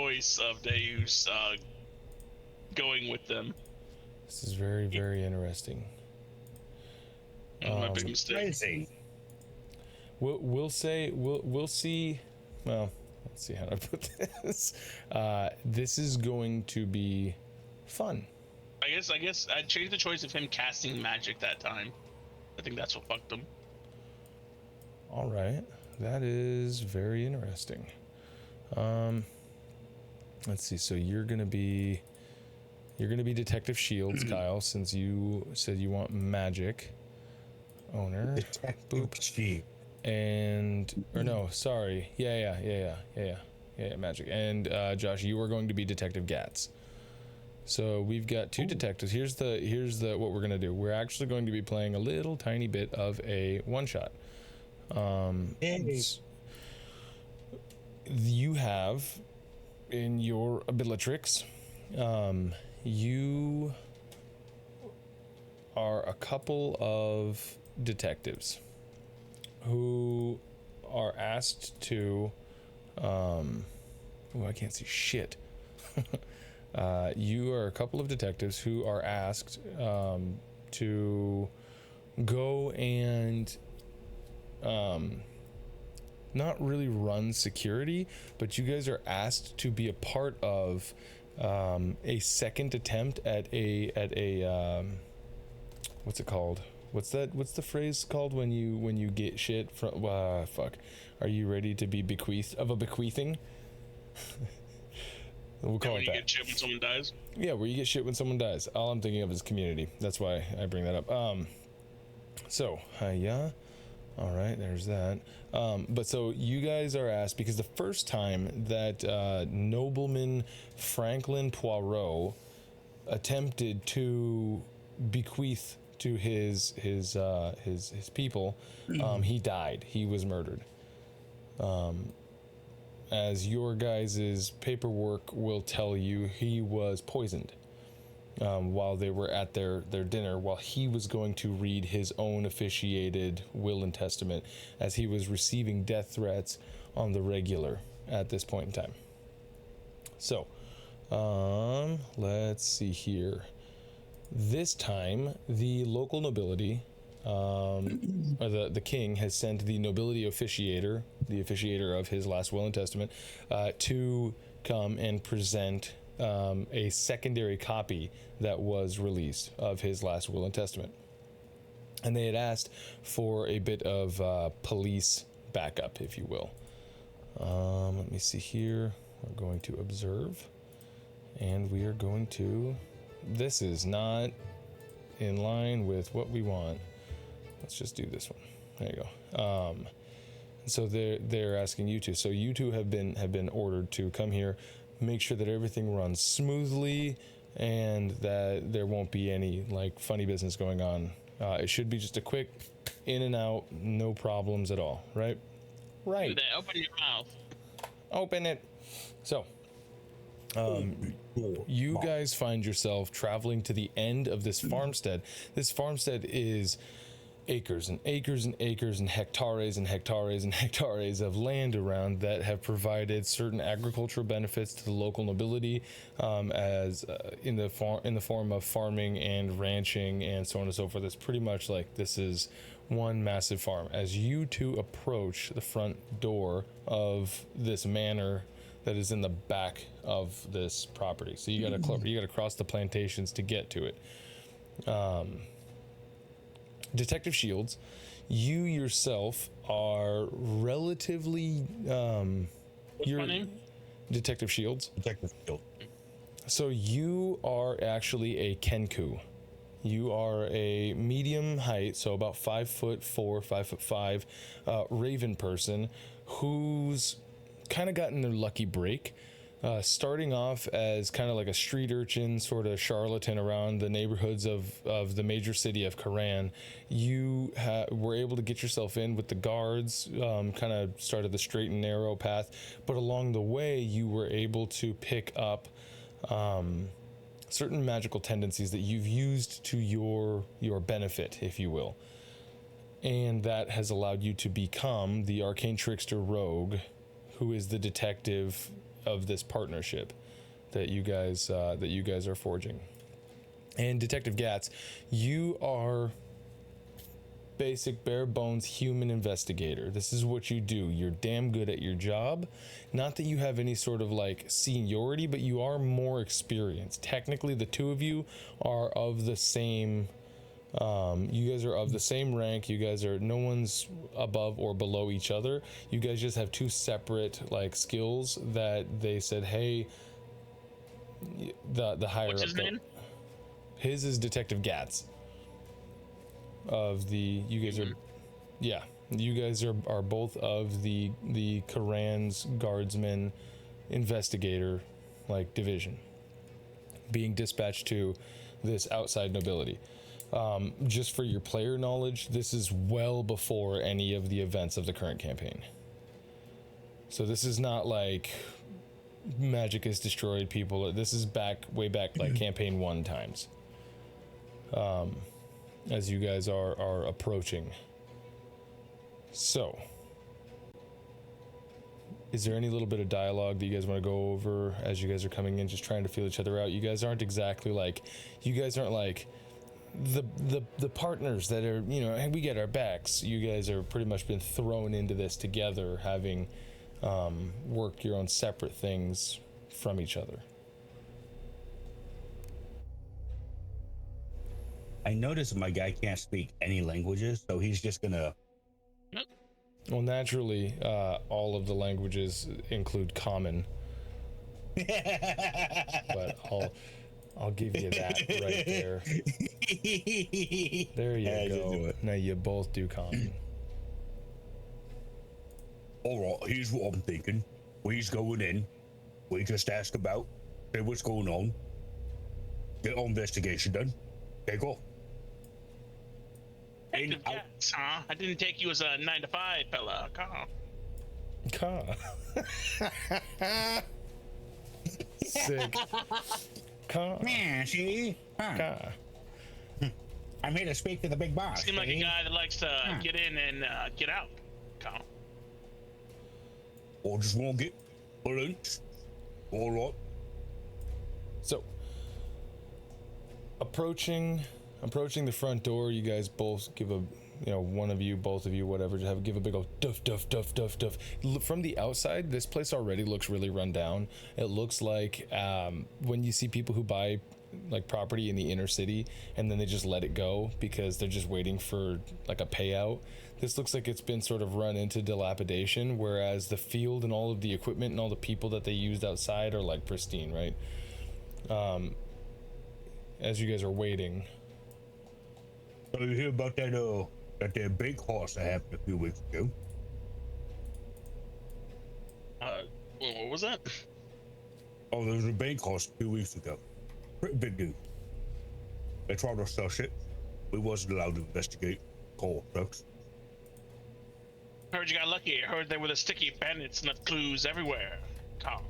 choice of Deus going with them. This is very, very interesting. My big mistake. We'll see. Well, let's see how to put this. This is going to be fun. I guess I'd change the choice of him casting magic that time. I think that's what fucked him. All right, that is very interesting. Let's see. So you're gonna be Detective Shields, Kyle, since you said you want magic. Owner. Detective Shield. And or no, sorry. Yeah, magic. And Josh, you are going to be Detective Gatz. So we've got two detectives. Here's the what we're gonna do. We're actually going to be playing a little tiny bit of a one shot. You have in your abilitrix, you are a couple of detectives who are asked to I can't see shit. You are a couple of detectives who are asked to go and not really run security, but you guys are asked to be a part of a second attempt at a what's it called? What's the phrase called when you get shit from fuck? Are you ready to be bequeathed of a bequeathing? We'll call it that. You get shit when someone dies? Yeah, where you get shit when someone dies. All I'm thinking of is community. That's why I bring that up. So, yeah. All right, there's that. But so you guys are asked, because the first time that nobleman Franklin Poirot attempted to bequeath to his people, he died. He was murdered. As your guys' paperwork will tell you, he was poisoned while they were at their dinner, while he was going to read his own officiated will and testament, as he was receiving death threats on the regular at this point in time. So, let's see here. This time, the local nobility, or the king, has sent the nobility officiator, the officiator of his last will and testament, to come and present a secondary copy that was released of his last will and testament. And they had asked for a bit of police backup, if you will. Let me see here. We're going to observe, and we are going to... This is not in line with what we want. Let's just do this one. There you go. So they're asking you two. So you two have been ordered to come here, make sure that everything runs smoothly, and that there won't be any like funny business going on. It should be just a quick in and out, no problems at all, right? Right. Open your mouth. Open it. So, you guys find yourself traveling to the end of this farmstead. This farmstead is acres and acres and acres and hectares and hectares and hectares of land around that have provided certain agricultural benefits to the local nobility, as in the form of farming and ranching and so on and so forth. It's pretty much like this is one massive farm. As you two approach the front door of this manor that is in the back of this property, so you gotta cross the plantations to get to it. Detective Shields, you yourself are relatively What's my name? Detective Shields. Detective Shield. So you are actually a Kenku. You are a medium height, so about 5'4", 5'5", raven person who's kind of gotten their lucky break. Starting off as kind of like a street urchin, sort of charlatan around the neighborhoods of the major city of Karan, you were able to get yourself in with the guards, kind of started the straight and narrow path, but along the way you were able to pick up certain magical tendencies that you've used to your benefit, if you will. And that has allowed you to become the arcane trickster rogue, who is the detective this partnership that you guys are forging. And Detective Gatz, you are basic bare bones human investigator. This is what you do. You're damn good at your job. Not that you have any sort of like seniority, but you are more experienced. Technically, the two of you are of the same. You guys are of the same rank. You guys are, no one's above or below each other. You guys just have two separate like skills that they said, hey, the higher What's up. His name? His is Detective Gatz. Of the, you guys are, yeah, you guys are both of the Karan's guardsman investigator like division, being dispatched to this outside nobility. Just for your player knowledge, this is well before any of the events of the current campaign. So this is not like magic has destroyed people. This is way back like campaign 1 times. As you guys are approaching. So, is there any little bit of dialogue that you guys want to go over as you guys are coming in, just trying to feel each other out? You guys aren't exactly like, the partners that are, you know, hey, we get our backs. You guys are pretty much been thrown into this together, having worked your own separate things from each other. I noticed my guy can't speak any languages, so he's just gonna. Well, naturally, all of the languages include common. But I'll give you that right there. There you go. Now you both do common. All right, here's what I'm thinking. We's going in. We just ask about, say what's going on. Get our investigation done. Take off. Detective Gatz, huh? I didn't take you as a 9 to 5 fella. Sick. Yeah, see? Huh. I'm here to speak to the big boss. Seem like a guy that likes to get in and get out. Or just want to get lunch. All right. So, approaching the front door, you guys both give a, you know, one of you, both of you, whatever, just give a big old duff, duff, duff, duff, duff. From the outside, this place already looks really run down. It looks like when you see people who buy like property in the inner city and then they just let it go because they're just waiting for like a payout. This looks like it's been sort of run into dilapidation, whereas the field and all of the equipment and all the people that they used outside are like pristine, right? As you guys are waiting. So you hear about that big horse that happened a few weeks ago? What was that? Oh, there was a bank horse a few weeks ago. Pretty big dude. They tried to stuff it. We wasn't allowed to investigate. Call trucks. Heard you got lucky. I heard there were the sticky bandits and left clues everywhere. Carl.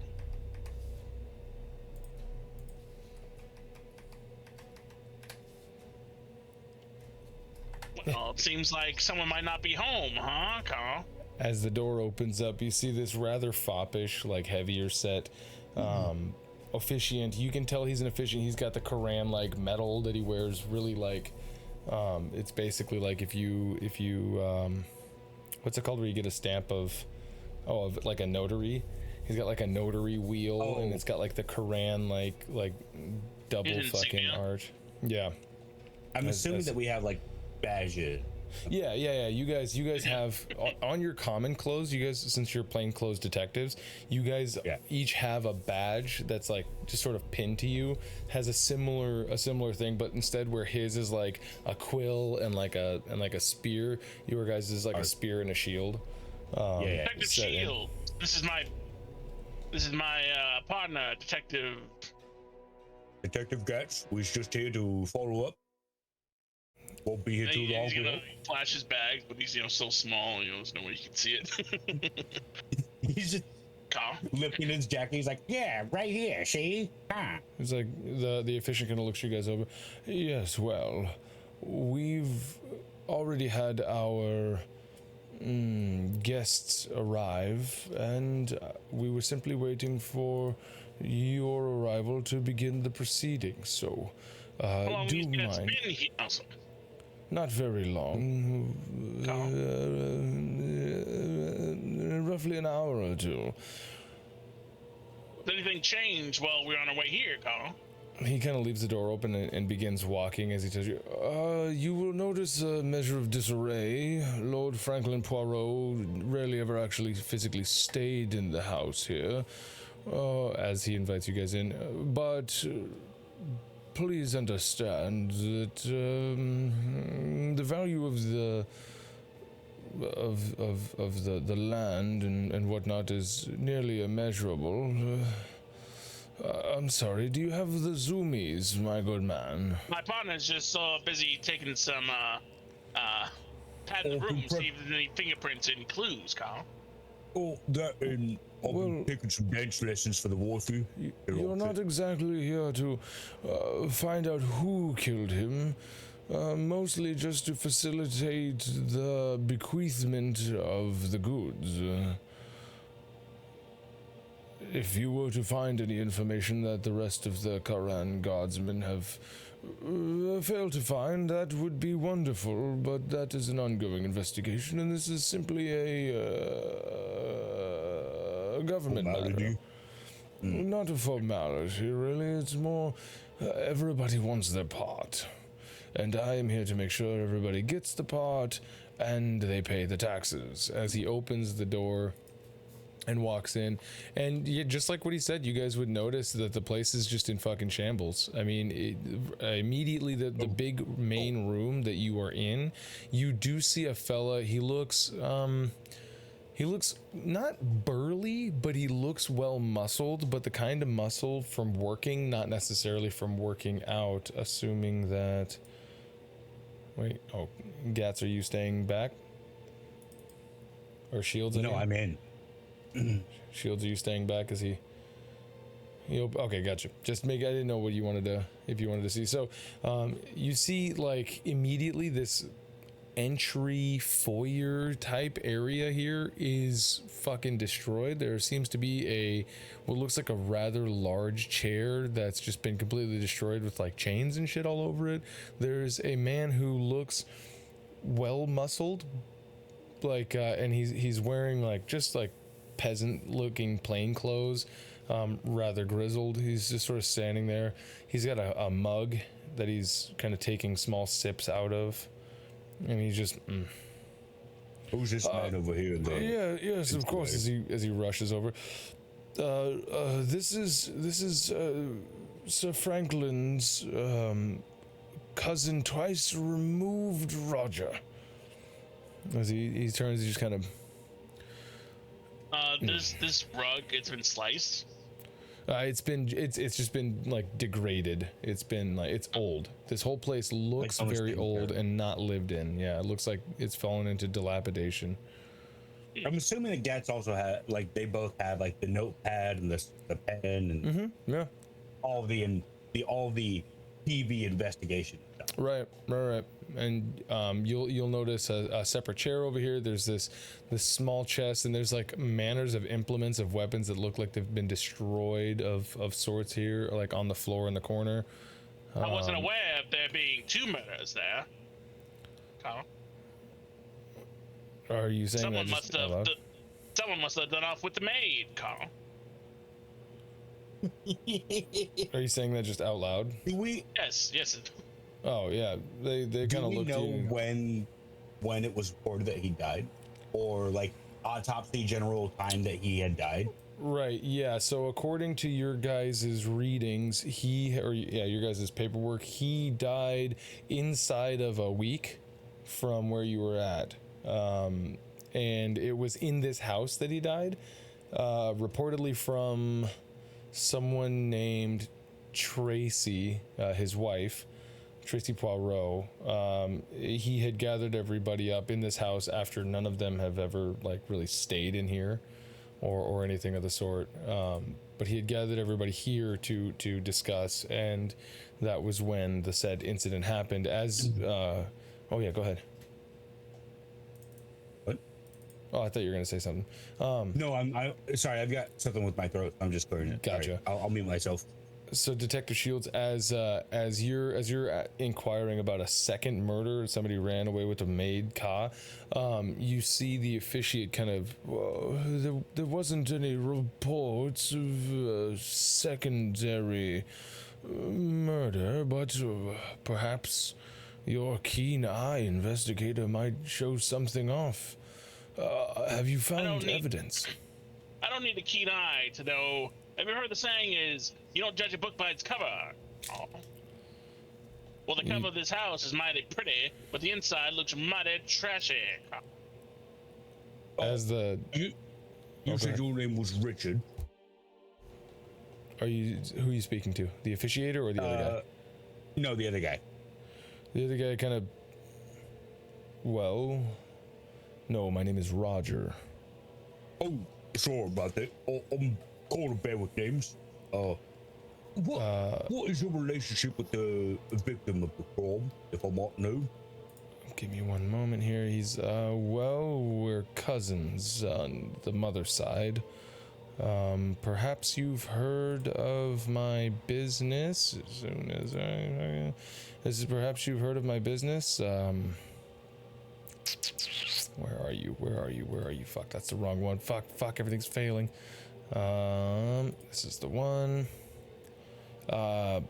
Well, it seems like someone might not be home, huh, Carl? As the door opens up, you see this rather foppish, like heavier set officiant. You can tell he's an officiant. He's got the Quran like medal that he wears, really like it's basically like if you what's it called where you get a stamp of like a notary. He's got like a notary wheel and it's got like the Quran like double fucking art. Yeah. I'm assuming that we have like badges. Yeah. You guys have on your common clothes. You guys, since you're plainclothes detectives, you guys each have a badge that's like just sort of pinned to you. Has a similar thing, but instead where his is like a quill and like a spear, your guys is like a spear and a shield. Detective Shield. This is my partner, Detective Gatz. We're just here to follow up. Won't be here too long. He's gonna flash his bag, but he's so small, there's no way you can see it. He's just lifting his jacket. He's like, yeah, right here, see? He's like, the officiant kind of looks you guys over. Yes, well, we've already had our guests arrive, and we were simply waiting for your arrival to begin the proceedings. So, How long do these guys mind. been here? Also, Not very long. Roughly an hour or two. did anything change while we were on our way here, Carl? He kind of leaves the door open and begins walking as he tells you, you will notice a measure of disarray. Lord Franklin Poirot rarely ever actually physically stayed in the house here, as he invites you guys in. But please understand that the value of the land and whatnot is nearly immeasurable. I'm sorry, do you have the zoomies, my good man? My partner's just so busy taking some patting the room, see if there's any fingerprints and clues, Carl. Oh, that and I've been taking some dance lessons for the Warthy. You're not exactly here to find out who killed him. Mostly just to facilitate the bequeathment of the goods. If you were to find any information that the rest of the Karan guardsmen have failed to find, that would be wonderful, but that is an ongoing investigation, and this is simply a government matter. Not a formality, really. It's more everybody wants their part. And I am here to make sure everybody gets the part and they pay the taxes. As he opens the door and walks in, and just like what he said, you guys would notice that the place is just in fucking shambles. I mean, immediately the big main room that you are in, you do see a fella. He looks not burly, but he looks well muscled, but the kind of muscle from working, not necessarily from working out. Assuming that, wait, oh, Gatz, are you staying back? Or Shields? No, I'm in. Shields, are you staying back? Is he? Okay, gotcha. I didn't know what you wanted to, if you wanted to see. So, you see, like, immediately this entry foyer type area here is fucking destroyed. There seems to be what looks like a rather large chair that's just been completely destroyed with like chains and shit all over it. There's a man who looks well muscled, like, and he's wearing like just like peasant looking plain clothes, rather grizzled. He's just sort of standing there. He's got a mug that he's kind of taking small sips out of, and he's just Who's this man over here? Yes, of course, as he rushes over. This is Sir Franklin's cousin, twice removed, Roger. As he turns, he just kind of this rug, it's been sliced. it's just been like degraded. It's been like, it's old. This whole place looks like very old and not lived in. Yeah, it looks like it's fallen into dilapidation. I'm assuming the Gatz also had, like, they both have like the notepad and the pen and Yeah. all the TV investigation stuff. Right. And you'll notice a separate chair over here. There's this small chest, and there's like manners of implements of weapons that look like they've been destroyed of sorts here, like on the floor in the corner. I wasn't aware of there being two murders there, Carl. Are you saying Someone that must just out have loud? someone must have done off with the maid, Carl. Are you saying that just out loud? Yes. Oh yeah, they kind of looked. Do we know when it was reported that he died, or like autopsy general time that he had died? Right, yeah. So according to your guys' readings, your guys' paperwork, he died inside of a week from where you were at. And it was in this house that he died, reportedly from someone named Tracy, his wife, Tracy Poirot. He had gathered everybody up in this house after none of them have ever like really stayed in here or anything of the sort. But he had gathered everybody here to discuss, and that was when the said incident happened. Oh yeah, go ahead. What? Oh, I thought you were gonna say something. No, I sorry, I've got something with my throat. I'm just clearing it. Gotcha. Sorry. I'll mute myself. So, Detective Shields, as you're inquiring about a second murder, somebody ran away with a maid, Ka. You see the officiate kind of. There wasn't any reports of secondary murder, but perhaps your keen-eye investigator might show something off. Have you found evidence? I don't need a keen eye to know. Have you heard the saying is, you don't judge a book by its cover? Oh. Well, the cover of this house is mighty pretty, but the inside looks mighty trashy. As the... You said your name was Richard. Who are you speaking to? The officiator or the other guy? No, the other guy. The other guy kind of... Well... No, my name is Roger. Oh, sorry about that. I'm called a bad with names. What is your relationship with the victim of the crime, if I might know? Give me one moment here. He's, well, we're cousins on the mother side. Perhaps you've heard of my business. As soon as perhaps you've heard of my business. Where are you? Fuck, that's the wrong one. Fuck, everything's failing. This is the one. Oh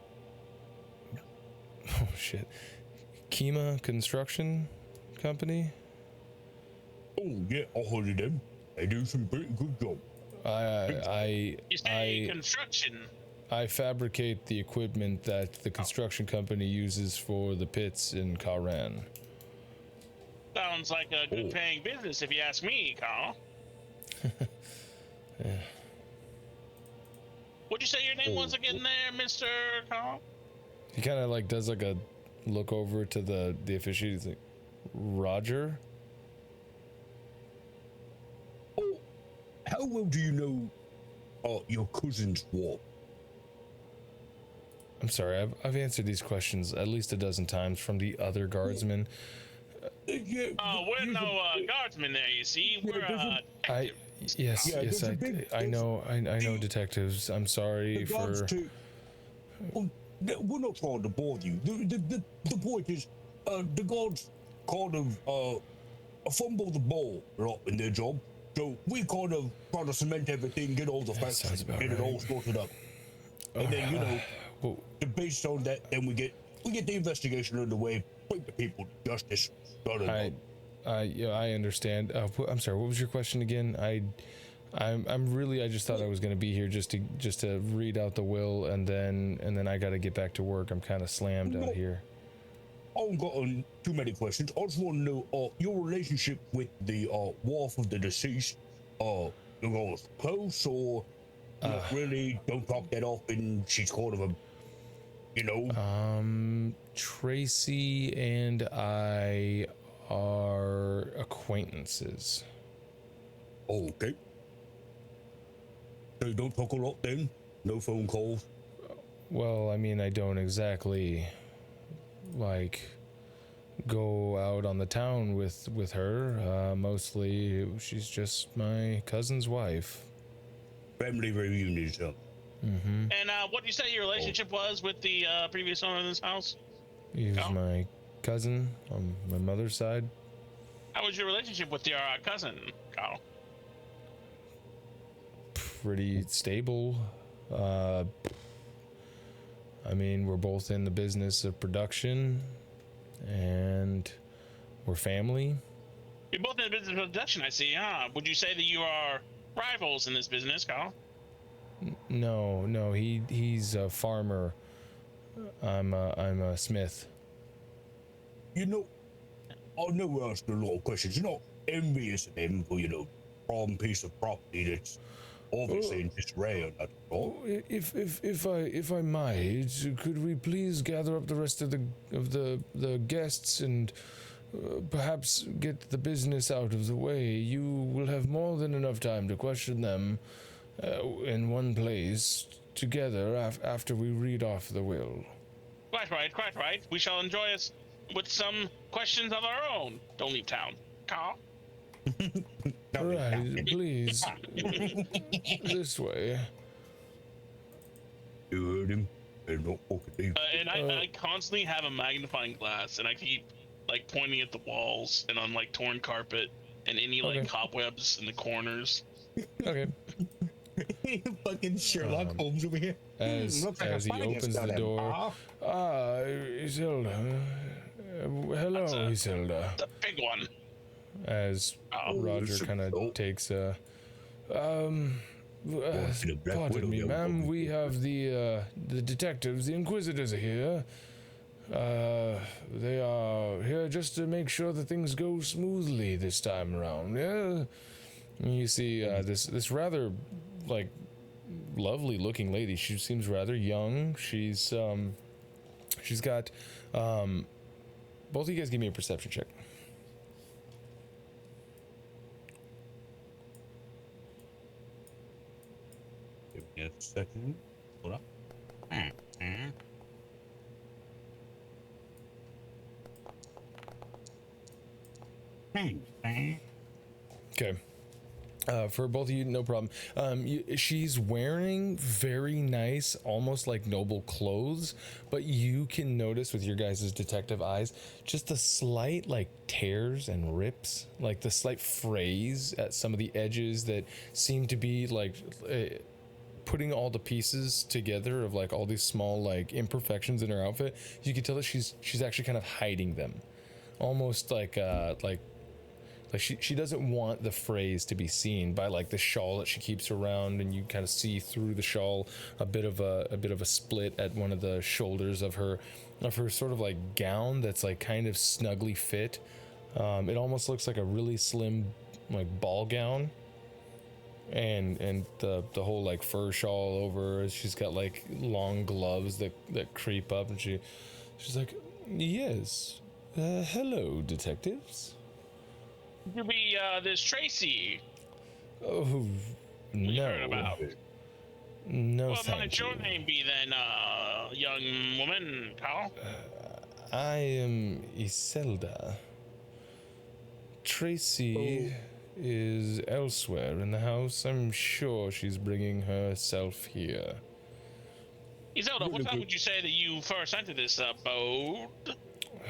shit. Kima Construction Company? Oh yeah, I heard of them. They do some pretty good job. You say construction. I fabricate the equipment that the construction company uses for the pits in Karan. Sounds like a good paying business if you ask me, Carl. Yeah. What'd you say your name was again there, Mr. Carl? He kind of like does like a look over to the officiate. He's like, Roger? Oh, how well do you know your cousin's wife? I'm sorry, I've answered these questions at least a dozen times from the other guardsmen. We're no guardsmen there, you see. We're Yes, I know detectives. I'm sorry for... We're not trying to bother you. The point is, the guards kind of fumble the ball in their job. So we kind of try to cement everything, get all the facts, get it all sorted up. And then, based on that, then we get the investigation underway, bring the people to justice. I understand. I'm sorry. What was your question again? I just thought I was going to be here just to read out the will, and then I got to get back to work. I'm kind of slammed out here. I haven't gotten too many questions. I just want to know your relationship with the wife of the deceased. You guys close or not really? Don't talk that often. She's kind of a, Tracy and I are acquaintances. Okay. So you don't talk a lot then? No phone calls? Well, I mean, I don't exactly go out on the town with her. Mostly she's just my cousin's wife. Family reunions, huh? Mm-hmm. And what do you say your relationship was with the previous owner of this house? He was my cousin on my mother's side. How was your relationship with your cousin, Carl? Pretty stable. I mean, we're both in the business of production, and we're family. You're both in the business of production, I see, huh? Would you say that you are rivals in this business, Carl? No, he's a farmer. I'm a smith. I know we're asking a lot of questions. You're not envious of him for, prime piece of property that's obviously in disarray or not at all. If I might, could we please gather up the rest of the guests and perhaps get the business out of the way? You will have more than enough time to question them in one place together after we read off the will. Quite right. We shall enjoy us with some questions of our own. Don't leave town, Carl. Right, please. This way. You heard him. They're not fucking And I constantly have a magnifying glass, and I keep like pointing at the walls and on like torn carpet and any like cobwebs in the corners. Okay. Fucking Sherlock Holmes over here. As looks like a he finance opens the study, door. huh? Ah, Iselda. Hello, Iselda. The big one. As Roger kind of takes pardon me, ma'am. We have the detectives, the Inquisitors are here. They are here just to make sure that things go smoothly this time around. Yeah. And you see this rather like lovely looking lady. She seems rather young. She's got both of you guys give me a perception check. Give me a second. Hold up. Okay. For both of you, no problem. She's wearing very nice, almost like noble clothes, but you can notice with your guys' detective eyes just the slight like tears and rips, like the slight frays at some of the edges that seem to be like putting all the pieces together of like all these small like imperfections in her outfit. You can tell that she's actually kind of hiding them, almost like she doesn't want the frays to be seen by like the shawl that she keeps around, and you kind of see through the shawl a bit of a split at one of the shoulders of her sort of like gown that's like kind of snugly fit. It almost looks like a really slim like ball gown, and the whole like fur shawl over her. She's got like long gloves that creep up, and she's like, yes, hello, detectives. To be this Tracy. Oh, You heard about. No, What thank might your you. name be then, young woman, Carl? I am Iselda. Tracy is elsewhere in the house. I'm sure she's bringing herself here. Iselda, what time would you say that you first entered this abode?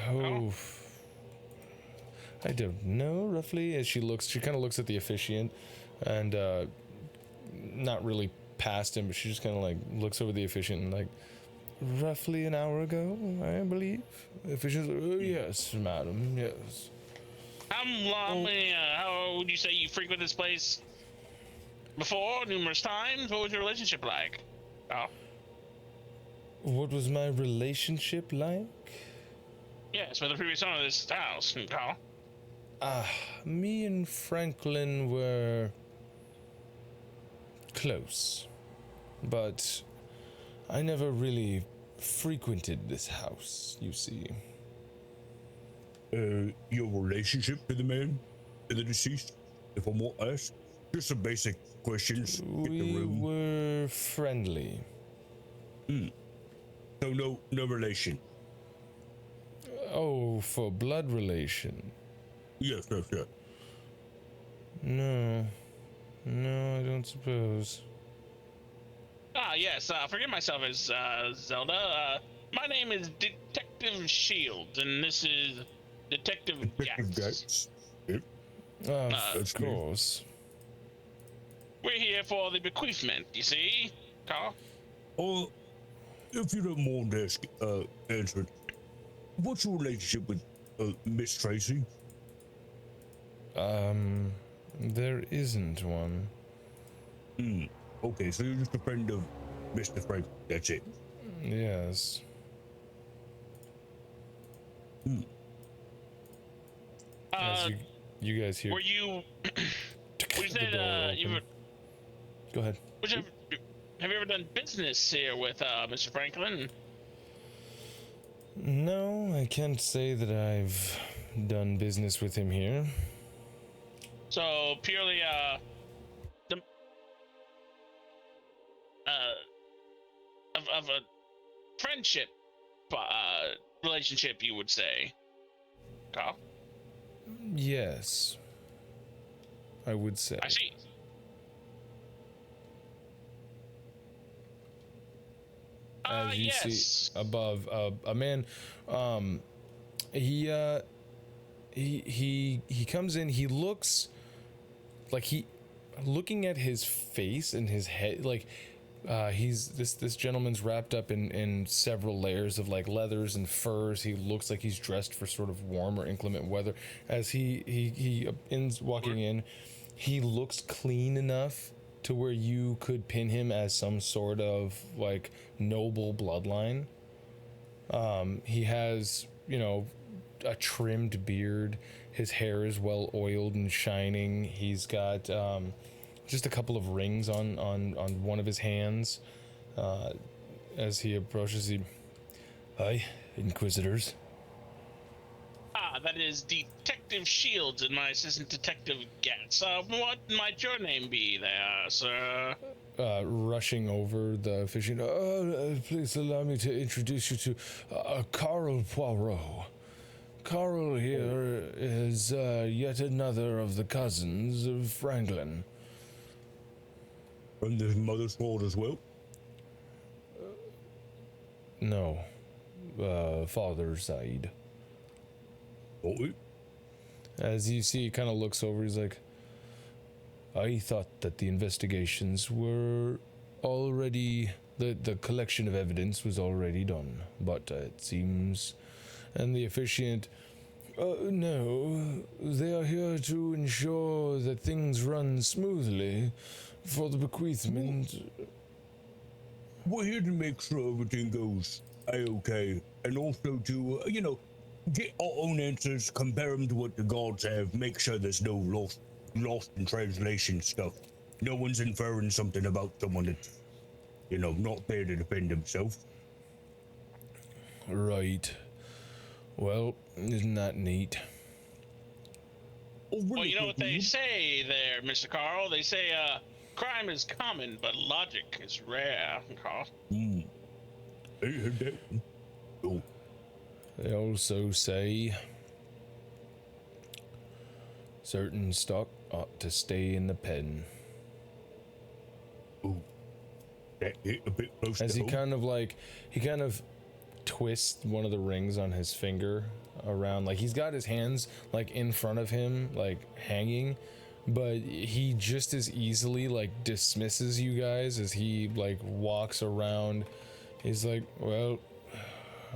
Oh, I don't know, roughly. As she kind of looks at the officiant, and not really past him, but she just kind of like looks over the officiant and like, roughly an hour ago, I believe. Officiant's like, oh yes, madam, yes. How long? How would you say you frequent this place before? Numerous times. What was your relationship like? Oh, What was my relationship like? yes, with the previous owner of this house, Carl. Me and Franklin were close, but I never really frequented this house, you see. Your relationship to the man, to the deceased, if I might ask? Just some basic questions. Get the We room. were friendly. So no relation. Oh, for blood relation? Yes. No, I don't suppose. Yes, forgive myself as Zelda. My name is Detective Shields, and this is Detective Gatz. Gatz. Yep. Of course. We're here for the bequeathment, you see, Carl. Oh, if you don't mind answering, what's your relationship with Miss Tracy? There isn't one. Okay, so you're just a friend of Mr. Frank. That's it. Yes. As you guys hear. Were you? Would you say The door that you open. ever, Go ahead. have you ever done business here with Mr. Franklin? No, I can't say that I've done business with him here. So purely of a friendship relationship, you would say, Carl. Yes. I would say. I see. As you Yes. see above, a man, he comes in. He looks like looking at his face and his head, like this gentleman's wrapped up in several layers of like leathers and furs. He looks like he's dressed for sort of warm or inclement weather. As he ends walking in, he looks clean enough to where you could pin him as some sort of like noble bloodline. He has, a trimmed beard. His hair is well oiled and shining. He's got just a couple of rings on one of his hands. As he approaches, hi, Inquisitors. That is Detective Shields and my assistant detective Gatz. What might your name be there, sir? Rushing over the fishing. Please allow me to introduce you to Carl Poirot. Carl here is yet another of the cousins of Franklin. And his mother's fault as well? No. Father's side. Oh, As you see, he kind of looks over. He's like, I thought that the investigations were already... The collection of evidence was already done. But it seems... And the officiant... no. They are here to ensure that things run smoothly for the bequeathment. We're here to make sure everything goes A-okay. And also to, get our own answers, compare them to what the gods have, make sure there's no lost in translation stuff. No one's inferring something about someone that's, not there to defend himself. Right. Well, isn't that neat? Oh, really Well, you know what they quickly, say there, Mr. Carl? They say, crime is common, but logic is rare, Carl. I heard that one. Oh, They also say certain stock ought to stay in the pen. that hit a bit close As to he home. kind of twists one of the rings on his finger around, like he's got his hands like in front of him, like hanging, but he just as easily like dismisses you guys as he like walks around. He's like, well,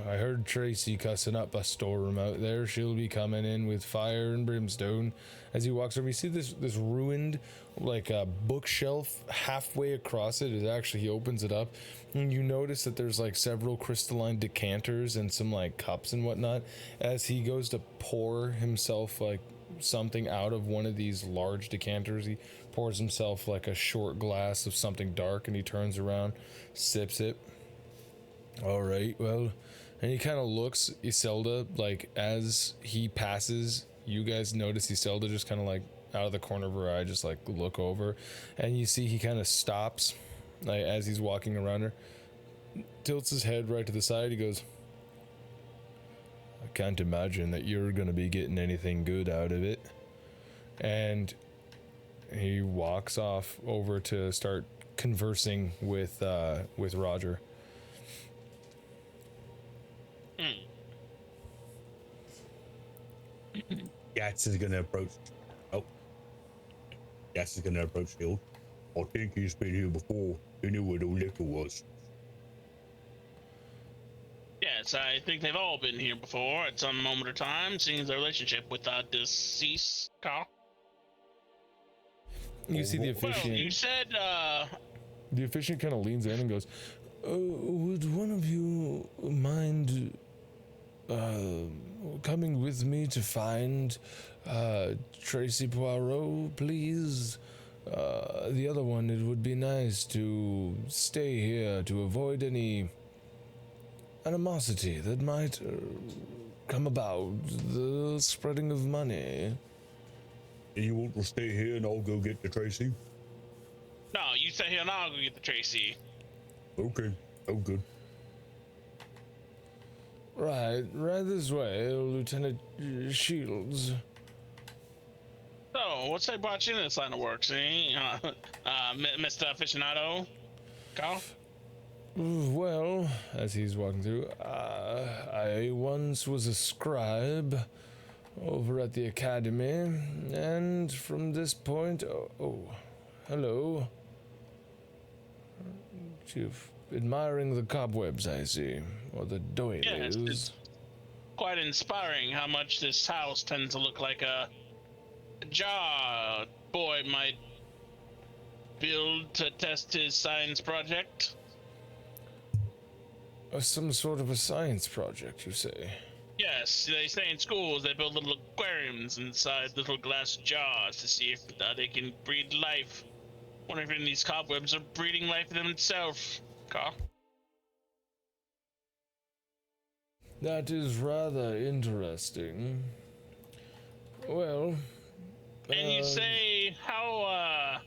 I heard Tracy cussing up a storeroom out there. She'll be coming in with fire and brimstone. As he walks over, you see this ruined, like a bookshelf halfway across it. It actually, he opens it up, and you notice that there's like several crystalline decanters and some like cups and whatnot. As he goes to pour himself like something out of one of these large decanters, he pours himself like a short glass of something dark, and he turns around, sips it. All right, well. And he kind of looks Iselda, like as he passes, you guys notice Iselda just kind of like out of the corner of her eye, just like look over, and you see he kind of stops, like as he's walking around her, tilts his head right to the side. He goes, I can't imagine that you're gonna be getting anything good out of it. And he walks off over to start conversing with Roger. Gatz is gonna approach. Gatz is gonna approach Hill. I think he's been here before. He knew where the liquor was. Yes, I think they've all been here before at some moment or time, seeing their relationship with our deceased Carl. You see the Well, officiant. you said, The officiant kind of leans in and goes, would one of you mind coming with me to find Tracy Poirot, please? The other one, it would be nice to stay here to avoid any animosity that might come about, the spreading of money. You want to stay here and I'll go get the Tracy? no, you stay here and I'll go get the Tracy. Okay. Oh, good. Right this way, Lieutenant Shields. So, So, what's that brought you in this line of work, see? Mr. Aficionado? Carl? Well, as he's walking through, I once was a scribe over at the academy, and from this point, hello. You're admiring the cobwebs, I see, or the doilies. Yes, it's quite inspiring how much this house tends to look like a jar boy might build to test his science project. Some sort of a science project, you say? Yes, they say in schools they build little aquariums inside little glass jars to see if they can breed life. Wonder if any of these cobwebs are breeding life in themselves, Carl. That is rather interesting. Well... And you say how,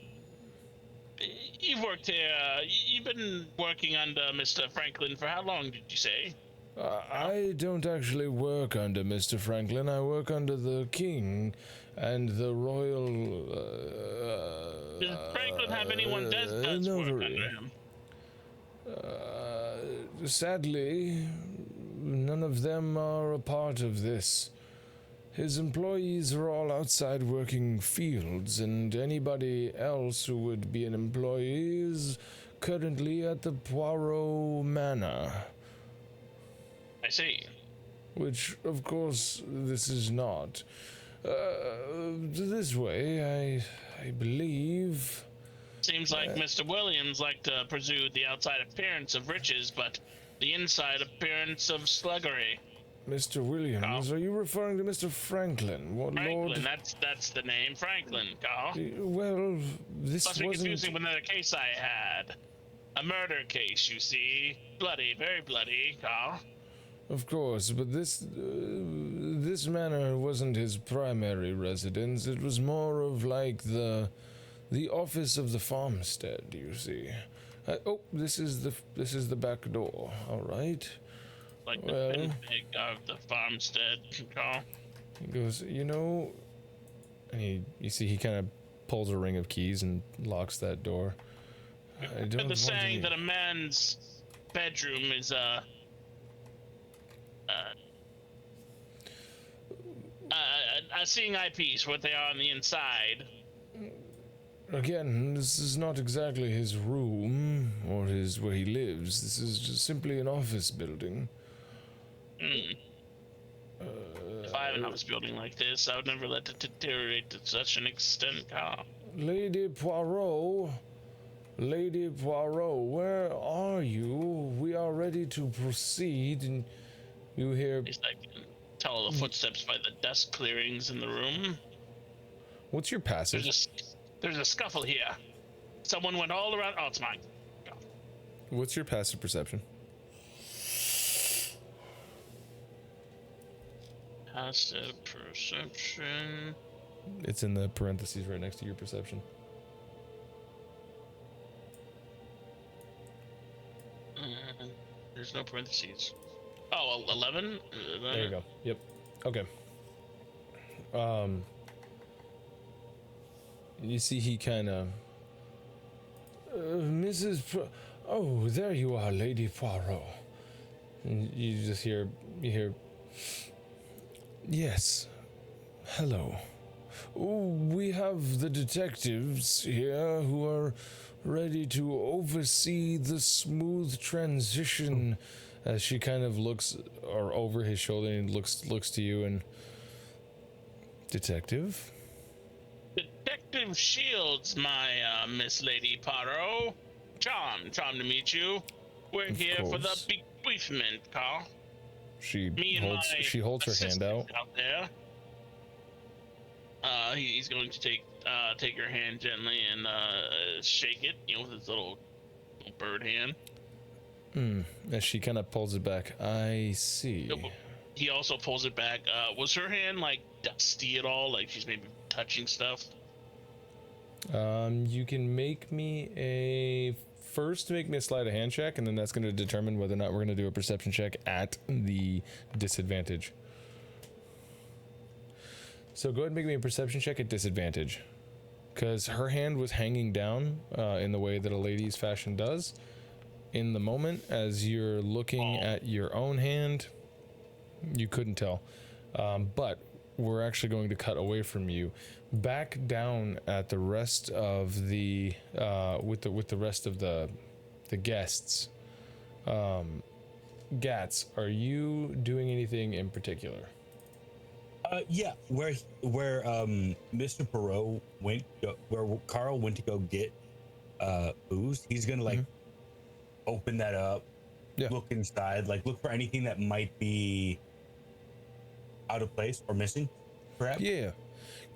you've worked here, you've been working under Mr. Franklin for how long, did you say? I don't actually work under Mr. Franklin. I work under the king and the royal. Does Franklin have anyone does work under him? Sadly, none of them are a part of this. His employees are all outside working fields, and anybody else who would be an employee is currently at the Poirot Manor. I see. Which, of course, this is not. This way, I believe... Seems like Mr. Williams liked to pursue the outside appearance of riches, but the inside appearance of sluggery. Mr. Williams, are you referring to Mr. Franklin? What Franklin, Lord? that's the name, Franklin, Carl. Well, this Must be wasn't... confusing with another case I had. A murder case, you see. Bloody, very bloody, Carl. Of course, but this manor wasn't his primary residence. It was more of like the office of the farmstead, you see. This is the back door. All right. Like the pig of the farmstead, Carl. He goes, and you see he kind of pulls a ring of keys and locks that door. I don't The saying that a man's bedroom is a seeing eyepiece, what they are on the inside. Again, this is not exactly his room or where he lives. This is just simply an office building. If I had an office building like this, I would never let it deteriorate to such an extent, Carl. Lady Poirot, where are you? We are ready to proceed. And you hear... At least I can tell the footsteps by the dust clearings in the room. What's your passive? There's a scuffle here. Someone went all around. Oh, it's mine. Go. What's your passive perception? Passive perception. It's in the parentheses right next to your perception. There's no parentheses. Oh, 11? There you go. Yep. Okay. You see he kind of... oh, there you are, Lady Poirot. And you just hear... Yes. Hello. We have the detectives here who are ready to oversee the smooth transition. As she kind of looks or over his shoulder and looks to you and... Detective? Detective Shields, my Miss Lady Poirot. Charmed to meet you. We're here for the bequeathment, Carl. She holds her hand out there. He's going to take her hand gently and shake it, with his little bird hand. As she kind of pulls it back. I see. He also pulls it back. Was her hand like dusty at all? Like she's maybe touching stuff? You can make me a sleight of hand check, and then that's going to determine whether or not we're going to do a perception check at the disadvantage. So go ahead and make me a perception check at disadvantage. Because her hand was hanging down in the way that a lady's fashion does. In the moment, as you're looking at your own hand, you couldn't tell. But we're actually going to cut away from you. Back down at the rest of the, with the rest of the guests. Gatz, are you doing anything in particular? Yeah, where Mr. Perot went, where Carl went to go get booze, he's gonna like open that up, look inside, like look for anything that might be out of place or missing, perhaps. Yeah.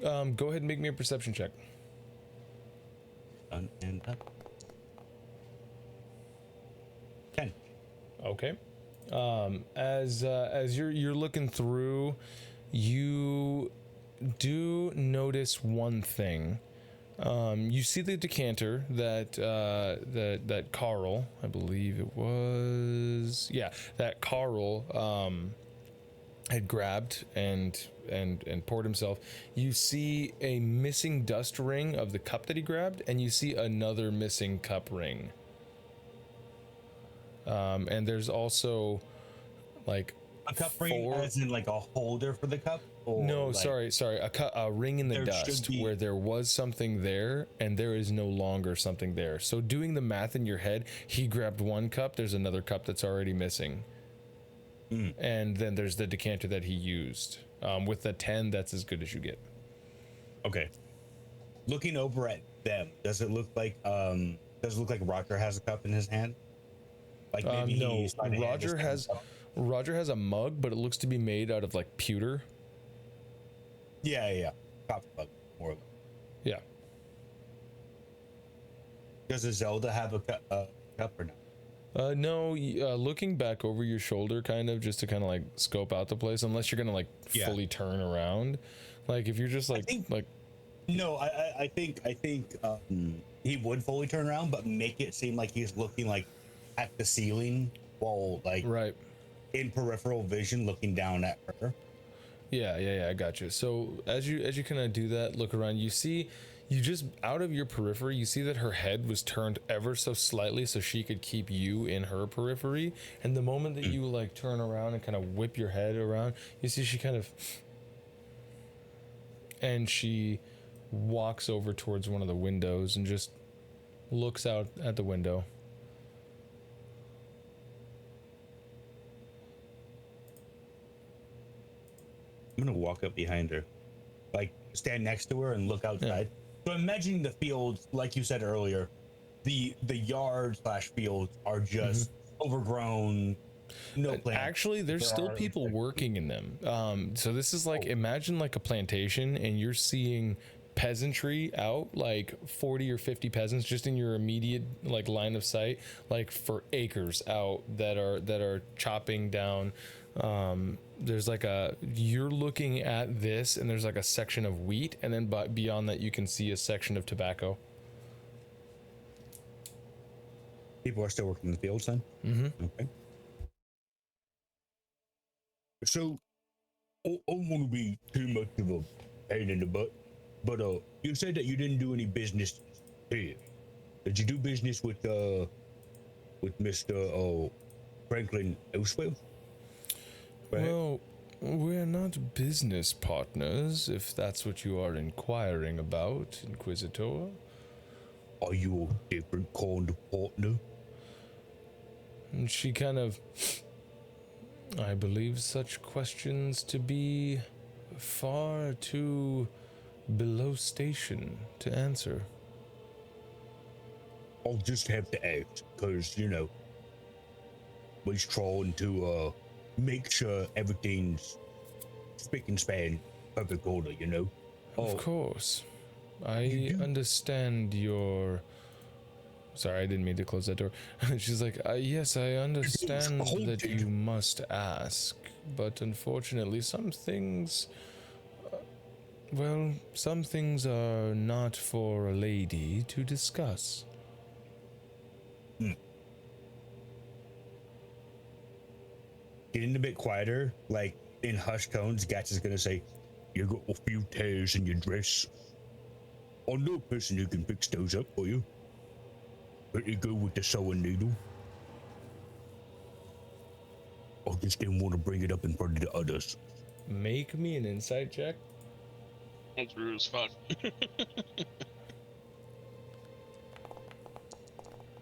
Go ahead and make me a perception check. Done and done. 10. Okay. As you're looking through, you do notice one thing. You see the decanter that Carl, I believe it was, that Carl had grabbed and poured himself. You see a missing dust ring of the cup that he grabbed, and you see another missing cup ring. And there's also like a cup ring, as in like a holder for the cup? Or no, like, sorry, a ring in the dust where there was something there and there is no longer something there. So doing the math in your head, he grabbed one cup, there's another cup that's already missing. And then there's the decanter that he used. With the 10, that's as good as you get. Okay. Looking over at them, does it look like Roger has a cup in his hand? Like maybe no, Roger has a mug, but it looks to be made out of like pewter. Yeah. Coffee mug, more of it. Yeah. Does Zelda have a cup or not? No, looking back over your shoulder, kind of just to kind of like scope out the place, unless you're gonna like fully turn around. Like if you're just like no, I think he would fully turn around, but make it seem like he's looking like at the ceiling while like in peripheral vision looking down at her. Yeah, I got you. So as you kind of do that, look around, you see, you just out of your periphery, you see that her head was turned ever so slightly so she could keep you in her periphery. And the moment that you like turn around and kind of whip your head around, you see she kind of, and she walks over towards one of the windows and just looks out at the window. I'm gonna walk up behind her, like stand next to her and look outside. So imagining the fields, like you said earlier, the yard / fields are just overgrown, no plants. Actually, there's still people working in them. So this is like, imagine like a plantation, and you're seeing peasantry out, like 40 or 50 peasants just in your immediate like line of sight, like for acres out that are chopping down. There's like you're looking at this and there's like a section of wheat, and then beyond that you can see a section of tobacco. People are still working in the fields then? Okay. So I don't want to be too much of a pain in the butt, but you said that you didn't do any business here. Did you do business with Mr. Franklin elsewhere? Well, we're not business partners, if that's what you are inquiring about, Inquisitor. Are you a different kind of partner? And she kind of, I believe such questions to be far too below station to answer. I'll just have to ask, because, we're trying to make sure everything's spick and span, perfect order, Of course. I understand your... Sorry, I didn't mean to close that door. She's like, yes, I understand that you must ask, but unfortunately some things... some things are not for a lady to discuss. Getting a bit quieter, like in hushed tones, Gatz is gonna say, You got a few tears in your dress. I know a person who can fix those up for you. Pretty good with the sewing needle. I just didn't want to bring it up in front of the others. Make me an insight check. That's rude as fuck.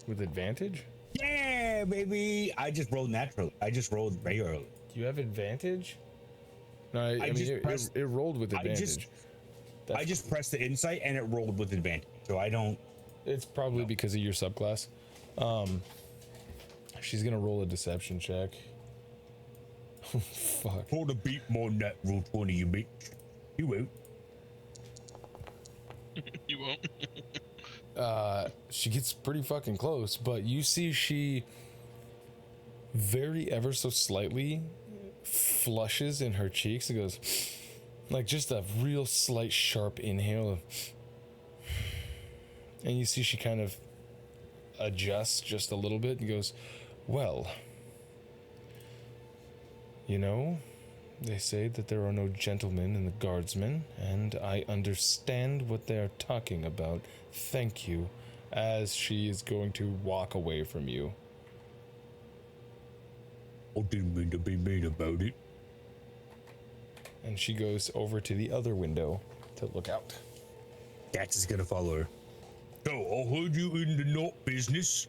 With advantage? Yeah, baby. I just rolled natural. I just rolled regular. Do you have advantage? No, I mean, just pressed- it rolled with advantage. I just pressed the insight and it rolled with advantage. So I don't. It's probably because of your subclass. She's gonna roll a deception check. Fuck. Try to beat my natural 20, you bitch. You won't. You won't. She gets pretty fucking close, but you see she very ever so slightly flushes in her cheeks and goes like just a real slight sharp inhale, and you see she kind of adjusts just a little bit and goes, well, you know, they say that there are no gentlemen in the guardsmen, and I understand what they are talking about. Thank you. As she is going to walk away from you. I didn't mean to be mean about it. And she goes over to the other window to look out. Gatz is gonna follow her. So, I heard you in the knot business.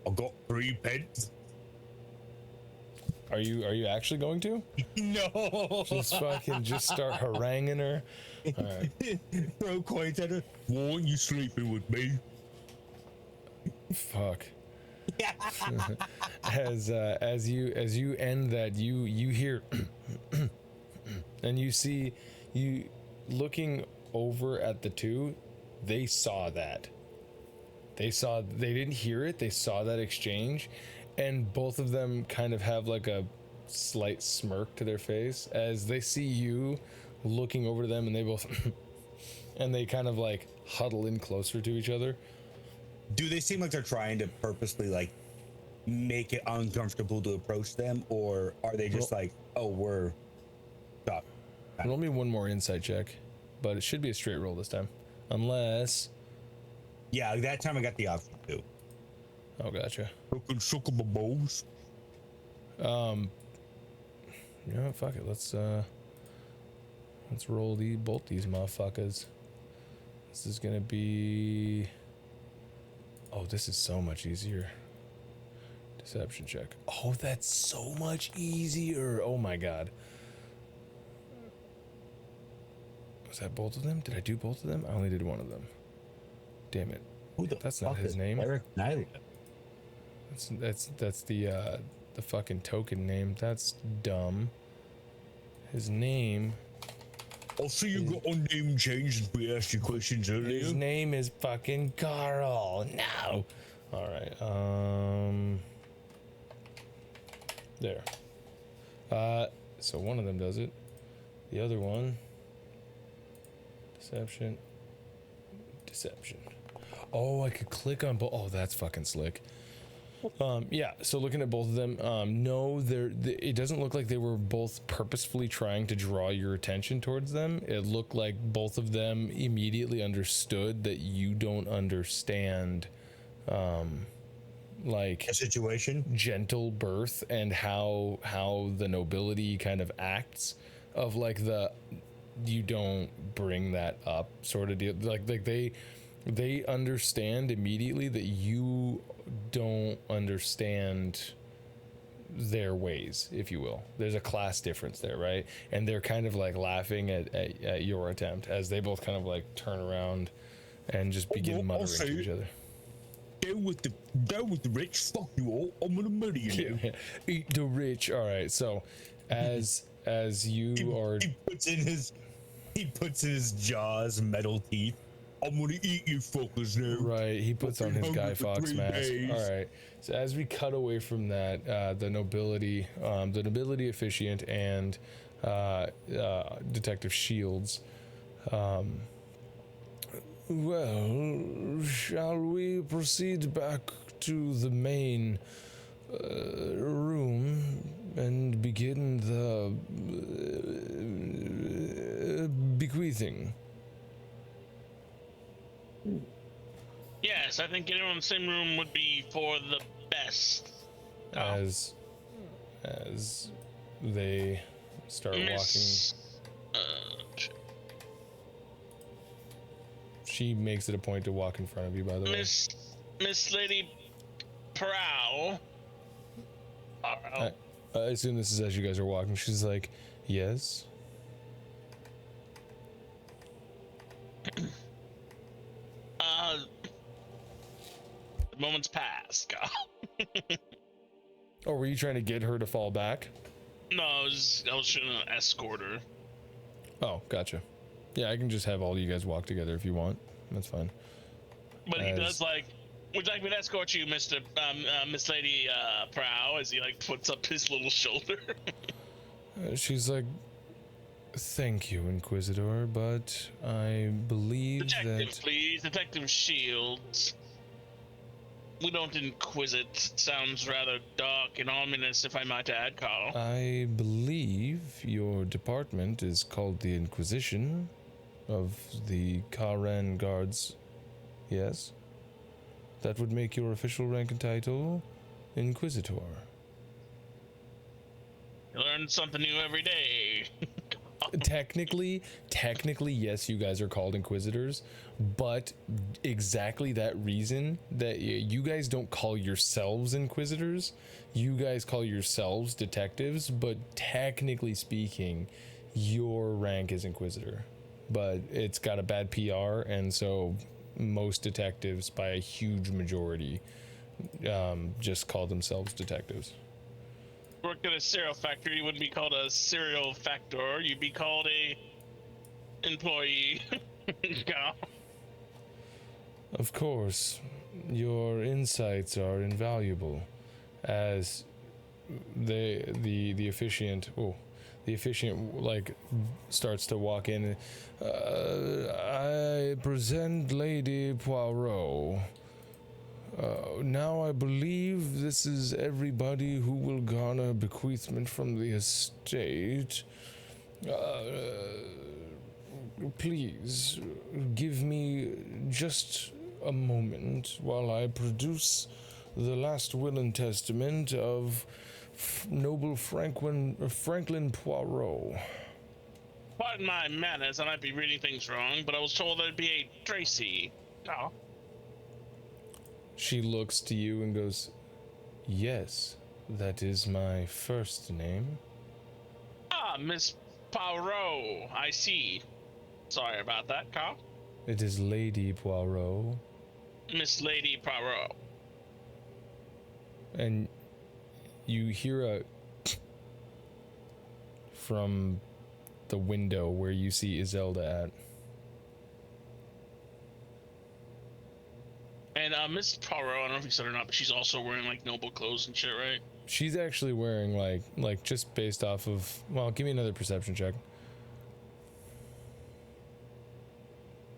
I got 3 pence. Are you actually going to? No. Just start haranguing her. All right. Throw coins at her. Why aren't you sleeping with me? Fuck. As you end that, you hear and you see you looking over at the two. They saw that. They didn't hear it. They saw that exchange, and both of them kind of have like a slight smirk to their face as they see you looking over to them, and they both and they kind of like huddle in closer to each other. Do they seem like they're trying to purposely like make it uncomfortable to approach them, or are they just like, oh, we're stop? Roll me one more insight check, but it should be a straight roll this time, unless. Yeah, that time I got the option too. Oh, gotcha. Fucking suck my balls. You know what, fuck it. Let's roll both these motherfuckers. This is gonna be. Oh, this is so much easier. Deception check. Oh, that's so much easier. Oh my god. Was that both of them? Did I do both of them? I only did one of them. Damn it. Who the That's not fuck his is name. Eric Nyla? That's the fucking token name. That's dumb. His name. I see you got a name change since we asked you questions earlier. His name is fucking Carl. No. All right. There. So one of them does it. The other one. Deception. Oh, I could click on both. Oh, that's fucking slick. Yeah, so looking at both of them, no, it doesn't look like they were both purposefully trying to draw your attention towards them. It looked like both of them immediately understood that you don't understand, like A situation. gentle birth and how the nobility kind of acts, of like you don't bring that up sort of deal. Like they understand immediately that you don't understand their ways, if you will. There's a class difference there, right? And they're kind of like laughing at your attempt as they both kind of like turn around and just begin muttering to each other. Down with the rich. Fuck you all. I'm gonna murder you now. Eat the rich. All right. So as you are, He puts in his jaws metal teeth. I'm gonna eat you fuckers now. right, he puts on his Fucking Guy hungry for Fawkes 3 mask. days. All right. So as we cut away from that, the nobility officiant and Detective Shields. Well, shall we proceed back to the main room and begin the bequeathing? Yes, I think anyone in the same room would be for the best. As they start Miss, she makes it a point to walk in front of you, by the way. Miss Lady Prowl. I assume this is as you guys are walking. She's like, yes. The moment's passed. Oh, were you trying to get her to fall back? No, I was trying to escort her. Oh, gotcha. Yeah, I can just have all you guys walk together if you want. That's fine. But he does like, would you like me to escort you, Miss Lady Prow, as he like puts up his little shoulder. She's like, thank you, Inquisitor, but I believe Detective, please. Detective Shields. We don't inquisit. Sounds rather dark and ominous, if I might add, Carl. I believe your department is called the Inquisition of the Karen Guards. Yes? That would make your official rank and title Inquisitor. You learn something new every day. Technically, yes, you guys are called Inquisitors, but exactly that reason that you guys don't call yourselves Inquisitors, you guys call yourselves detectives, but technically speaking, your rank is Inquisitor. But it's got a bad PR, and so most detectives, by a huge majority, just call themselves detectives. Worked at a cereal factory, you wouldn't be called a cereal factor, you'd be called a employee. Of course, your insights are invaluable. As the officiant like starts to walk in. I present Lady Poirot. Now I believe this is everybody who will garner bequeathment from the estate. Please give me just a moment while I produce the last will and testament of noble Franklin Poirot. Pardon my manners, I might be reading things wrong, but I was told there'd be a Tracy. Oh. She looks to you and goes, yes, that is my first name. Ah, Miss Poirot, I see. Sorry about that, Carl. It is Lady Poirot. Miss Lady Poirot. And you hear a from the window where you see Iselda at. And Miss Poirot, I don't know if you said or not, but she's also wearing like noble clothes and shit, right? She's actually wearing like just based off of, well, give me another perception check.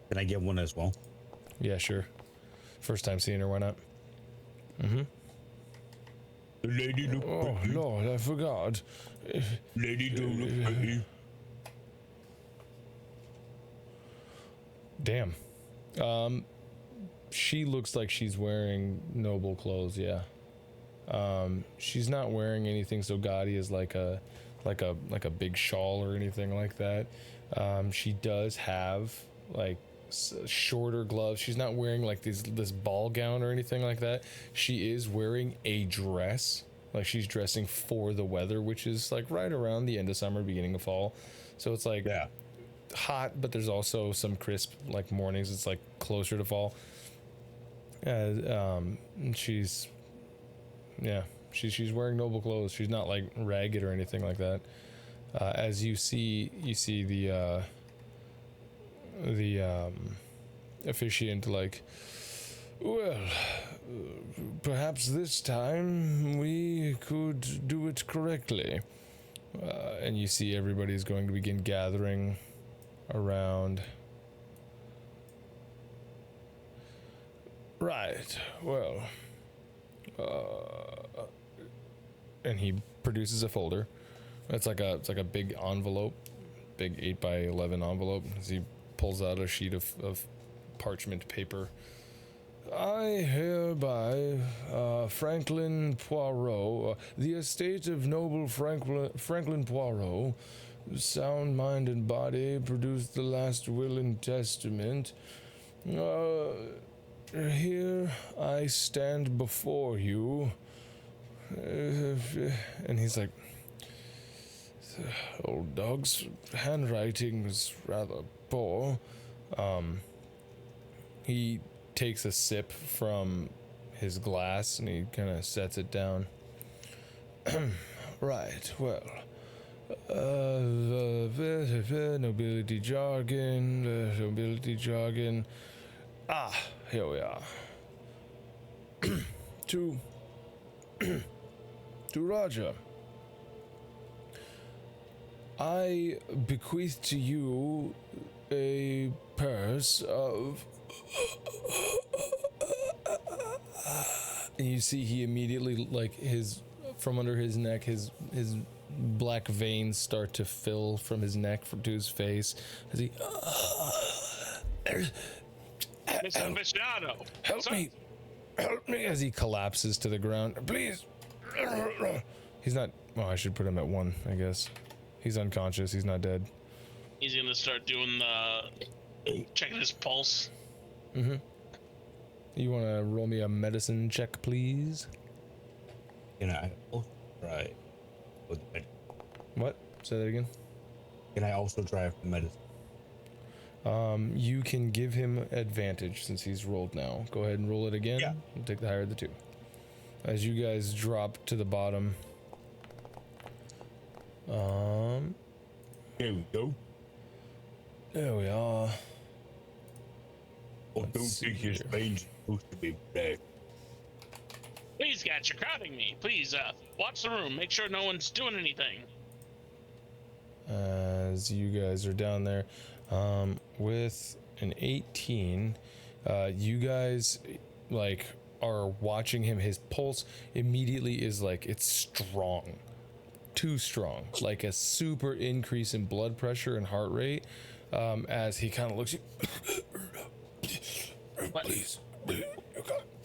Can I get one as well? Yeah, sure. First time seeing her, why not? Mm-hmm. The lady look Oh, pretty. Lord, I forgot. Lady do look pretty. Damn. She looks like she's wearing noble clothes, yeah. She's not wearing anything so gaudy as like a big shawl or anything like that. She does have like shorter gloves. She's not wearing like this ball gown or anything like that. She is wearing a dress. Like she's dressing for the weather, which is like right around the end of summer, beginning of fall. So it's like hot, but there's also some crisp like mornings. It's like closer to fall. She's wearing noble clothes. She's not like ragged or anything like that. As you see the officiant like, well, perhaps this time we could do it correctly. And you see everybody's going to begin gathering around. Right, well, and he produces a folder. It's like a big envelope, big 8x11 envelope as he pulls out a sheet of parchment paper. I hereby, Franklin Poirot, the estate of noble Franklin Poirot, sound mind and body, produced the last will and testament. Here I stand before you. And he's like, old dog's handwriting is rather poor. He takes a sip from his glass and he kind of sets it down. Right, well, nobility jargon. Ah, here we are. to Roger. I bequeath to you a purse of... And you see he immediately, like, from under his neck, his black veins start to fill from his neck to his face as he... Mr. Viciano, Help me, as he collapses to the ground. Please. He's not... Oh, I should put him at 1, I guess. He's unconscious. He's not dead. He's gonna start doing the... checking his pulse. Mm-hmm. You want to roll me a medicine check, please? Can I also try with the medicine? What? Say that again. Can I also try for medicine? You can give him advantage since he's rolled now. Go ahead and roll it again. Yeah. And take the higher of the 2. As you guys drop to the bottom. Here we go. There we are. I don't think his veins supposed to be black. Please, Gatz, you're crowding me. Please, watch the room. Make sure no one's doing anything. As you guys are down there, with an 18, you guys like are watching him. His pulse immediately is like, it's strong, too strong, like a super increase in blood pressure and heart rate. As he kind of looks at you. Please.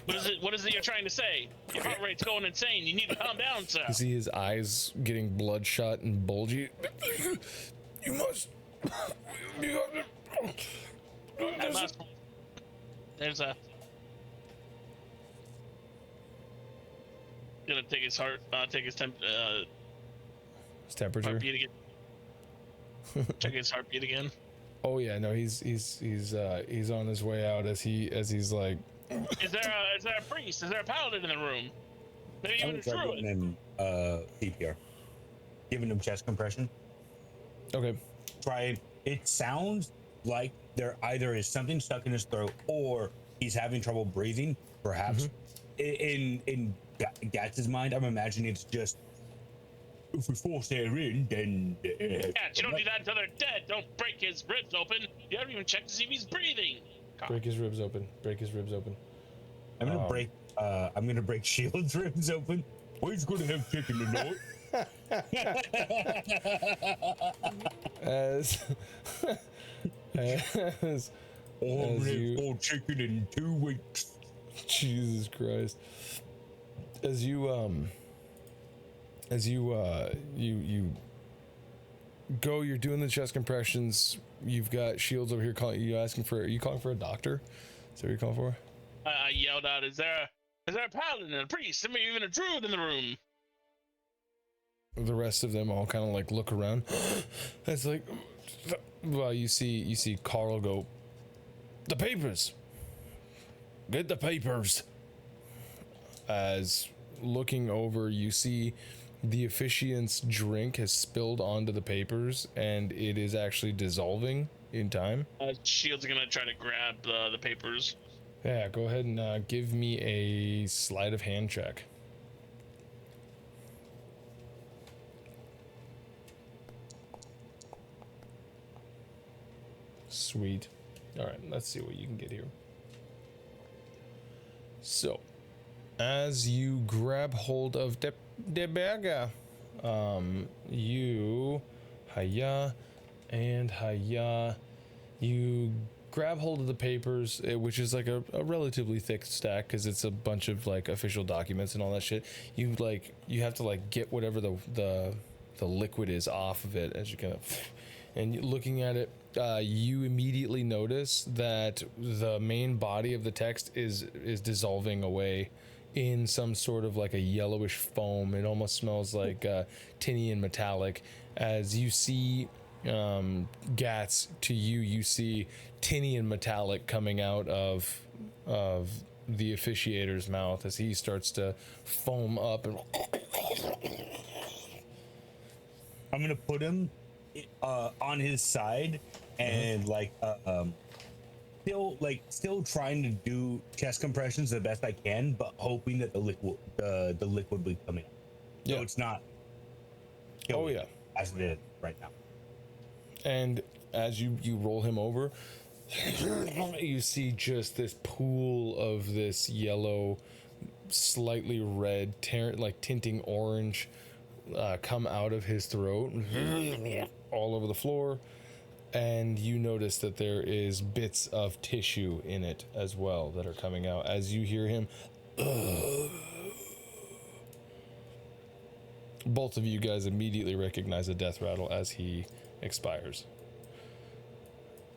What is it you're trying to say? Your heart rate's going insane. You need to calm down, sir. You see his eyes getting bloodshot and bulgy. You must. There's a... Gonna take his heart, take his temperature. heartbeat again. Check his heartbeat again. Oh yeah, no, he's on his way out as he's like. Is there a priest? Is there a paladin in the room? Maybe even a druid. Giving him CPR, giving him chest compression. Okay. Try it. It sounds like there either is something stuck in his throat or he's having trouble breathing. Perhaps in Gatz's mind, I'm imagining it's just if we force air in, then. Yeah, you don't do that until they're dead. Don't break his ribs open. You haven't even checked to see if he's breathing. God. Break his ribs open. Break his ribs open. I'm gonna break Shield's ribs open. We're gonna have chicken tonight. as I'm gonna have chicken in 2 weeks. Jesus Christ. As you go, you're doing the chest compressions. You've got Shields over here calling you, asking for. Are you calling for a doctor? Is that what you're calling for? I yelled out, "Is there a paladin and a priest, and maybe even a druid in the room?" The rest of them all kind of like look around. It's like, well, you see Carl go, "The papers. Get the papers." As looking over, you see the officiant's drink has spilled onto the papers and it is actually dissolving in time. Shield's gonna try to grab the papers. Yeah, go ahead and give me a sleight of hand check. Sweet. All right, let's see what you can get here. So, as you grab hold of the burger, you, hiya, and hiya. You grab hold of the papers, which is like a relatively thick stack because it's a bunch of like official documents and all that shit. You have to like get whatever the liquid is off of it as you kind of, and looking at it, you immediately notice that the main body of the text is dissolving away in some sort of like a yellowish foam. It almost smells like tinny and metallic. As you see Gatz, to you see tinny and metallic coming out of the officiator's mouth as he starts to foam up. And I'm gonna put him on his side and still trying to do chest compressions the best I can, but hoping that the liquid will be coming out. So Yeah. it's not as it is right now. And as you roll him over, you see just this pool of this yellow, slightly red, tinting orange, come out of his throat all over the floor. And you notice that there is bits of tissue in it as well that are coming out as you hear him. Both of you guys immediately recognize a death rattle as he expires.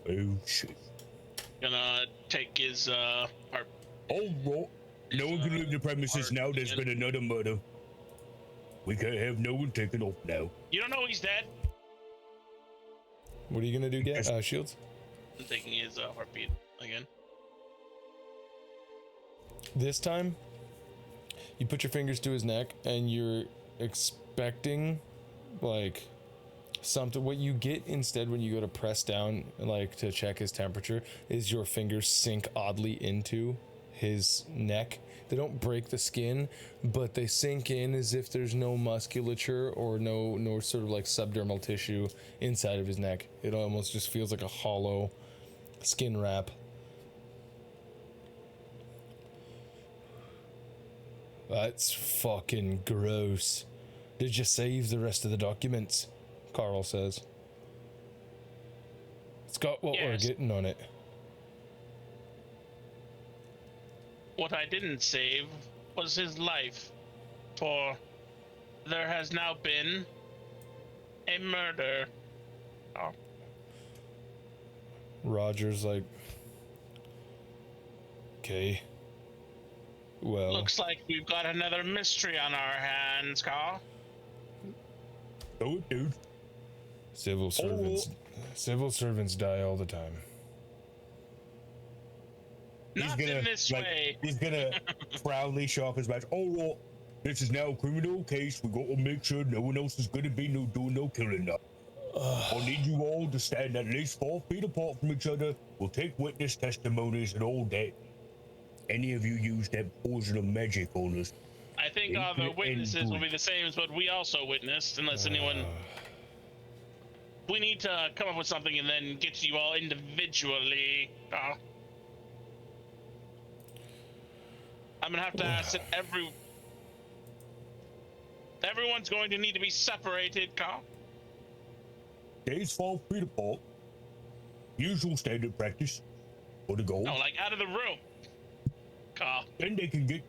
Oh shit. Gonna take his Oh, well, no one can leave the premises now. There's been another murder. We can't have no one taken off now. You don't know he's dead? What are you gonna do, Shields? I'm taking his heartbeat again. This time, you put your fingers to his neck and you're expecting like something. What you get instead when you go to press down, like to check his temperature, is your fingers sink oddly into his neck. They don't break the skin, but they sink in as if there's no musculature or no sort of like subdermal tissue inside of his neck. It almost just feels like a hollow skin wrap. That's fucking gross. Did you save the rest of the documents? Carl says. It's got what we're getting on it. What I didn't save was his life, for there has now been a murder. Oh. Roger's like, okay. Well, Looks like we've got another mystery on our hands, Carl. Oh, dude. civil servants die all the time. Not in this way. He's gonna proudly show off his badge. Oh, well, this is now a criminal case. We got to make sure no one else is gonna be doing no killing now. I need you all to stand at least 4 feet apart from each other. We'll take witness testimonies and all that. Any of you use that poison of magic on us? I think the witnesses will be the same as what we also witnessed, unless anyone... We need to come up with something and then get to you all individually. I'm gonna have to ask that everyone's going to need to be separated, Carl. Stays 4 feet apart. Usual standard practice for the goal. No, like out of the room, Carl. Then they can get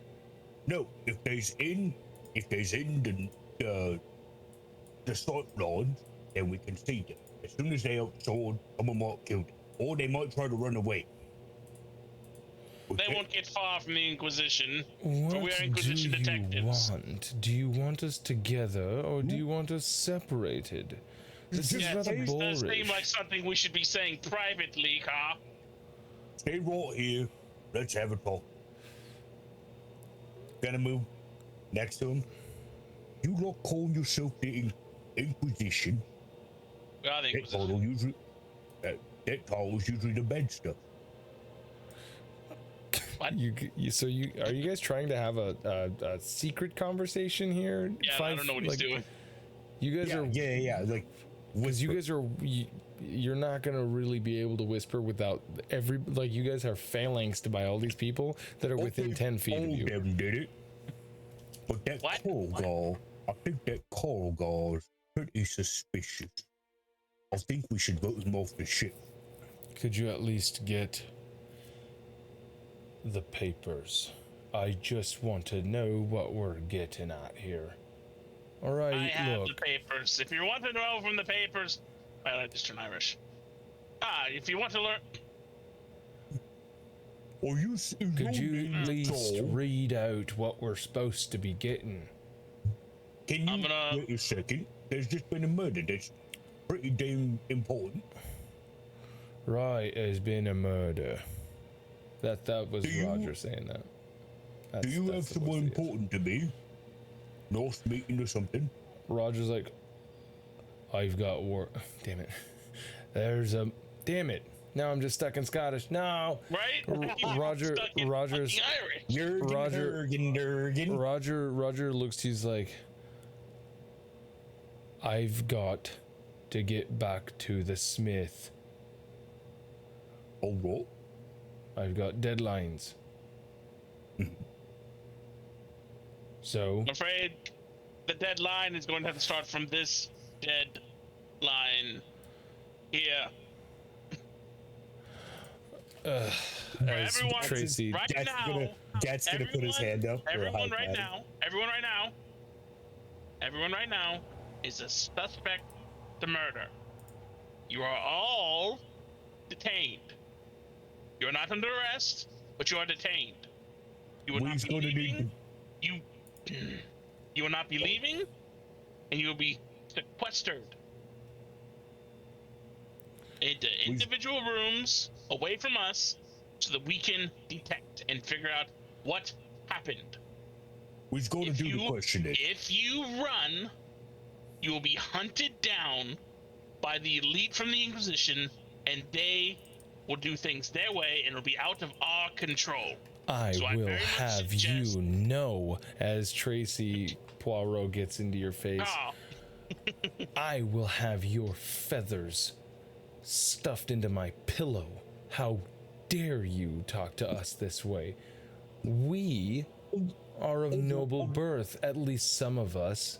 if there's in the start line, then we can see them. As soon as they're outside, someone might kill them, or they might try to run away. They won't get far from the Inquisition. What We are Inquisition do detectives. you want? Do you want us together or do you want us separated? This is rather It does seem boorish. like something we should be saying privately, Carl. Stay right here. Let's have a talk. Gonna move next to him. You lot call yourself the Inquisition. We are the That Inquisition. title usually, that title is usually the bad stuff. What? Are you guys trying to have a secret conversation here? Yeah, I don't know what he's doing. You guys are Like, because you guys are you're not gonna really be able to whisper without you guys are phalanxed by all these people that are within 10 feet of you. Them did it. But that What? Coral guy, I think that Coral guy is pretty suspicious. I think we should vote him off the ship. Could you at least get the papers? I just want to know what we're getting at here. All right, I have look. the papers. If you want to know from the papers, well, I just turn Irish. If you want to learn, Could you at least read out what we're supposed to be getting? Can you wait a second? There's just been a murder that's pretty damn important. Right, there's been a murder. That was Roger saying that. Do you have someone important to me? North meeting or something? Roger's like, I've got work. Damn it. Damn it. Now I'm just stuck in Scottish. No. right? Roger's Irish. Roger looks, he's like, I've got to get back to the smith. Oh, what? I've got deadlines. So I'm afraid the deadline is going to have to start from this deadline here. as everyone, Tracy, right now, Gat's gonna put his hand up. Everyone right now is a suspect to murder. You are all detained. You are not under arrest, but you are detained. You will not be leaving. You will not be leaving, and you will be sequestered into individual rooms away from us, so that we can detect and figure out what happened. We're going to do the questioning. If you run, you will be hunted down by the elite from the Inquisition, and they will do things their way, and it'll be out of our control. I will have you know, as Tracy Poirot gets into your face, I will have your feathers stuffed into my pillow. How dare you talk to us this way? We are of noble birth, at least some of us.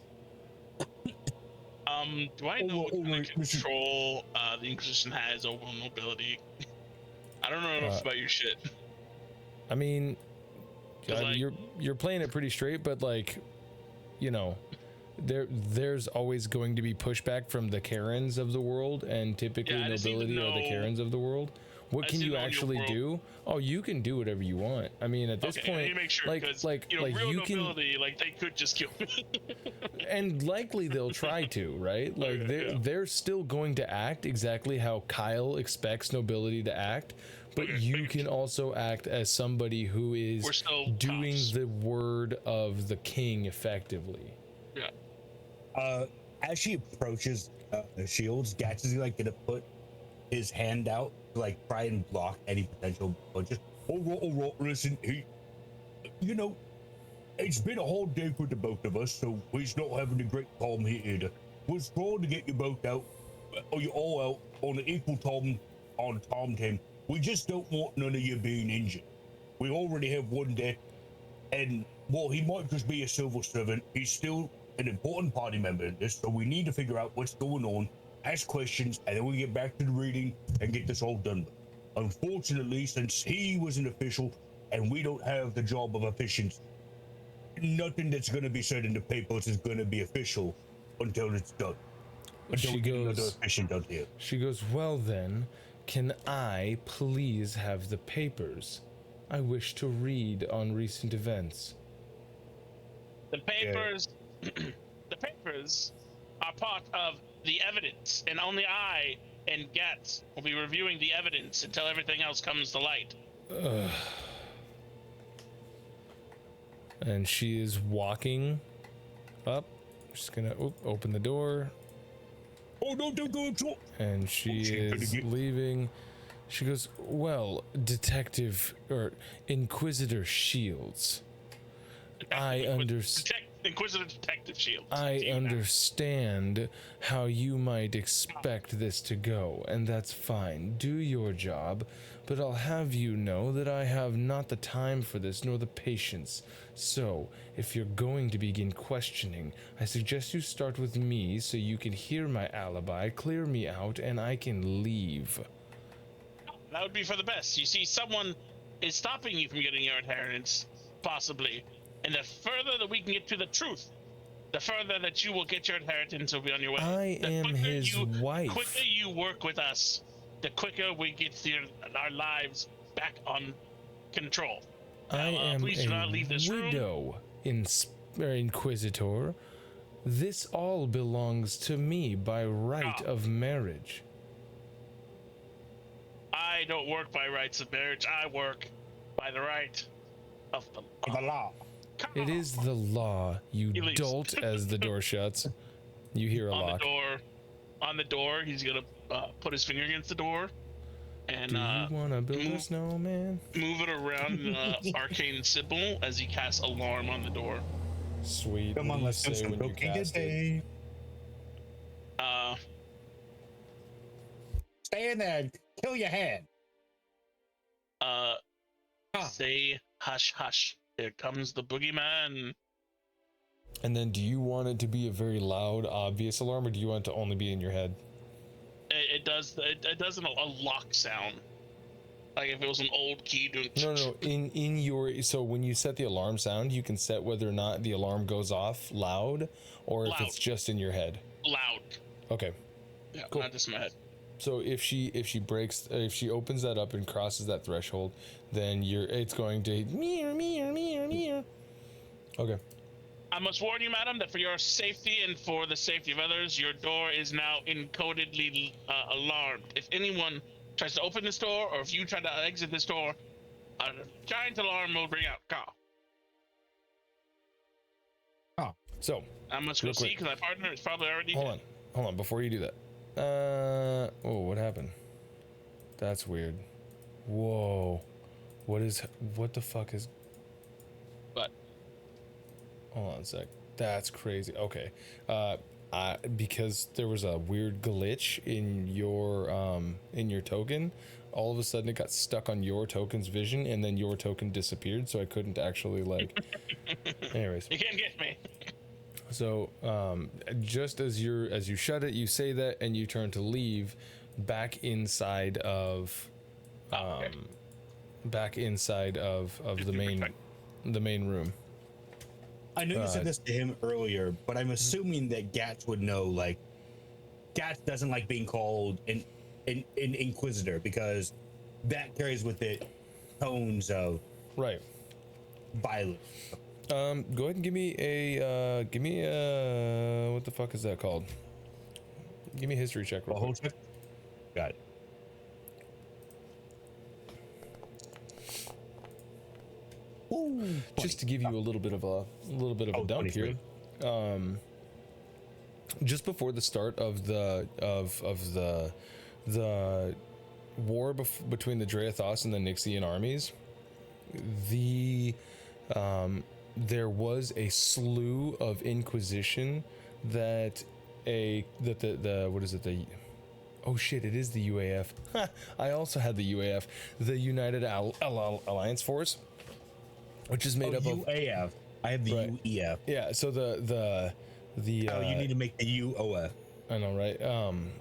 Do I know what kind of control the Inquisition has over nobility? I don't know enough about your shit. I mean, you're playing it pretty straight, but like, you know, there's always going to be pushback from the Karens of the world, and typically nobility are the Karens of the world. What can you actually do? Oh, you can do whatever you want. I mean, at this point, make sure, like real you nobility, like they could just kill me. And likely they'll try to, right? Like they're still going to act exactly how Kyle expects nobility to act, but you can also act as somebody who is doing the word of the king effectively. Yeah. As she approaches the shields, Gatz is like gonna put his hand out to like try and block any potential punches. All right, listen, you know, it's been a hard day for the both of us, so we're not having a great time here either. We're trying to get you both out, or you all out on an equal time on Tom team. We just don't want none of you being injured. We already have one death, and while he might just be a civil servant, he's still an important party member in this, so we need to figure out what's going on, ask questions, and then we get back to the reading and get this all done. Unfortunately, since he was an official and we don't have the job of officiants, nothing that's going to be said in the papers is going to be official until it's done. Until we get another officiant out here. She goes, well then, can I please have the papers? I wish to read on recent events. The papers, the papers are part of the evidence, and only I and Gatz will be reviewing the evidence until everything else comes to light. And she is walking up. Just gonna open the door. Oh no, don't go. And she is leaving. She goes, well, Detective or Inquisitor Shields, I understand. Inquisitor Detective Shield. I to you now. understand how you might expect this to go, and that's fine. Do your job, but I'll have you know that I have not the time for this nor the patience. So, if you're going to begin questioning, I suggest you start with me so you can hear my alibi, clear me out, and I can leave. That would be for the best. You see, someone is stopping you from getting your inheritance, possibly. And the further that we can get to the truth, the further that you will get your inheritance will be on your way. I am his wife. The quicker you work with us, the quicker we get our lives back on control. I am please do not leave this a room. widow, Inquisitor. This all belongs to me by right of marriage. I don't work by rights of marriage. I work by the right of the law. The law. It is the law, you He leaves. dolt, as the door shuts. You hear a On lock. the door. On the door, he's gonna put his finger against the door and Do you want to build a snowman? move it around an arcane symbol as he casts alarm on the door. Sweet. Come What on, do you let's do say some when you cooking cast it? today. Uh, Stay in there and kill your hand. say hush hush. Here comes the boogeyman. And then do you want it to be a very loud, obvious alarm, or do you want it to only be in your head? It does a lock sound. Like if it was an old key doing. No. In your, so when you set the alarm sound, you can set whether or not the alarm goes off loud, or if Loud. it's just in your head. Loud. Okay. Yeah, Cool. not just in my head. So if she opens that up and crosses that threshold, then it's going to meow. Okay. I must warn you, madam, that for your safety and for the safety of others, your door is now encodedly alarmed. If anyone tries to open this door, or if you try to exit this door, a giant alarm will ring out. Call. So I must go Real see quick. because my partner is probably already hold on before you do that. Oh, what happened? That's weird. Whoa. What the fuck is? But Hold on a sec. That's crazy. Okay. Because there was a weird glitch in your token, all of a sudden it got stuck on your token's vision, and then your token disappeared, so I couldn't actually anyways. you can't get me. So just as you shut it, you say that, and you turn to leave back inside of Okay. the main room. I know you said this to him earlier, but I'm assuming that Gatz would know. Like, Gatz doesn't like being called an Inquisitor because that carries with it tones of Right. violence. Go ahead and give me a what the fuck is that called? Give me a history check real quick. Check? Got it. Ooh, Just to give you a little bit of a dump here. 23. Just before the start of the war between the Dreathos and the Nixian armies, there was a slew of Inquisition that oh shit, it is the UAF. I also had the UAF, the United Alliance Force, which is made up of UAF. I have the Right. UEF. yeah. So the Oh, you need to make the UOF. I know, right?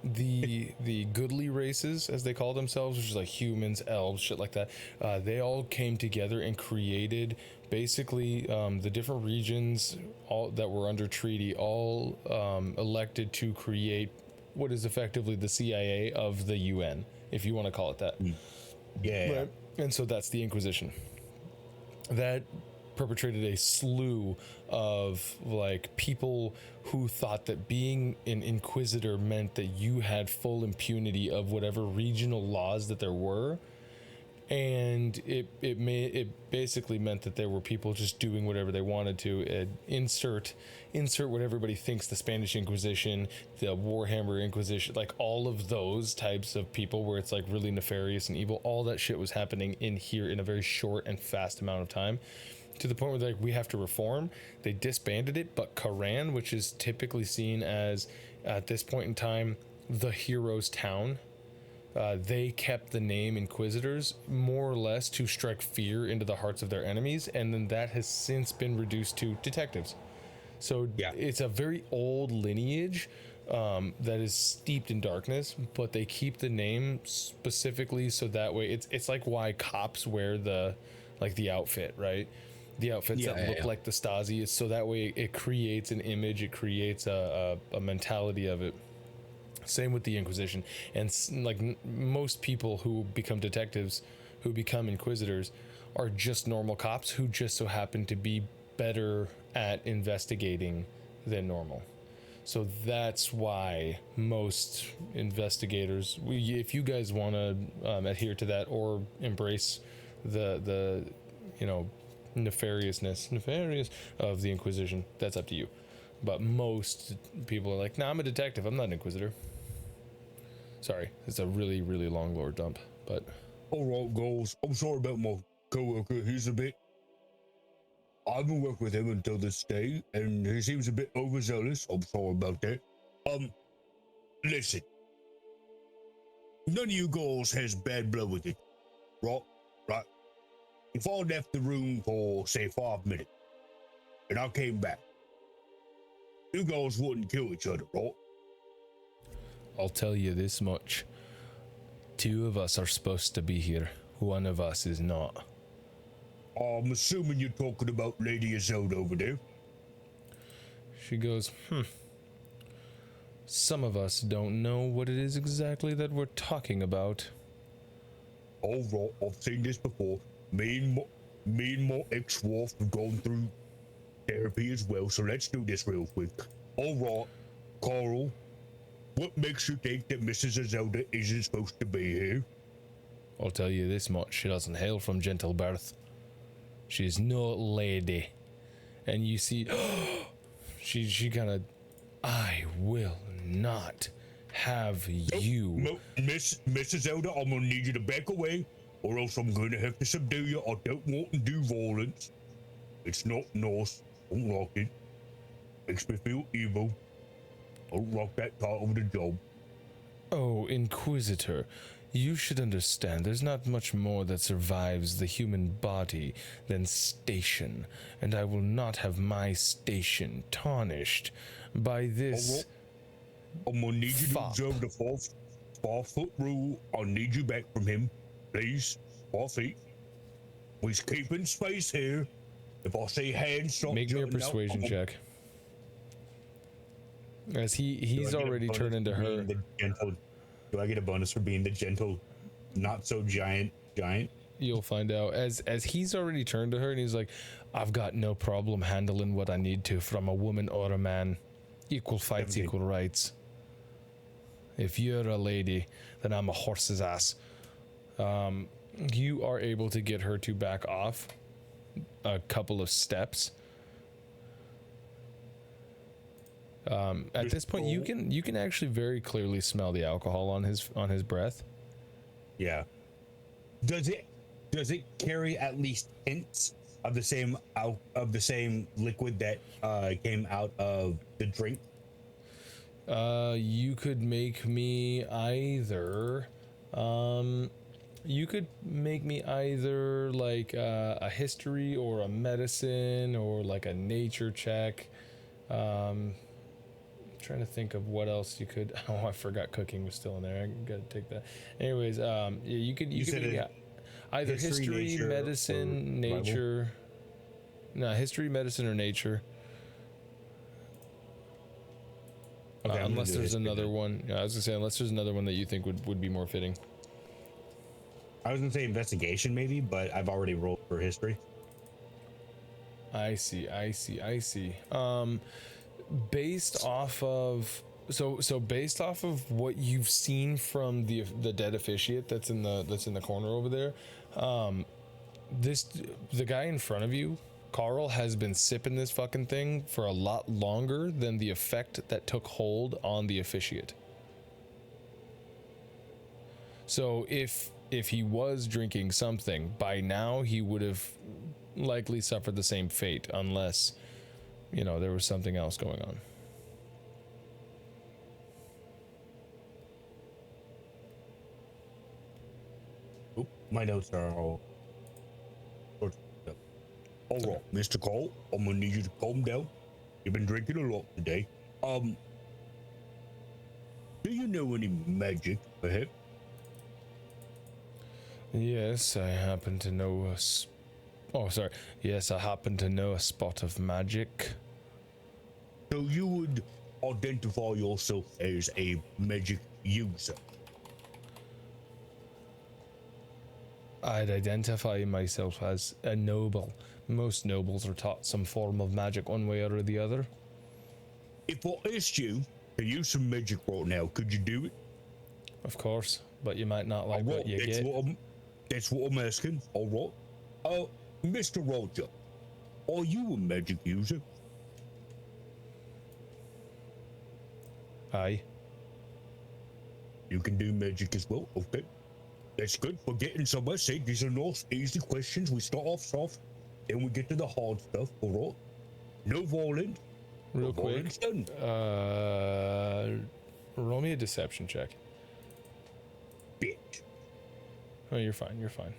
The goodly races, as they call themselves, which is like humans, elves, shit like that. They all came together and created basically the different regions all that were under treaty, all elected to create what is effectively the CIA of the UN, if you want to call it that. Yeah. Right. And so that's the Inquisition. That perpetrated a slew of like people who thought that being an inquisitor meant that you had full impunity of whatever regional laws that there were, and it basically meant that there were people just doing whatever they wanted to. Insert what everybody thinks the Spanish Inquisition, the Warhammer Inquisition, like all of those types of people where it's like really nefarious and evil. All that shit was happening in here in a very short and fast amount of time. to the point where like we have to reform. They disbanded it, but Karan, which is typically seen as at this point in time the hero's town, they kept the name Inquisitors more or less to strike fear into the hearts of their enemies, and then that has since been reduced to detectives. So it's a very old lineage that is steeped in darkness, but they keep the name specifically so that way it's like why cops wear the outfit, right? The outfits that look like the Stasi. It's so that way it creates an image, it creates a mentality of it. Same with the Inquisition, and like most people who become detectives, who become Inquisitors, are just normal cops who just so happen to be better at investigating than normal. So that's why most investigators, if you guys want to adhere to that or embrace the nefarious of the Inquisition, that's up to you. But most people are like, nah, I'm a detective, I'm not an Inquisitor. Sorry, it's a really, really long lore dump, but... Alright, girls, I'm sorry about my coworker. He's a bit... I haven't worked with him until this day, and he seems a bit overzealous. I'm sorry about that. Listen. None of you girls has bad blood with it, right? Right? If I left the room for, say, 5 minutes, and I came back, you girls wouldn't kill each other, right? I'll tell you this much. 2 of us are supposed to be here. 1 of us is not. I'm assuming you're talking about Lady Isolde over there. She goes, Some of us don't know what it is exactly that we're talking about. All right, I've seen this before. Me and my ex-wife have gone through therapy as well, so let's do this real quick. All right, Carl, what makes you think that Mrs. Isolde isn't supposed to be here? I'll tell you this much, she doesn't hail from gentle birth. She's no lady. And you see, she kind of, I will not have you. No, Mrs. Elder, I'm gonna need you to back away, or else I'm gonna have to subdue you. I don't want to do violence. It's not nice. I don't like it. Makes me feel evil. I don't like that part of the job. Oh, Inquisitor, you should understand there's not much more that survives the human body than station, and I will not have my station tarnished by this. I'm gonna need you to observe the 5-foot rule. I'll need you back from him, please. 5 feet. We're keeping space here. If I see hands, start make me a persuasion check. As he's already turned into her. Do I get a bonus for being the gentle, not so giant? You'll find out. As he's already turned to her and he's like, I've got no problem handling what I need to from a woman or a man. Equal fights, 17. equal rights. If you're a lady, then I'm a horse's ass. You are able to get her to back off a couple of steps. At this point, you can actually very clearly smell the alcohol on his breath. Yeah. Does it carry at least hints of the same liquid that came out of the drink? You could make me either. You could make me either like a history or a medicine or like a nature check. Trying to think of what else you could. Oh, I forgot cooking was still in there. I gotta take that. Anyways, you could either history, medicine, nature. No, history, medicine, or nature. Okay, unless there's another one. I was gonna say unless there's another one that you think would be more fitting. I was gonna say investigation maybe, but I've already rolled for history. I see. Based off of based off of what you've seen from the dead officiate that's in the corner over there, the guy in front of you, Carl, has been sipping this fucking thing for a lot longer than the effect that took hold on the officiate. So if he was drinking something, by now he would have likely suffer the same fate unless, you know, there was something else going on. Oh, my notes are all. All right, Mr. Cole, I'm gonna need you to calm down. You've been drinking a lot today. Do you know any magic, perhaps? Yes, I happen to know Yes, I happen to know a spot of magic. So you would identify yourself as a magic user? I'd identify myself as a noble. Most nobles are taught some form of magic one way or the other. If I asked you to use some magic right now, could you do it? Of course, but you might not like what you get. That's what I'm asking. All right. Mr. Roger, are you a magic user? Aye. You can do magic as well. Okay. That's good. We're getting somewhere. See, these are nice, easy questions. We start off soft, then we get to the hard stuff. All right. No violence. Real No quick. violence done. Roll me a deception check. Bitch. Oh, you're fine. You're fine.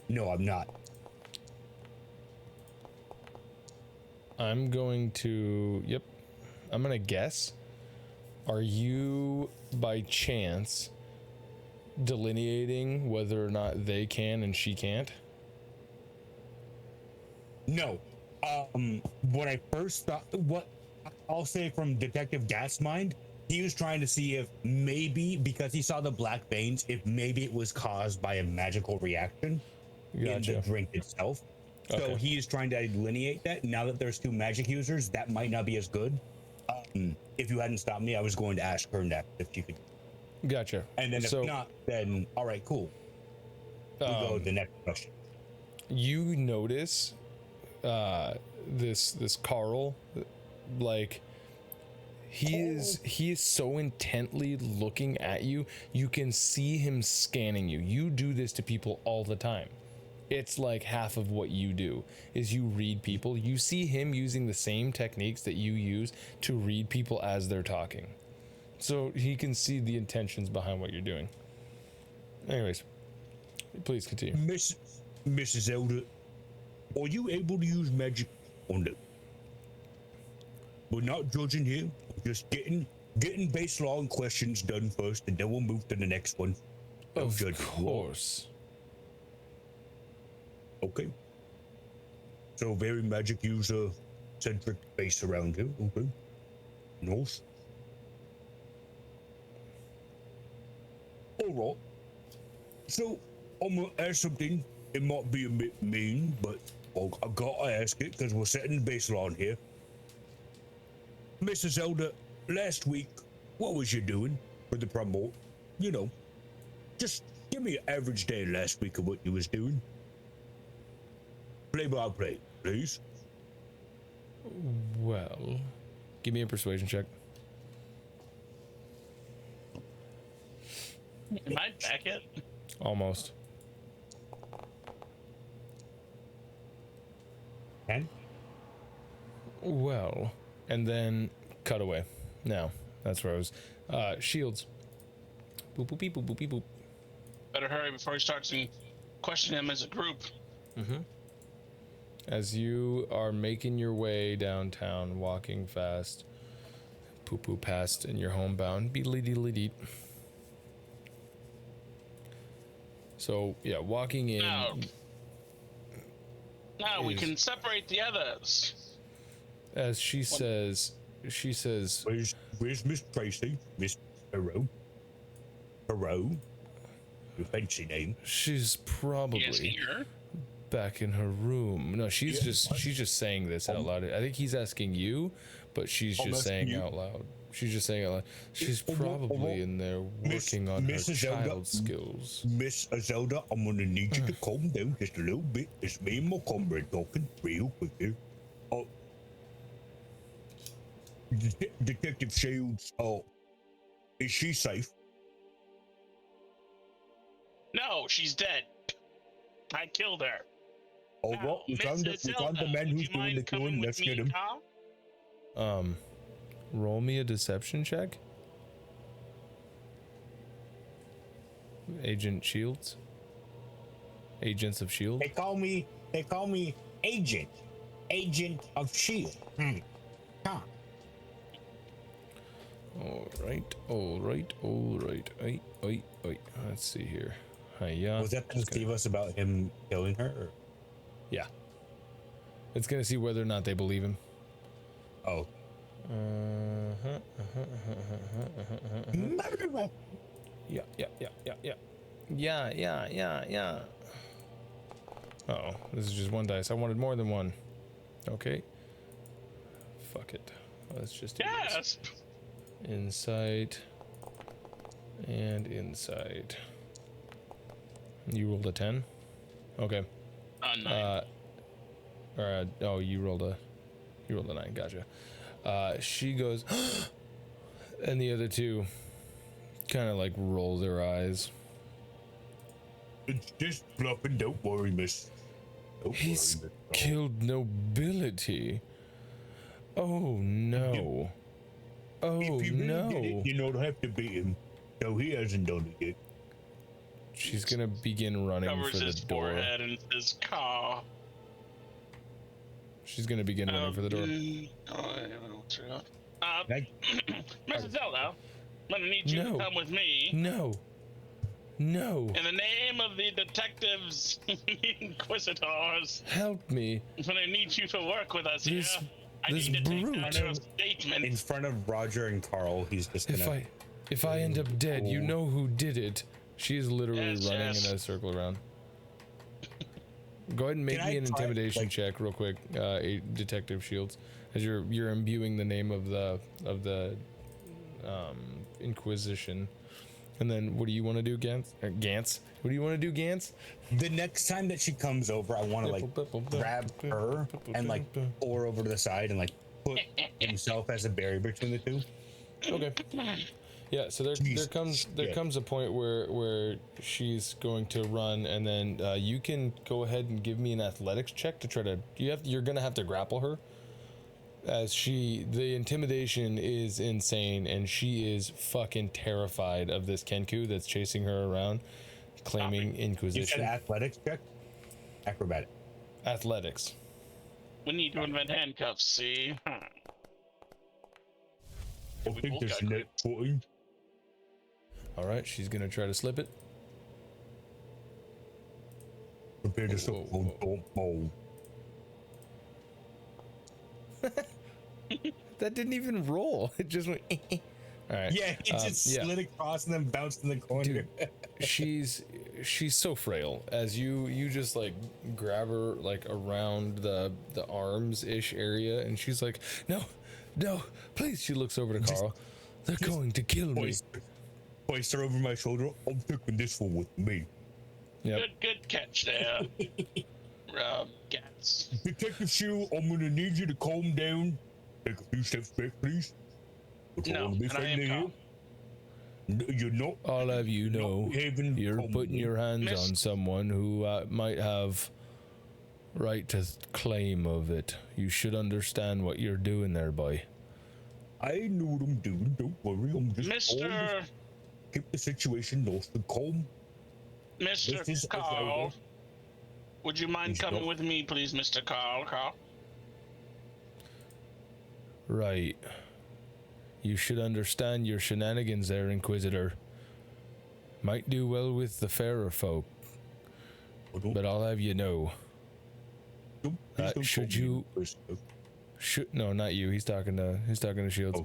No, I'm not. I'm going to. Yep. I'm gonna guess. Are you by chance delineating whether or not they can and she can't? No. What I first thought, what I'll say from Detective Gat's mind, he was trying to see if maybe, because he saw the black veins, if maybe it was caused by a magical reaction in the drink itself. So Okay. he is trying to delineate that. Now that there's two magic users, that might not be as good. If you hadn't stopped me, I was going to ask her next if she could. Gotcha. And then if not, then all right, cool. We'll go to the next question. You notice this Carl, like he is so intently looking at you. You can see him scanning you. You do this to people all the time. It's like half of what you do is you read people. You see him using the same techniques that you use to read people as they're talking. So he can see the intentions behind what you're doing. Anyways, please continue. Mrs. Elder, are you able to use magic on them? We're not judging here. We're just getting baseline questions done first, and then we'll move to the next one. Of course. Okay. So very magic user centric base around here. Okay. Nice. All right. So I'm gonna ask something. It might be a bit mean, but I gotta ask it because we're setting the baseline here. Mrs. Elder, last week, what was you doing for the promote? You know, just give me an average day last week of what you was doing. Play by play, please. Well, give me a persuasion check. Am I back yet? Almost. 10? Well, and then cut away. Now, that's where I was. Shields. Boop, boop, beep, boop, boop, beep, boop. Better hurry before he starts to question him as a group. Mm-hmm. As you are making your way downtown, walking fast, poo-poo past in your homebound, beedly-deedly-deet. So, yeah, walking in. Now we can separate the others. As she says, Where's Miss Tracy? Miss Perot? Perot? Your fancy name. she's probably Here. back in her room. No, she's just saying this out loud. I think he's asking you, but she's just saying out loud. She's just saying out loud. She's probably in there working on her child skills. Miss Zelda, I'm gonna need you to calm down just a little bit. It's me and my comrade talking real quick here. Detective Shields, is she safe? No, she's dead. I killed her. Oh well, we found the man who's doing the killing. Let's get him. Carl? Roll me a deception check. Agent Shields. Agents of Shield. They call me Agent of Shield. Huh. All right. Oi. Let's see here. Hiya. Was that to deceive us about him killing her? Or? Yeah. It's gonna see whether or not they believe him. Oh. Yeah. Uh-oh, this is just one dice. I wanted more than one. Okay. Fuck it. Let's just do this. Yes. Insight. And insight. You rolled a 10? Okay. 9. Oh, you rolled a 9. Gotcha. She goes, and the other two kind of like roll their eyes. It's just bluffing. Don't worry, miss. He's killed nobility. Oh no. If you really did it, you don't have to beat him. No, he hasn't done it yet. She's gonna begin running Covers for the his door. forehead and says, "Carl." She's gonna begin running for the door. Mr. Zelda, I'm gonna need you to come with me. No. In the name of the detectives, inquisitors, Help me. I'm gonna need you to work with us This- here. I this need to take brute. down your statement. In front of Roger and Carl, he's just gonna. If I end up dead, you know who did it. She is literally Yes, running yes. in a circle around. Go ahead and make Can me I an try, intimidation like- check real quick, Detective Shields, as you're imbuing the name of the Inquisition. And then what do you want to do, Gantz? What do you want to do, Gantz? The next time that she comes over, I want to like grab her and like pull her over to the side and like put himself as a barrier between the two. Okay. Yeah, so there comes a point where she's going to run, and then you can go ahead and give me an athletics check to try to. You're gonna have to grapple her, as the intimidation is insane, and she is fucking terrified of this Kenku that's chasing her around, claiming You Inquisition. said athletics check, acrobatic. Athletics. We need to invent handcuffs, see? I think there's net footing. All right, she's gonna try to slip it. Prepare to suck on don't mold. That didn't even roll. It just went. All right. Yeah, he just slid across and then bounced in the corner. Dude, she's so frail. As you just like grab her like around the arms ish area, and she's like, no, please. She looks over to Carl. They're going to kill me. Hoist her over my shoulder. I'm taking this one with me. Yep. Good catch there. Gatz. Detective Shield, I'm gonna need you to calm down. Take a few steps back, please. No, and I am calm. You're not. All of you know you're putting your hands on someone who might have right to claim of it. You should understand what you're doing there, boy. I know what I'm doing. Don't worry. I'm just Mr. Keep the situation nice and calm. Mr. Carl, would you mind coming with me, please, Mr. Carl? Right. You should understand your shenanigans there, Inquisitor. Might do well with the fairer folk, but I'll have you know. Should you... No, not you. He's talking to Shields.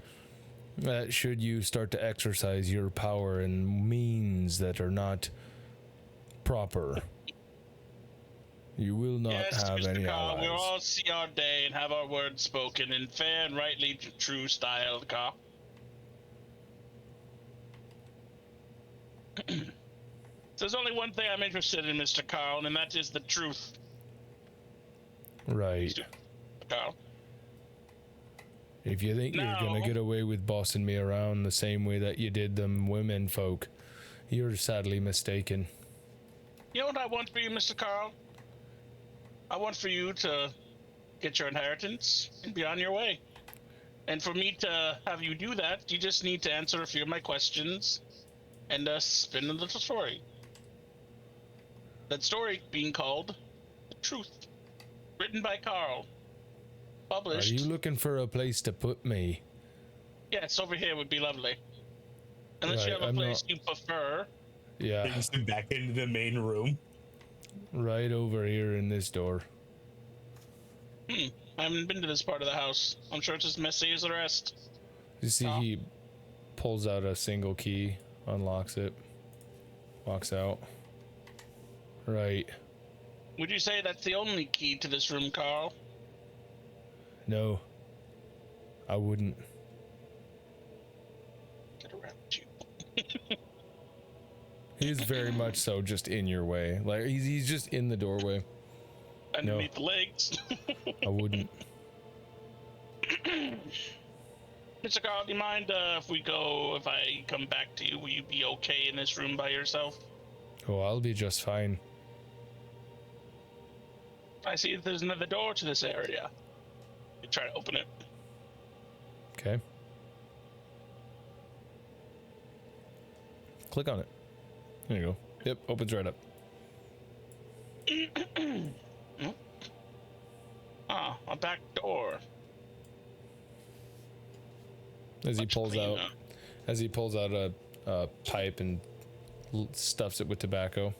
Should you start to exercise your power in means that are not proper, you will not have Mr. any Carl, allies. we'll all see our day and have our words spoken in fair and rightly true style, Carl. There's only one thing I'm interested in, Mr. Carl, and that is the truth. Right. Carl. If you think you're gonna get away with bossing me around the same way that you did them women folk, you're sadly mistaken. You know what I want for you, Mr. Carl? I want for you to get your inheritance and be on your way. And for me to have you do that, you just need to answer a few of my questions and spin a little story. That story being called The Truth, written by Carl, published. Are you looking for a place to put me? Yes, over here would be lovely. Unless Right, you have a I'm place not- you prefer. Yeah, Brings him back into the main room. right over here in this door. I haven't been to this part of the house. I'm sure it's as messy as the rest. You see, Oh. he pulls out a single key, unlocks it, walks out. Right. Would you say that's the only key to this room, Carl? No, I wouldn't. Get around you. He's very much so just in your way. Like he's just in the doorway. Underneath the legs. I wouldn't. Mr. Carl, do you mind if I come back to you, will you be okay in this room by yourself? Oh, I'll be just fine. I see that there's another door to this area. You try to open it. Okay. Click on it. There you go. Yep, opens right up. Ah, a back door. As he Much pulls out, cleaner. a pipe and stuffs it with tobacco.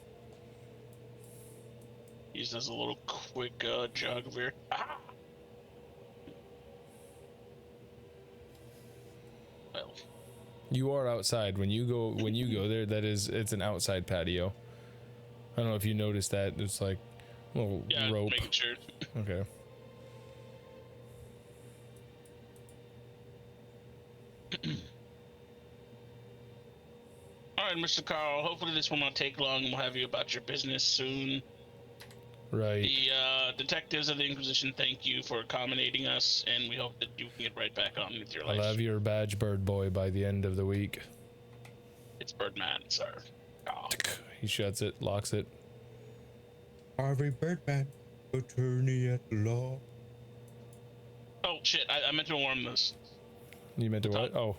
He just does a little quick jog of beer. Ah! Well, You are outside when you go there. It's an outside patio. I don't know if you noticed that. It's like a little yeah, rope. making sure. Okay. All right, Mr. Carl. Hopefully this will not take long. We'll have you about your business soon. Right. The detectives of the Inquisition thank you for accommodating us, and we hope that you can get right back on with your life. I'll have your badge, bird boy, by the end of the week. It's Birdman, sir. Oh. He shuts it, locks it. Harvey Birdman, attorney at law. Oh shit! I meant to warm this. You meant to what? Oh,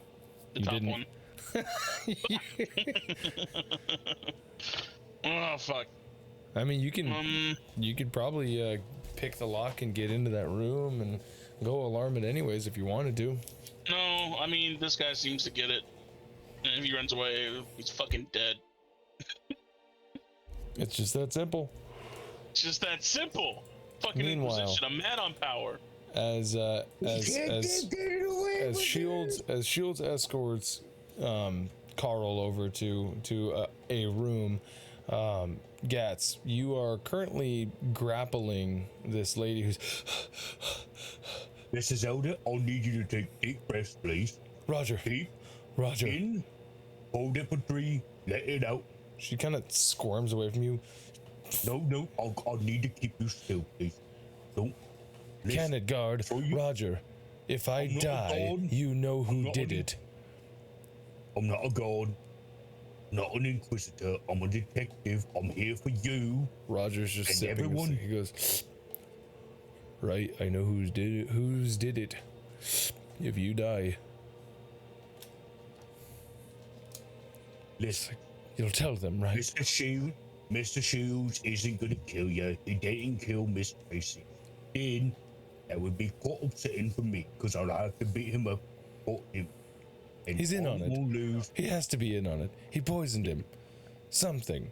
The you top didn't. one. Oh fuck. I mean, you could probably pick the lock and get into that room and go alarm it anyways if you wanted to. No, I mean this guy seems to get it. And if he runs away, he's fucking dead. It's just that simple. It's just that simple. Fucking Meanwhile, Inquisition, a man on power. As Shields escorts Carl over to a room, Gatz, you are currently grappling this lady who's Mrs. Elder, I'll need you to take deep breaths, please. Roger. Deep Roger. in, hold it for 3, let it out. She kind of squirms away from you. No, I'll need to keep you still, please. Don't. Listen, Can it guard? so you- Roger. If I I'm not die, guard. you know who not did an- it. I'm not a guard, not an inquisitor. I'm a detective. I'm here for you. Roger's just And sipping. everyone- He goes, right, I know who's did it. If you die, Listen, you'll tell them, right? Mr. Shields isn't gonna kill you. He didn't kill Miss Tracy. Then that would be quite upsetting for me because I'll have to beat him up for him. And He's in I on it. will lose. He has to be in on it. He poisoned him. Something.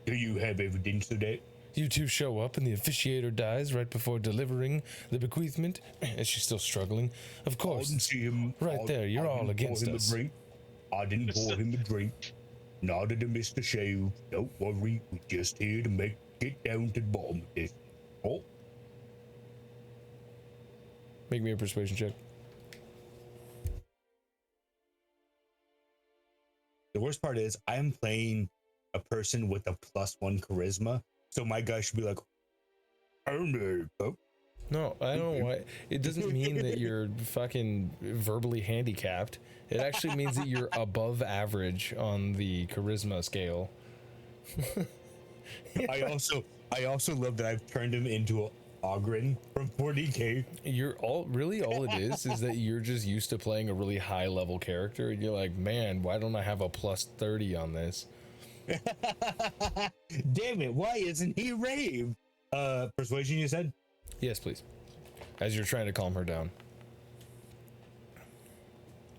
Do you have evidence of that? You two show up and the officiator dies right before delivering the bequeathment. Is she still struggling? Of I course. didn't see him. Right there, you're all didn't pour against him a us. drink. I didn't pour him a drink. Neither did Mr. Shields. Don't worry. We're just here to get down to the bottom of this. Oh, Make me a persuasion check. The worst part is I am playing a person with a +1 charisma, so my guy should be like, oh no. Oh, No, I don't know why. It doesn't mean that you're fucking verbally handicapped. It actually means that you're above average on the charisma scale. I also love that I've turned him into an Ogren from 40K. All it is that you're just used to playing a really high level character, and you're like, man, why don't I have a plus 30 on this? Damn it, why isn't he rave? Persuasion, you said? Yes, please. As you're trying to calm her down.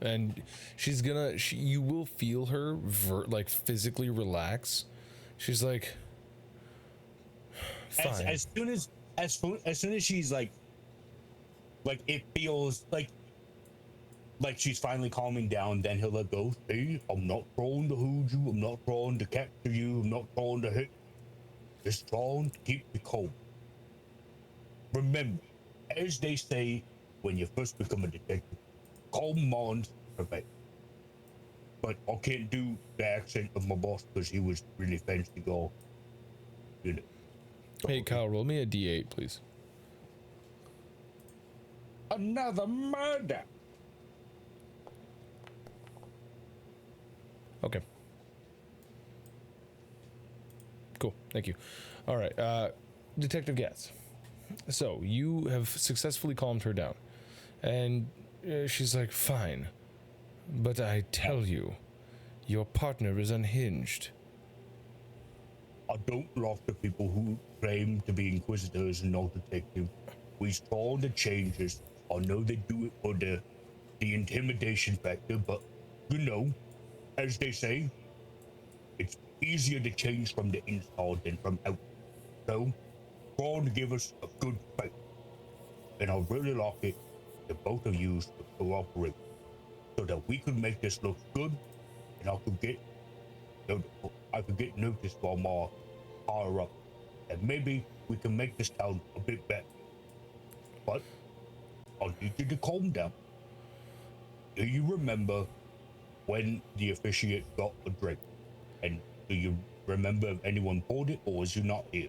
And you will feel her like physically relax. She's like, fine. As soon as she's like it feels like she's finally calming down, then he'll let go. Hey, I'm not trying to hold you, I'm not trying to capture you, I'm not trying to hit, just trying to keep you calm. Remember, as they say when you first become a detective, calm minds prevail. But I can't do the accent of my boss because he was really fancy guy. You know. Hey, Kyle, roll me a D8, please. Another murder. Okay. Cool. Thank you. All right. Detective Gatz. So you have successfully calmed her down, and she's like, fine, but I tell you, your partner is unhinged. I don't like the people who claim to be inquisitors and not detectives. We saw the changes. I know they do it for the intimidation factor, but you know, as they say, it's easier to change from the inside than from out. So, trying to give us a good fight. And I really like it that both of you should cooperate so that we could make this look good, and I could get noticed by my higher up, and maybe we can make this town a bit better. But I need you to calm down. Do you remember when the officiate got a drink? And do you remember if anyone poured it, or was you not here?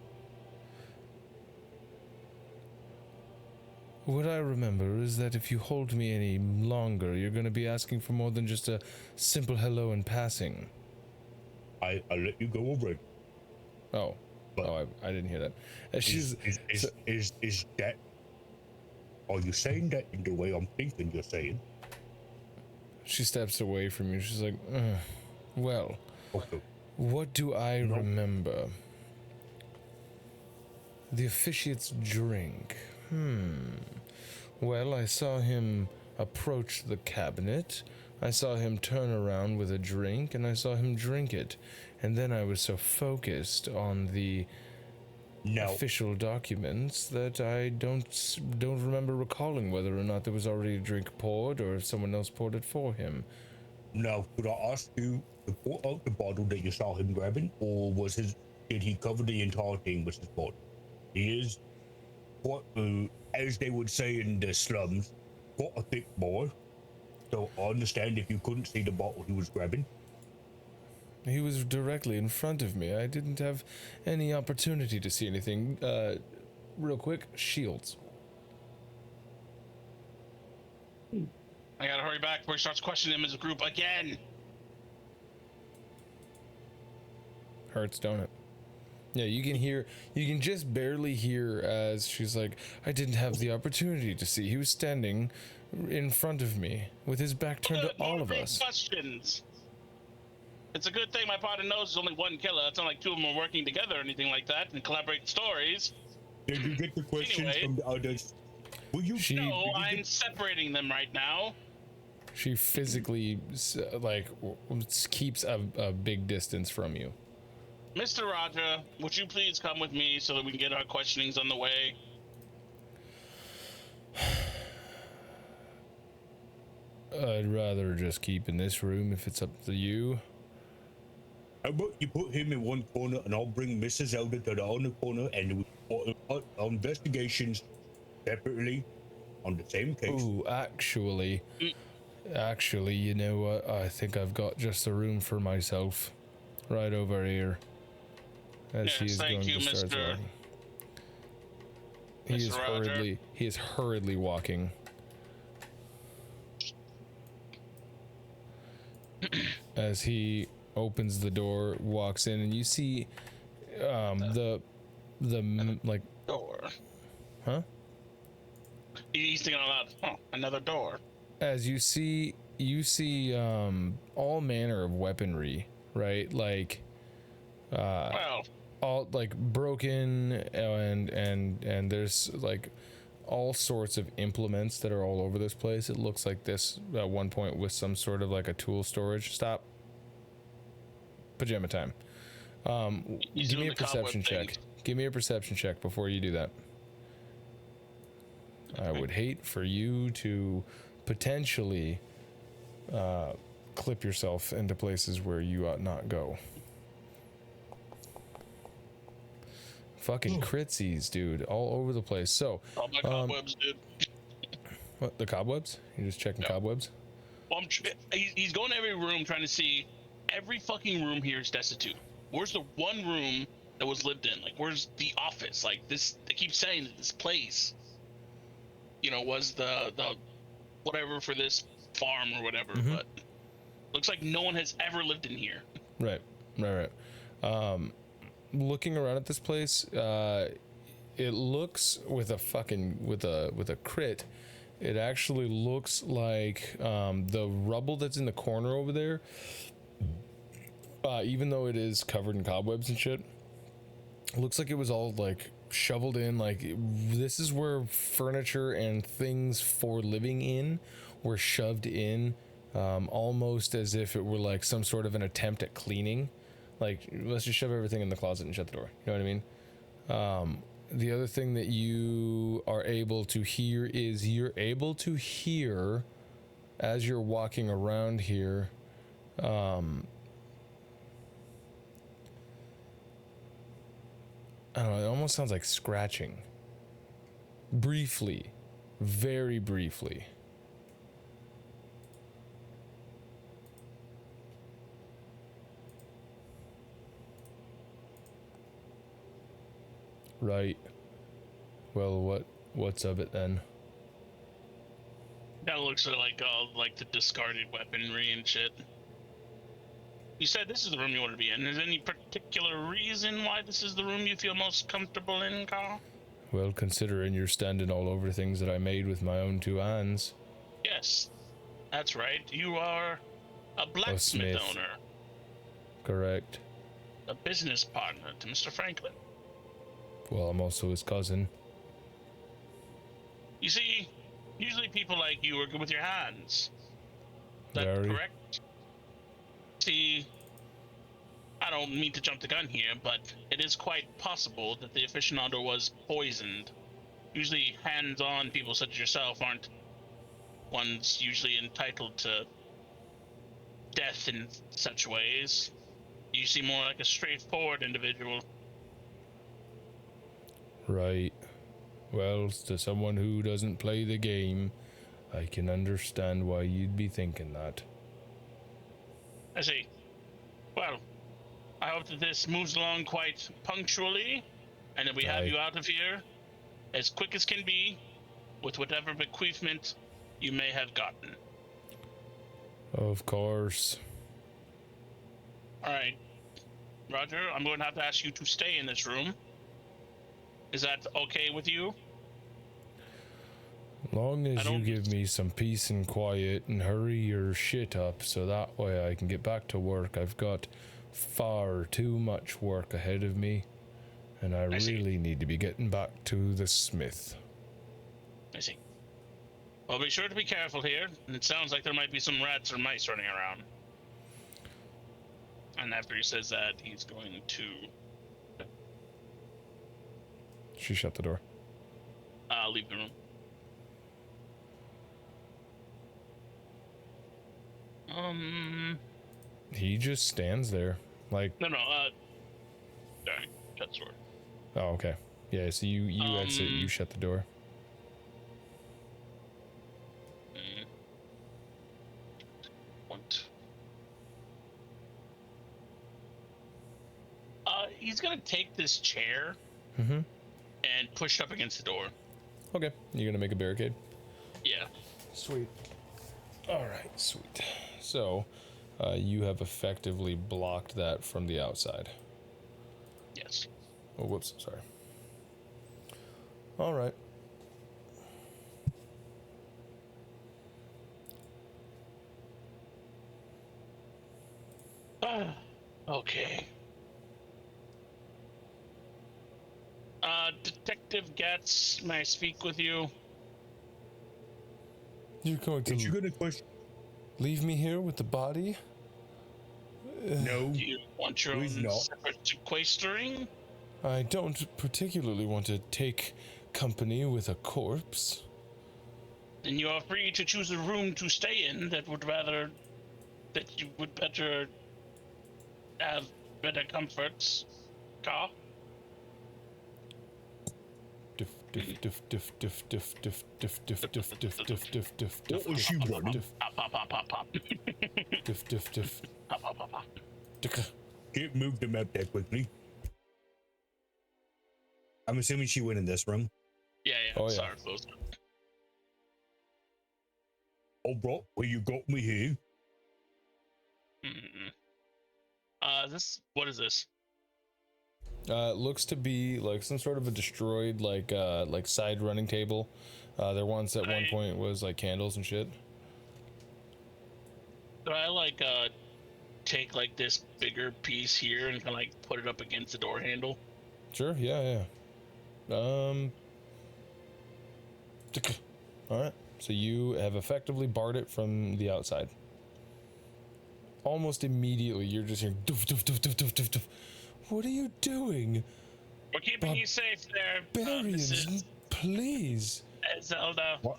What I remember is that if you hold me any longer, you're going to be asking for more than just a simple hello in passing. I let you go already. Oh, But I didn't hear that. Is that? Are you saying that in the way I'm thinking you're saying? She steps away from you. She's like, well, Okay. what do I remember? The officiate's drink. Well, I saw him approach the cabinet. I saw him turn around with a drink, and I saw him drink it. And then I was so focused on the official documents that I don't remember recalling whether or not there was already a drink poured or if someone else poured it for him. Now, could I ask you to pour out the bottle that you saw him grabbing, or did he cover the entire thing with his bottle? He is what, as they would say in the slums, quite a thick boy. So I understand if you couldn't see the bottle he was grabbing. He was directly in front of me. I didn't have any opportunity to see anything. Real quick, shields. I gotta hurry back before he starts questioning him as a group again. Hurts, don't it? Yeah, you can just barely hear as she's like, I didn't have the opportunity to see. He was standing in front of me with his back turned to all of us. Questions. It's a good thing my partner knows there's only one killer. It's not like two of them are working together or anything like that and collaborate stories. Did you get the questions from the others? No, I'm separating them right now. She physically, keeps a big distance from you. Mr. Roger, would you please come with me so that we can get our questionings on the way? I'd rather just keep in this room if it's up to you. How about you put him in one corner and I'll bring Mrs. Elder to the other corner, and we put our investigations separately on the same case. Ooh, actually, you know what? I think I've got just the room for myself right over here. As Yes, he is thank going you, to start Mr. walking. He is hurriedly walking. As he opens the door, walks in, and you see like Door. huh? He's thinking aloud. Oh, another door. As you see all manner of weaponry, right? Like Well, all like broken, and there's like all sorts of implements that are all over this place. It looks like this at one point with some sort of like a tool storage. Stop. Pajama time. he's Give me doing a the cobweb perception thing. check. Give me a perception check before you do that. I would hate for you to potentially clip yourself into places where you ought not go. Fucking critsies, dude, all over the place. So, All my cobwebs, dude. what, the cobwebs? You're just checking Yeah. cobwebs? Well, he's going to every room trying to see. Every fucking room here is destitute. Where's the one room that was lived in? Like, where's the office? Like, this, they keep saying that this place, you know, was the whatever for this farm or whatever, but looks like no one has ever lived in here. Right. Looking around at this place, it looks with a crit. It actually looks like the rubble that's in the corner over there. Even though it is covered in cobwebs and shit, looks like it was all like shoveled in. Like this is where furniture and things for living in were shoved in, almost as if it were like some sort of an attempt at cleaning. Like, let's just shove everything in the closet and shut the door. You know what I mean? The other thing that you are able to hear is you're able to hear as you're walking around here. I don't know, it almost sounds like scratching. Briefly. Very briefly. Right. Well, what's of it then? That looks like the discarded weaponry and shit. You said this is the room you want to be in. Is there any particular reason why this is the room you feel most comfortable in, Carl? Well, considering you're standing all over things that I made with my own two hands. Yes, that's right. You are a blacksmith smith. owner, Correct. a business partner to Mr. Franklin. Well, I'm also his cousin. You see, usually people like you are good with your hands. Is that Very. correct? See, I don't mean to jump the gun here, but it is quite possible that the aficionado was poisoned. Usually hands-on people such as yourself aren't ones usually entitled to death in such ways. You seem more like a straightforward individual. Right. Well, to someone who doesn't play the game, I can understand why you'd be thinking that. I see. Well, I hope that this moves along quite punctually, and that we have Aye. you out of here as quick as can be, with whatever bequeathment you may have gotten. Of course. Alright. Roger, I'm going to have to ask you to stay in this room. Is that okay with you? Long I as you don't- give me some peace and quiet and hurry your shit up so that way I can get back to work. I've got far too much work ahead of me, and I see. really need to be getting back to the smith. I see. Well, be sure to be careful here. It sounds like there might be some rats or mice running around. And after he says that, he's going to She shut the door. leave the room. He just stands there, like, No, sorry, shut the door. oh, okay. Yeah, so you exit, you shut the door. What? He's gonna take this chair Mm-hmm. and push it up against the door. Okay, you're gonna make a barricade? Yeah. Sweet. All right, sweet. So, you have effectively blocked that from the outside. Yes. Oh, whoops, sorry. All right. Okay. Detective Gatz, may I speak with you? You're going Did you to get a question? leave me here with the body? No. Do you want your Please own not. separate sequestering? I don't particularly want to take company with a corpse. Then you are free to choose a room to stay in that you would better have better comforts. Car? Diff, diff, diff, diff, diff, diff, diff, diff, diff, diff, diff, diff, diff, diff, What was she running? diff, Pop, pop, pop, pop, pop. diff, diff, diff, Pop, pop, pop, pop. diff. Can't move them out that quickly. I'm assuming she went in this room. Yeah, Oh, yeah. sorry, close. Oh, bro, well, you got me here. What is this? Looks to be like some sort of a destroyed like side running table. There once at one point was like candles and shit. Do I take like this bigger piece here and kind of like put it up against the door handle? Sure, yeah. All right. So you have effectively barred it from the outside. Almost immediately, you're just hearing doof, doof, doof, doof, doof, doof, doof. What are you doing? We're keeping you safe there, Barbarians, Mrs. please. Zelda. What?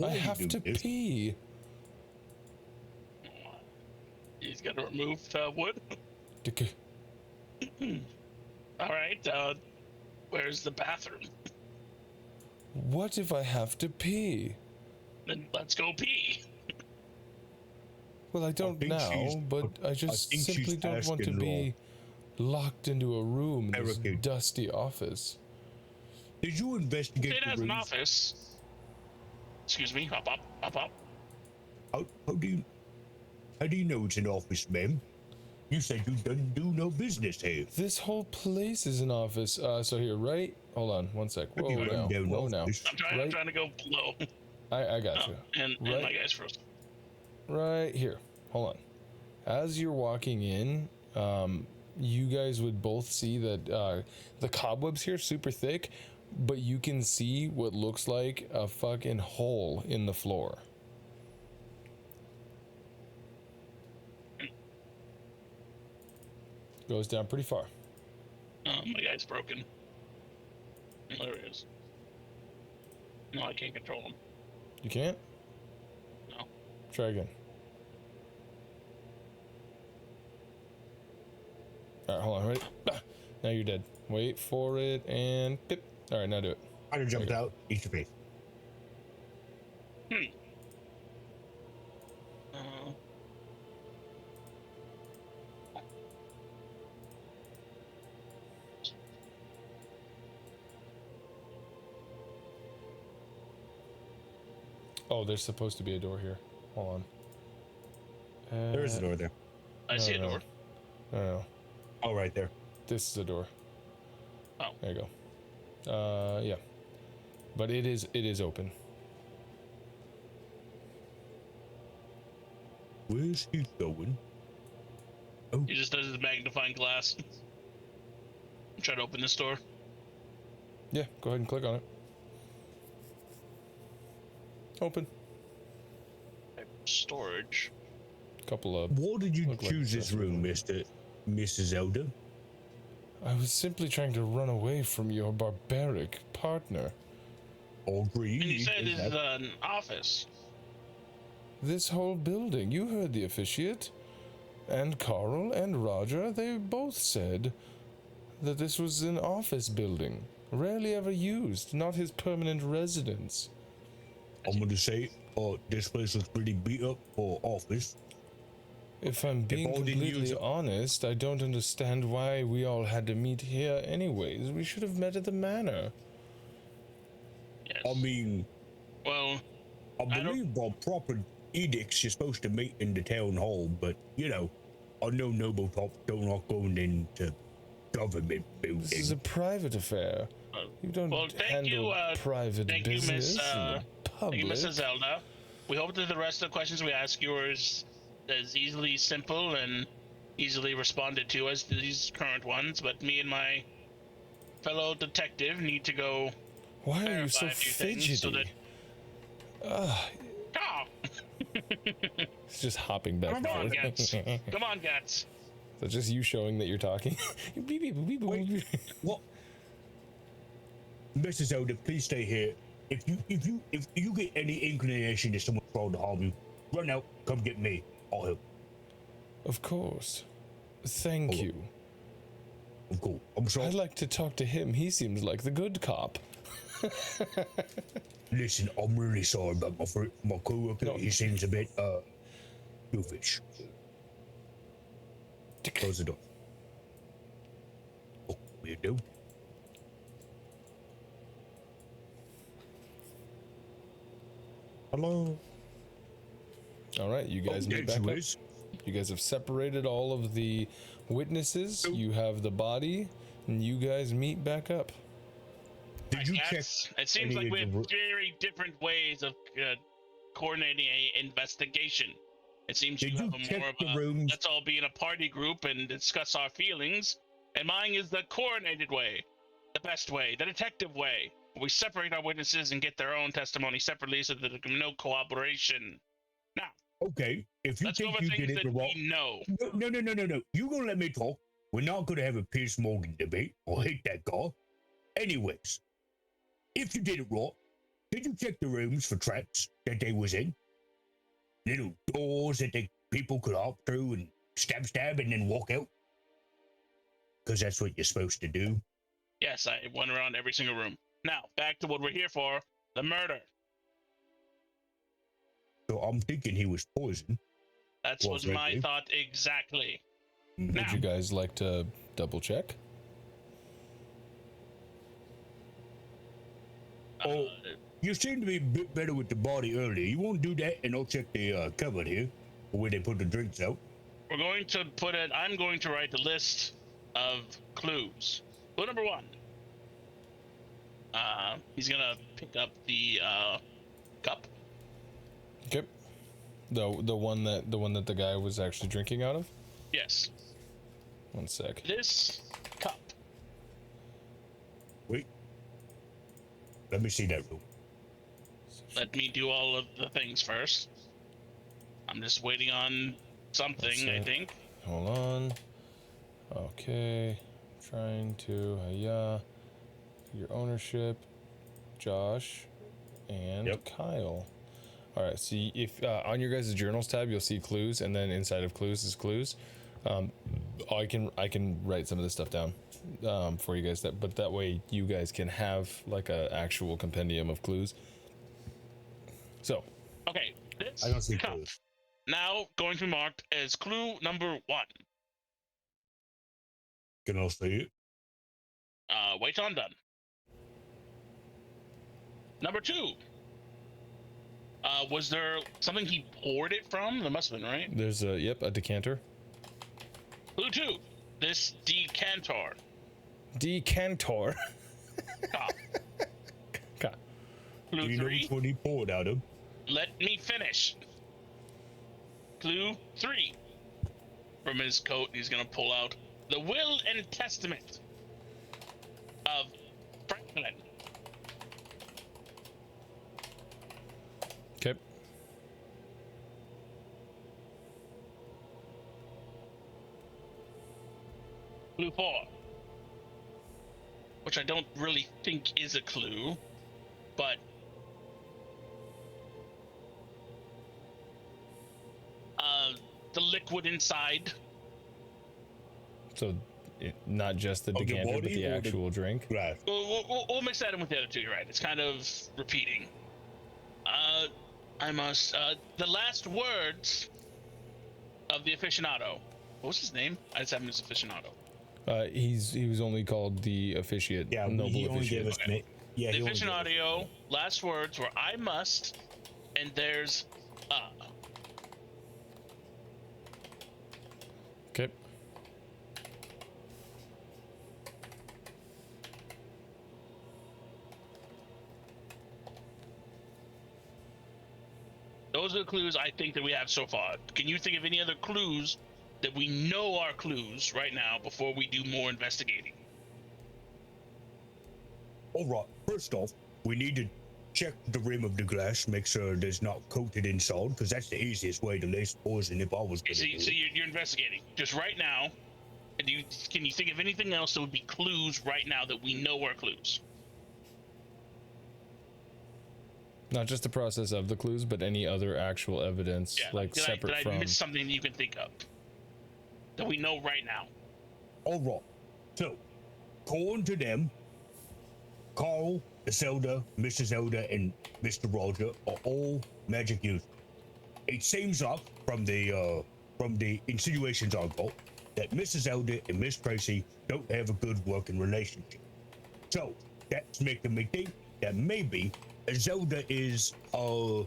I are you have to doing this? pee. He's gonna remove wood. All right. Where's the bathroom? What if I have to pee? Then let's go pee. Well, I don't think now, she's- but I just think she's simply don't want to asking be locked into a room in this Barricade. dusty office. Did you investigate It the has an room? office. Excuse me. Hop up. Hop up. How do you know it's an office, ma'am? You said you didn't do no business here. This whole place is an office. So here, right? Hold on, one sec. Whoa You now. run down Whoa now. office. I'm trying Right. to go low. I got you. And Right. my guy's frozen. Right here. Hold on. As you're walking in, you guys would both see that the cobwebs here super thick, but you can see what looks like a fucking hole in the floor. Goes down pretty far. My guy's broken. There he is. No, I can't control him. You can't? No. Try again. Alright, hold on, ready? Ah, now you're dead. Wait for it and pip. Alright, now do it. Spider jumped Okay. out. Eat your face. Oh, there's supposed to be a door here. Hold on. There is a door there. I see a no. door. No. Oh, right there. This is a door. Oh. There you go. Yeah. But it is open. Where's he going? He just does his magnifying glass. Try to open this door. Yeah, go ahead and click on it. Open. Storage. Couple of. Why did you Look like choose this just- room, Mrs. Elder? I was simply trying to run away from your barbaric partner. Agree. And you say this is an office. This whole building, you heard the officiate. And Carl and Roger, they both said that this was an office building. Rarely ever used, not his permanent residence. I'm gonna say, this place looks pretty beat up for office. If I'm being all didn't use completely it- honest, I don't understand why we all had to meet here anyways. We should have met at the manor. Yes. I mean, Well, I I don't- believe by proper edicts you're supposed to meet in the town hall, but you know, I know noble top don't like going into government building. This is a private affair. You don't Well, thank handle you, private thank you, business Miss, in the thank you, public. Mrs. Zelda. We hope that the rest of the questions we ask you are as easily simple and easily responded to as these current ones, but me and my fellow detective need to go Why are you verify so a few things so fidgety? that... Oh, It's just hopping back and come on, forth. Gatz. Come on, Gatz. So just you showing that you're talking. Beep, beep, beep, beep, Wait. beep. What? Mrs. Zelda, please stay here. If you get any inclination that someone's trying to harm you, run out, come get me. I'll help. Of course. Thank you. I'm cool. I'm sorry. I'd like to talk to him. He seems like the good cop. Listen, I'm really sorry about my coworker. No. He seems a bit goofish. Close the door. Oh, weirdo. Hello. All right, you guys meet back up. You guys have separated all of the witnesses. You have the body, and you guys meet back up. Did you check? Gatz, it seems any like we have of the- very different ways of coordinating a investigation. It seems Did you you have a check more of the a rooms? let's all be in a party group and discuss our feelings, and mine is the coordinated way, the best way, the detective way. We separate our witnesses and get their own testimony separately so that there can be no cooperation. Now, Okay, if you let's go think over you did things it that the wrong. we know. No. You gonna let me talk? We're not gonna have a Piers Morgan debate. I hate that guy. Anyways, if you did it wrong, did you check the rooms for traps that they was in? Little doors that the people could hop through and stab and then walk out? Because that's what you're supposed to do. Yes, I went around every single room. Now, back to what we're here for, the murder. So I'm thinking he was poisoned. That's Well, was my frankly. thought exactly. Mhm. Would you guys like to double check? Oh, you seem to be a bit better with the body earlier. You won't do that, and I'll check the cupboard here, where they put the drinks out. We're going to put it. I'm going to write the list of clues. Clue number 1. He's gonna pick up the cup. Okay. The one that the guy was actually drinking out of. Yes, 1 sec. this cup. Wait. Let me see that room. Let me do all of the things first. I'm just waiting on something. I it. think. Hold on. Okay. Trying to your ownership, Josh, and Yep. Kyle. All right. See if on your guys' journals tab you'll see clues, and then inside of clues is clues. I can write some of this stuff down for you guys. But that way you guys can have like a actual compendium of clues. So Okay, this I don't see cup clues. now going to be marked as clue number 1. Can I see it? Wait till I'm done. Number 2. Was there something he poured it from? There must have been, right? there's a decanter. Clue 2. This decanter. Decantor. Cup. Okay. Do Clue you know 3. which one he poured out of? Let me finish. Clue 3. From his coat, he's gonna pull out the will and testament of Franklin. Okay. Clue 4. Which I don't really think is a clue, but the liquid inside. So not just the Of the decanter, but body the or the- actual drink. Right. We'll mix that in with the other two. You're right. It's kind of repeating. I must. The last words of the aficionado. What was his name? I just have him as aficionado. He was only called the officiate. Yeah, noble he only gave officiate. us. Yeah, The he only gave us- aficionado. Last words were "I must," and there's Okay. those are the clues I think that we have so far. Can you think of any other clues that we know are clues right now before we do more investigating? All right. First off, we need to check the rim of the glass, make sure there's not coated inside, because that's the easiest way to lace poison if I was going to do So it. you're investigating just right now. And can you think of anything else that would be clues right now that we know are clues? Not just the process of the clues, but any other actual evidence, like separate from. Did I miss something that you can think of that we know right now? All right. So, according to them, Carl, Zelda, Mrs. Zelda, and Mr. Roger are all magic users. It seems like from the insinuations I got that Mrs. Zelda and Miss Tracy don't have a good working relationship. So that's making me think that maybe Zelda is how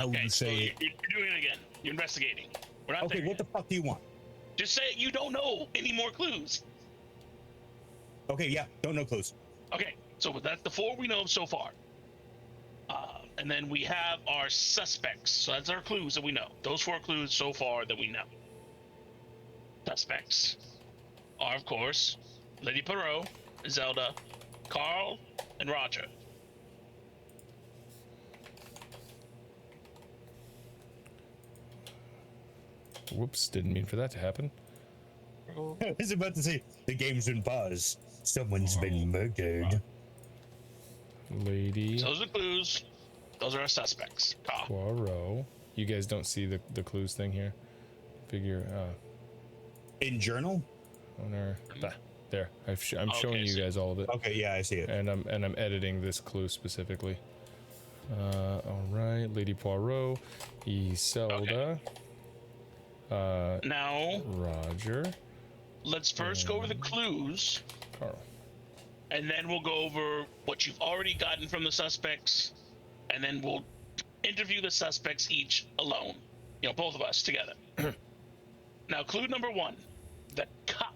would you say it? You're doing it again. You're investigating. We're not Okay, there what the fuck do you want? Just say you don't know any more clues. Okay, yeah, don't know clues. Okay, so that's the 4 we know of so far. And then we have our suspects. So that's our clues that we know. Those 4 clues so far that we know. Suspects are, of course, Lady Perot, Zelda, Carl, and Roger. Whoops, didn't mean for that to happen. I was about to say, the game's been paused. Someone's been murdered. Lady So those are clues. Those are our suspects. Carl. Poirot. You guys don't see the clues thing here? Figure, In journal? owner. There. I'm showing Okay, you so- guys all of it. Okay, yeah, I see it. And I'm editing this clue specifically. All right, Lady Poirot, Iselda, Now, Roger, let's first go over the clues, Carl. and then we'll go over what you've already gotten from the suspects, and then we'll interview the suspects each alone. You know, both of us together. Now, clue number 1, the cup.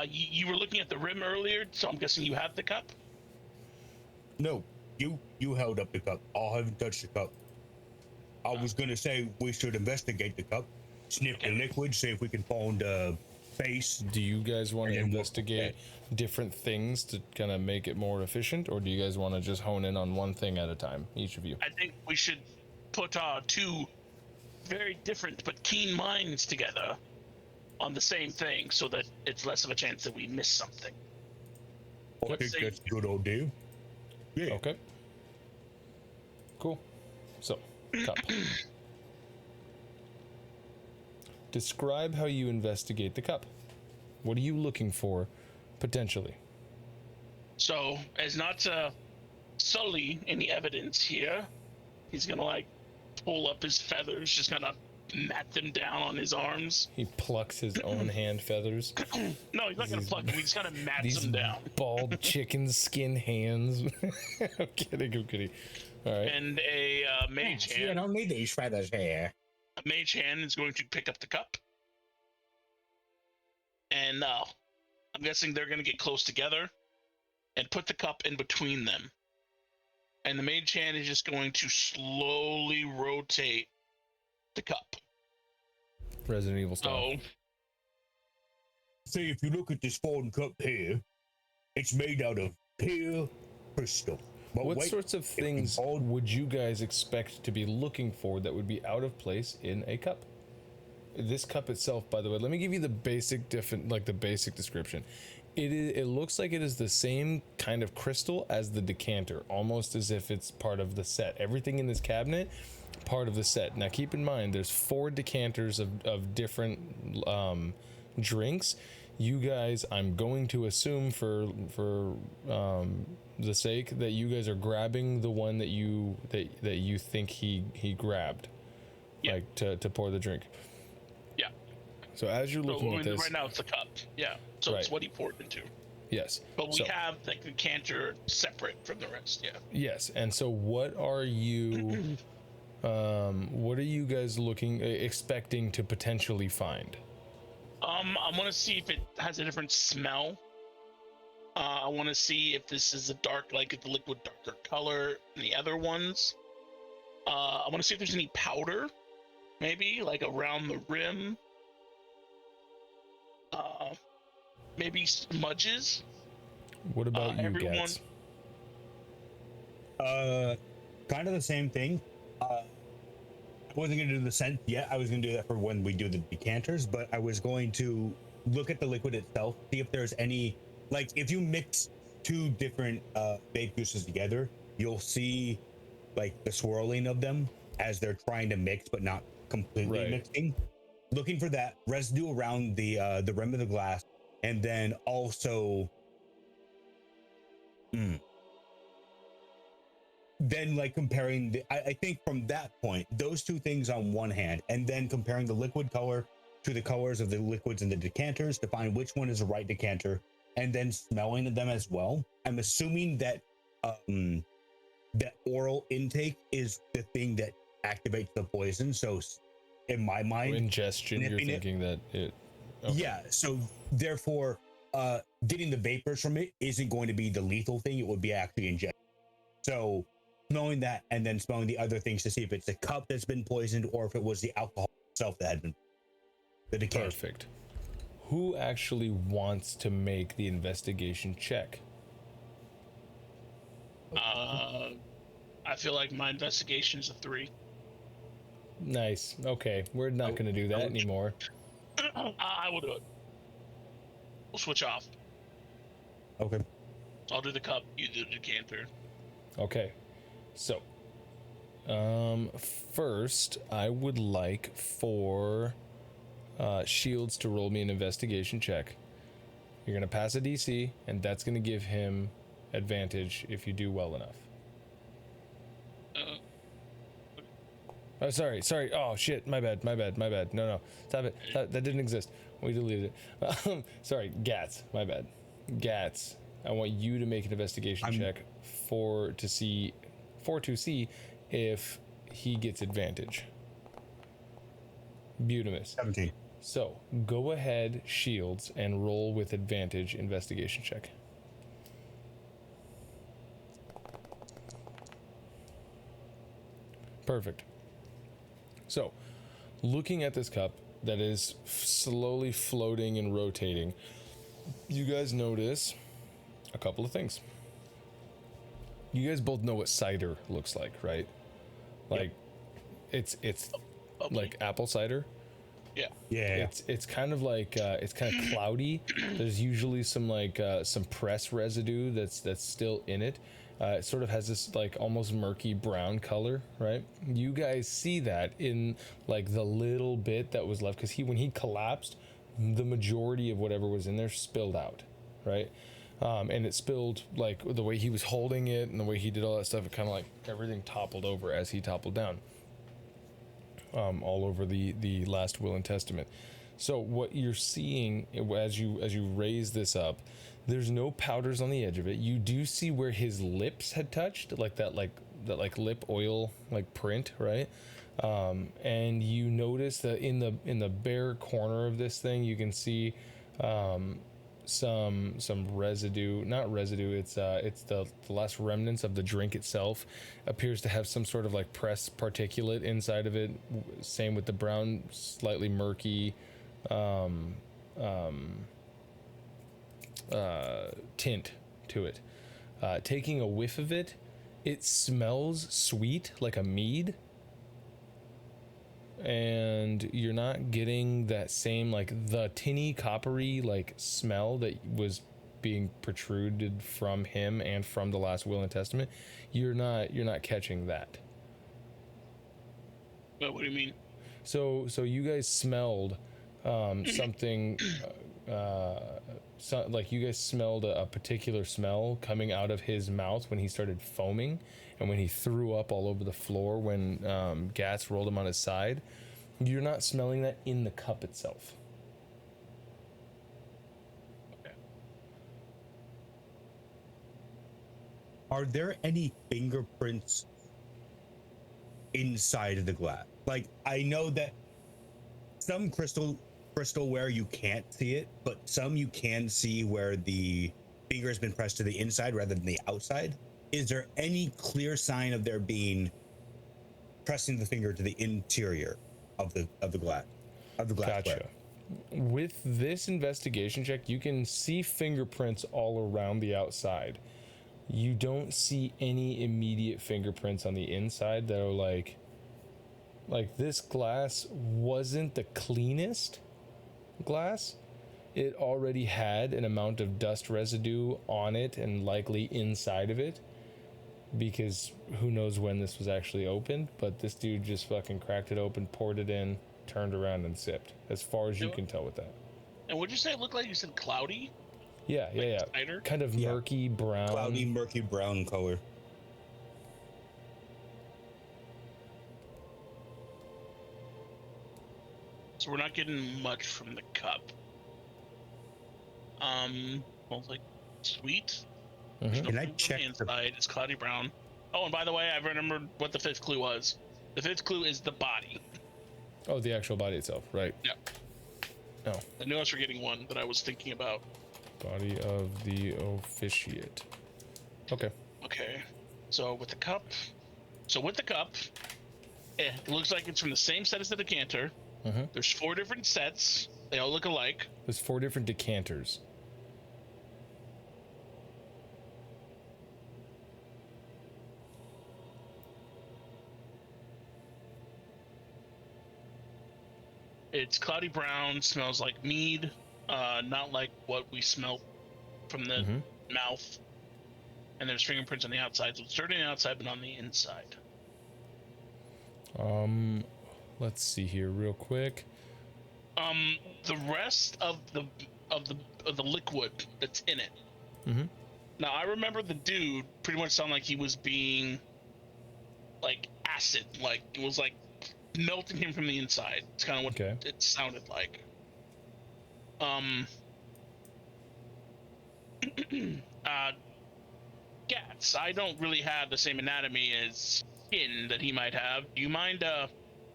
You were looking at the rim earlier, so I'm guessing you have the cup? No, you held up the cup. I haven't touched the cup. I was gonna say we should investigate the cup, sniff the liquid, see if we can find a face. Do you guys want to And we'll- investigate different things to kind of make it more efficient, or do you guys want to just hone in on one thing at a time, each of you? I think we should put our 2 very different but keen minds together on the same thing so that it's less of a chance that we miss something. I think say- that's a good idea. Yeah. Okay. Cool. So, cup. Describe how you investigate the cup. What are you looking for, potentially? So, as not to sully any evidence here, he's gonna like pull up his feathers, just kind of mat them down on his arms. He plucks his own hand feathers. No, he's not gonna pluck them. He just kind of mats These them down. bald chicken skin hands. I'm kidding. All right. And a mage See, I hand. don't need these feathers here. A mage hand is going to pick up the cup, and I'm guessing they're gonna get close together and put the cup in between them. And the mage hand is just going to slowly rotate the cup. Resident Evil style. So, See, if you look at this fine cup here, it's made out of pure crystal. But What wait, sorts of things would you guys expect to be looking for that would be out of place in a cup? This cup itself, by the way, let me give you the basic description. It looks like it is the same kind of crystal as the decanter, almost as if it's part of the set. Everything in this cabinet, part of the set. Now keep in mind, there's 4 decanters of different drinks. You guys, I'm going to assume for the sake that you guys are grabbing the one that you think he grabbed, Yeah. like to pour the drink. yeah. So as you're looking at this, Right now it's the cup. Yeah. So it's Right. what he poured into. yes. But we So- have like the decanter separate from the rest. Yeah. Yes, and so what are you guys expecting to potentially find? I want to see if it has a different smell. I want to see if this is a dark, like if the liquid darker color than the other ones. I want to see if there's any powder, maybe like around the rim. Maybe smudges. What about you, everyone- Gatz? Kind of the same thing. I wasn't going to do the scent yet. I was going to do that for when we do the decanters, but I was going to look at the liquid itself, see if there's any, like if you mix two different vape juices together, you'll see like the swirling of them as they're trying to mix but not completely mixing. Looking for that residue around the rim of the glass, and then also then like comparing the I think from that point, those two things on one hand, and then comparing the liquid color to the colors of the liquids in the decanters to find which one is the right decanter, and then smelling them as well. I'm assuming that that oral intake is the thing that activates the poison. So in my mind, Ingestion, you're thinking that it... Okay. Yeah, so therefore, getting the vapors from it isn't going to be the lethal thing. It would be actually ingestion. So smelling that and then smelling the other things to see if it's the cup that's been poisoned or if it was the alcohol itself that had been the decanter. Perfect. Who actually wants to make the investigation check? I feel like my investigation is a 3. Nice. Okay, we're not going to do that anymore. I will do it. We'll switch off. Okay. I'll do the cup, you do the decanter. Okay. So, first, I would like for Shields to roll me an investigation check. You're going to pass a DC, and that's going to give him advantage if you do well enough. Oh, sorry. Oh, shit. My bad. No. Stop it. That didn't exist. We deleted it. Sorry. Gatz. My bad. Gatz. I want you to make an investigation check to see if he gets advantage. Beautimus. 17. So, go ahead, Shields, and roll with advantage investigation check. Perfect. So, looking at this cup that is slowly floating and rotating, you guys notice a couple of things. You guys both know what cider looks like, right? Like, it's like apple cider. Yeah. It's kind of like it's kind of cloudy. There's usually some press residue that's still in it. It sort of has this like almost murky brown color, right? You guys see that in like the little bit that was left, because when he collapsed, the majority of whatever was in there spilled out, right? And it spilled like the way he was holding it and the way he did all that stuff. It kind of like everything toppled over as he toppled down, all over the last will and testament. So what you're seeing as you raise this up, there's no powders on the edge of it. You do see where his lips had touched, like that lip oil like print, right? And you notice that in the bare corner of this thing, you can see some residue, not residue. It's the last remnants of the drink itself. Appears to have some sort of like press particulate inside of it. Same with the brown, slightly murky tint to it. Taking a whiff of it, it smells sweet like a mead, and you're not getting that same like the tinny coppery like smell that was being protruded from him and from the last will and testament. You're not catching that. What do you mean? So you guys smelled something. Like you guys smelled a particular smell coming out of his mouth when he started foaming, and when he threw up all over the floor when Gatz rolled him on his side. You're not smelling that in the cup itself. Okay. Are there any fingerprints inside of the glass? Like, I know that some crystalware you can't see it, but some you can see where the finger has been pressed to the inside rather than the outside. Is there any clear sign of there being pressing the finger to the interior of the glass Gotcha. With this investigation check, you can see fingerprints all around the outside. You don't see any immediate fingerprints on the inside that are like this glass wasn't the cleanest glass. It already had an amount of dust residue on it and likely inside of it, because who knows when this was actually opened, but this dude just fucking cracked it open, poured it in, turned around and sipped, as far as you can tell with that. And would you say it looked like you said cloudy? Yeah, like cider? Kind of murky brown. Cloudy, murky brown color. So we're not getting much from the cup. Smells like sweet. Mhm. Can I Fruit on check the inside? It's cloudy brown. Oh, and by the way, I remembered what the fifth clue was. The fifth clue is the body. Oh, the actual body itself, right? Yeah. Oh. I knew I was forgetting one that I was thinking about. Body of the officiate. Okay. Okay. So with the cup, it looks like it's from the same set as the decanter. Mm-hmm. There's 4 different sets. They all look alike. There's 4 different decanters. It's cloudy brown, smells like mead, not like what we smelled from the mouth. And there's fingerprints on the outside, so it's dirty on the outside, but on the inside. Let's see here real quick. The rest of the liquid that's in it. Mm-hmm. Now I remember the dude pretty much sounded like he was being like acid, like it was like melting him from the inside. It's kind of what it sounded like. Gatz, I don't really have the same anatomy as skin that he might have. Do you mind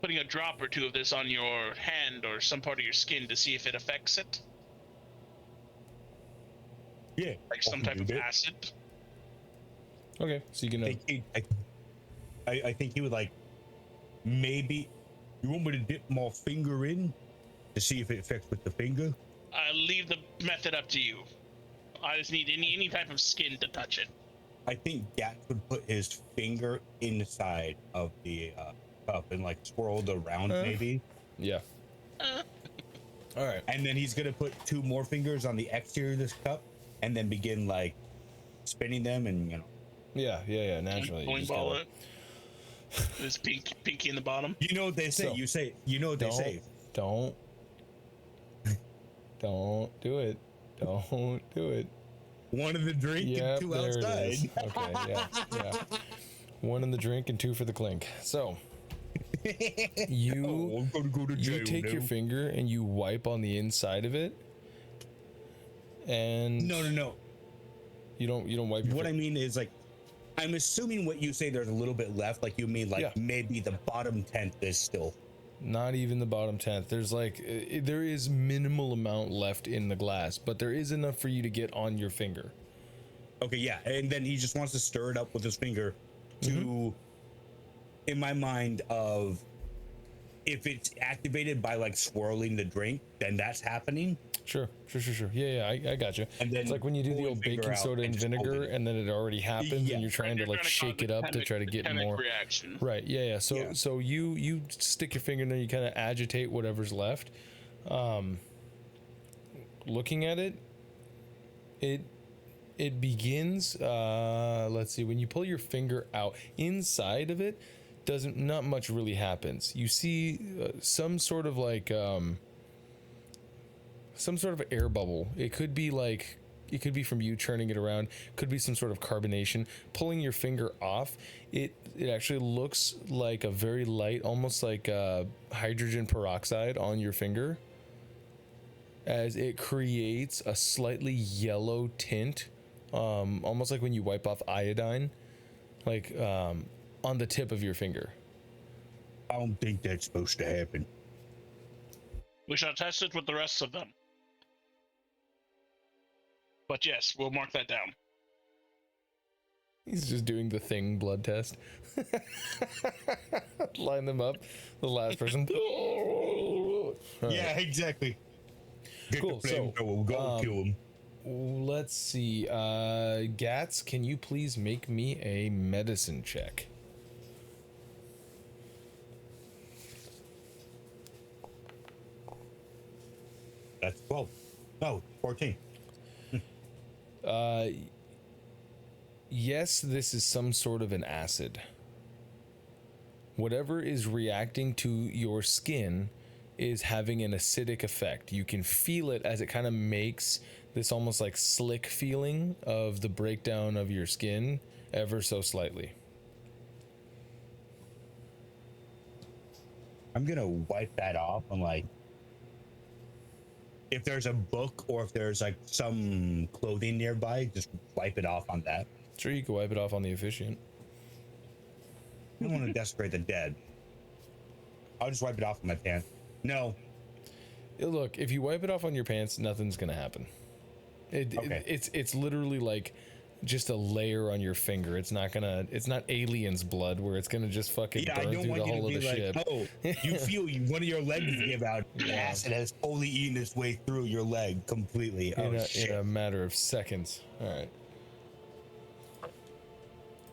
putting a drop or 2 of this on your hand or some part of your skin to see if it affects it? Yeah. Like some type of acid? Okay, so you can. I think he would like. Maybe you want me to dip my finger in to see if it affects with the finger? I leave the method up to you. I just need any type of skin to touch it. I think Gatz would put his finger inside of the cup and like swirl it around maybe. Yeah. All right. And then he's gonna put 2 more fingers on the exterior of this cup and then begin like spinning them and Yeah. Naturally. Bowling ball it. This pinky in the bottom. You know what they say. So, you know what they say. Don't do it. Don't do it. 1 in the drink and 2 there outside. It is. Okay, yeah. 1 in the drink and 2 for the clink. So you I'm gonna go to jail you take now. your finger and you wipe on the inside of it, and No. you don't wipe your What I mean is like, I'm assuming what you say there's a little bit left. Like you mean like maybe the bottom 10th is still. Not even the bottom 10th. There's like there is minimal amount left in the glass, but there is enough for you to get on your finger. Okay, yeah, and then he just wants to stir it up with his finger to, in my mind, of if it's activated by like swirling the drink, then that's happening. Sure. Yeah, I got you. And then it's like when you do the pull old your finger baking out soda and and just hold vinegar, it. and then it already happens, Yeah. and you're trying to like shake it up to try to get more. Reaction. Right. Yeah. So you stick your finger in there, you kind of agitate whatever's left. Looking at it, it begins. Let's see. When you pull your finger out, inside of it, not much really happens. You see some sort of like some sort of air bubble. It could be from you churning it around. Could be some sort of carbonation. Pulling your finger off, it actually looks like a very light, almost like hydrogen peroxide on your finger, as it creates a slightly yellow tint, almost like when you wipe off iodine, like on the tip of your finger. I don't think that's supposed to happen. We shall test it with the rest of them. But yes, we'll mark that down. He's just doing the thing blood test. Line them up. The last person. All right. Yeah, exactly. Get Cool, the flame, so, we'll go kill him. Let's see. Gatz, can you please make me a medicine check? That's 12. No, 14. Yes, this is some sort of an acid. Whatever is reacting to your skin is having an acidic effect. You can feel it as it kind of makes this almost like slick feeling of the breakdown of your skin ever so slightly. I'm gonna wipe that off and like, if there's a book or if there's like some clothing nearby, just wipe it off on that. Sure, you can wipe it off on the officiant. I don't want to desecrate the dead. I'll just wipe it off with my pants. No. Look, if you wipe it off on your pants, nothing's gonna happen. It's literally like just a layer on your finger. It's not alien's blood where it's gonna just fucking burn through the whole of the ship. Oh, you feel one of your legs give out. Acid has totally eaten its way through your leg completely. In a matter of seconds. All right.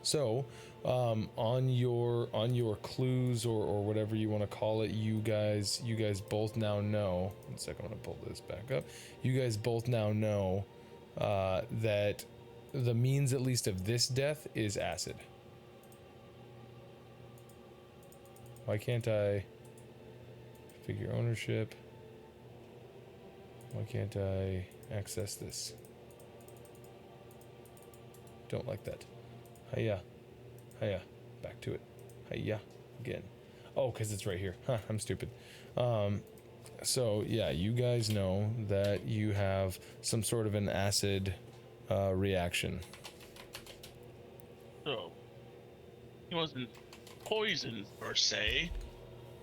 So, on your clues or whatever you want to call it, you guys both now know. 1 second, I'm gonna pull this back up. You guys both now know that the means, at least, of this death is acid. Why can't I figure ownership? Why can't I access this? Don't like that. Hiya. Hiya. Back to it. Hiya. Again. Oh, because it's right here. Huh, I'm stupid. So, yeah, you guys know that you have some sort of an acid reaction. So, he wasn't poisoned per se.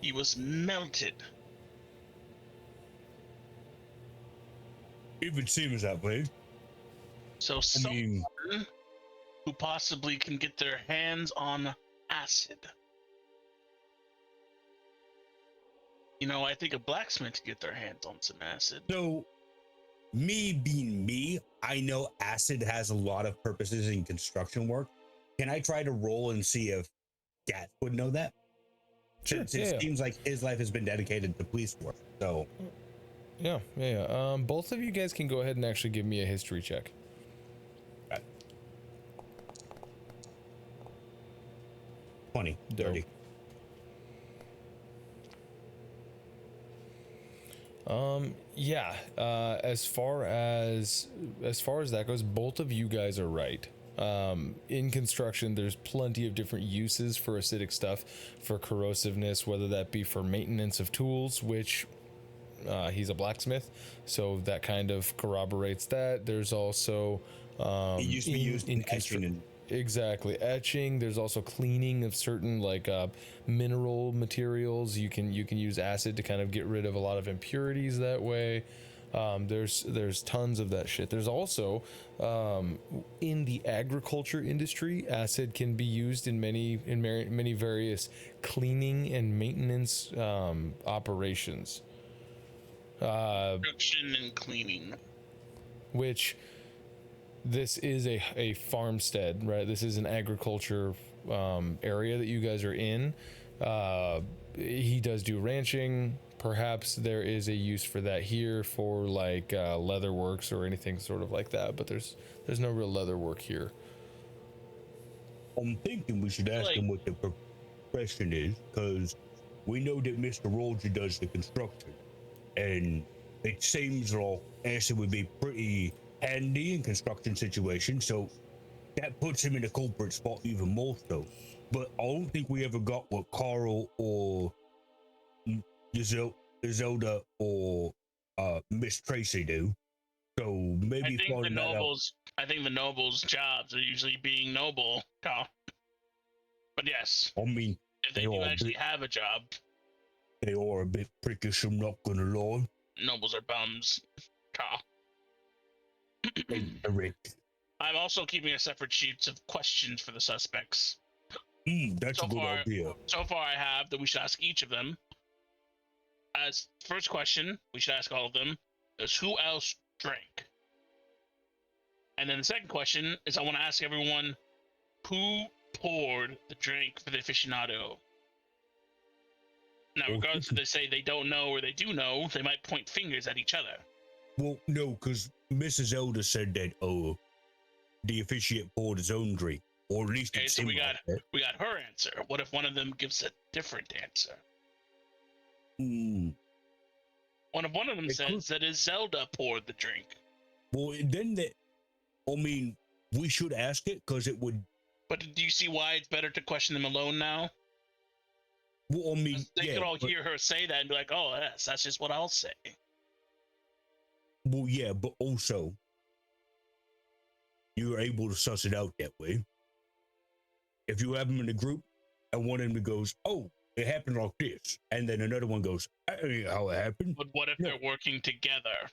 He was melted. If it seems that way. So someone who possibly can get their hands on acid. You know, I think a blacksmith can get their hands on some acid. So, me being me, I know acid has a lot of purposes in construction work. Can I try to roll and see if Gatz would know that? Sure, Since it seems like his life has been dedicated to police work. So, Yeah. Both of you guys can go ahead and actually give me a history check. right. 20, Dope. 30. Yeah. As far as that goes, both of you guys are right. In construction, there's plenty of different uses for acidic stuff, for corrosiveness, whether that be for maintenance of tools, which he's a blacksmith, so that kind of corroborates that. There's also It used to be used in etching. Exactly, etching. There's also cleaning of certain like mineral materials. You can use acid to kind of get rid of a lot of impurities that way. There's tons of that shit. There's also in the agriculture industry, acid can be used in many various cleaning and maintenance operations. Production and cleaning. Which this is a farmstead, right? This is an agriculture area that you guys are in. He does do ranching. Perhaps there is a use for that here for like leather works or anything sort of like that, but there's no real leather work here. I'm thinking we should ask him what the profession is, because we know that Mr. Roger does the construction, and it seems like acid would be pretty handy in construction situations, so that puts him in a culprit spot even more so. But I don't think we ever got what Carl or Zelda or Miss Tracy do. So maybe I think the nobles' jobs are usually being noble, Carl. But yes, I mean, if they do actually have a job, they are a bit prickish, I'm not gonna lie. nobles are bums, Carl. Eric. I'm also keeping a separate sheet of questions for the suspects. That's a good idea. So far, I have that we should ask each of them. As first question, we should ask all of them is who else drank? And then the second question is I want to ask everyone who poured the drink for the aficionado. Now, regardless if they say they don't know or they do know, they might point fingers at each other. Well, no, because Mrs. Elder said that the officiate poured his own drink, or at least Okay, it so seemed like that. we got her answer. What if one of them gives a different answer? What if one of them says that is Zelda poured the drink? Well, then we should ask it because it would. But do you see why it's better to question them alone now? Well, They could all hear her say that and be like, "Oh, yes, that's just what I'll say." Well, yeah, but also you're able to suss it out that way. If you have them in a group and one of them goes, "Oh, it happened like this," and then another one goes, "I don't know how it happened." But what if they're working together?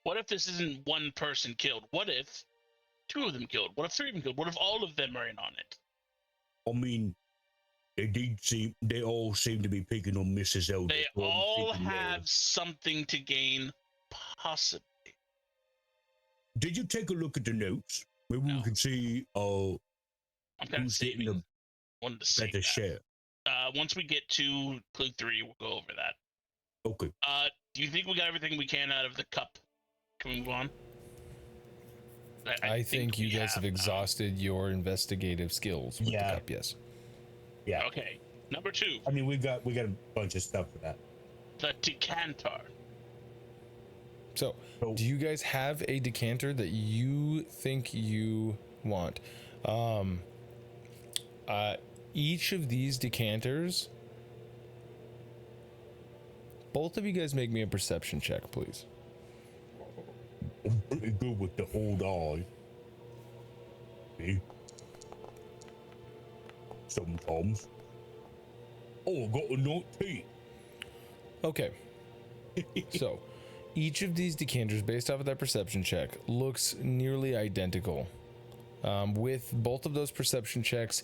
What if this isn't one person killed? What if two of them killed? What if three of them killed? What if all of them are in on it? I mean, they all seem to be picking on Mrs. Elder. They all have something to gain, possibly. Did you take a look at the notes? Maybe we can see I'm kind of who's getting saving one to say the share. Once we get to clue 3, we'll go over that. Okay. Do you think we got everything we can out of the cup? Can we move on? I think you guys have exhausted your investigative skills with the cup, yes. Yeah. Okay. Number 2. I mean, we got a bunch of stuff for that. The decanter. So, do you guys have a decanter that you think you want? Each of these decanters, both of you guys make me a perception check, please. I'm pretty good with the old eye. See? Sometimes. Oh, I got a 19. Okay. So, each of these decanters, based off of that perception check, looks nearly identical. With both of those perception checks,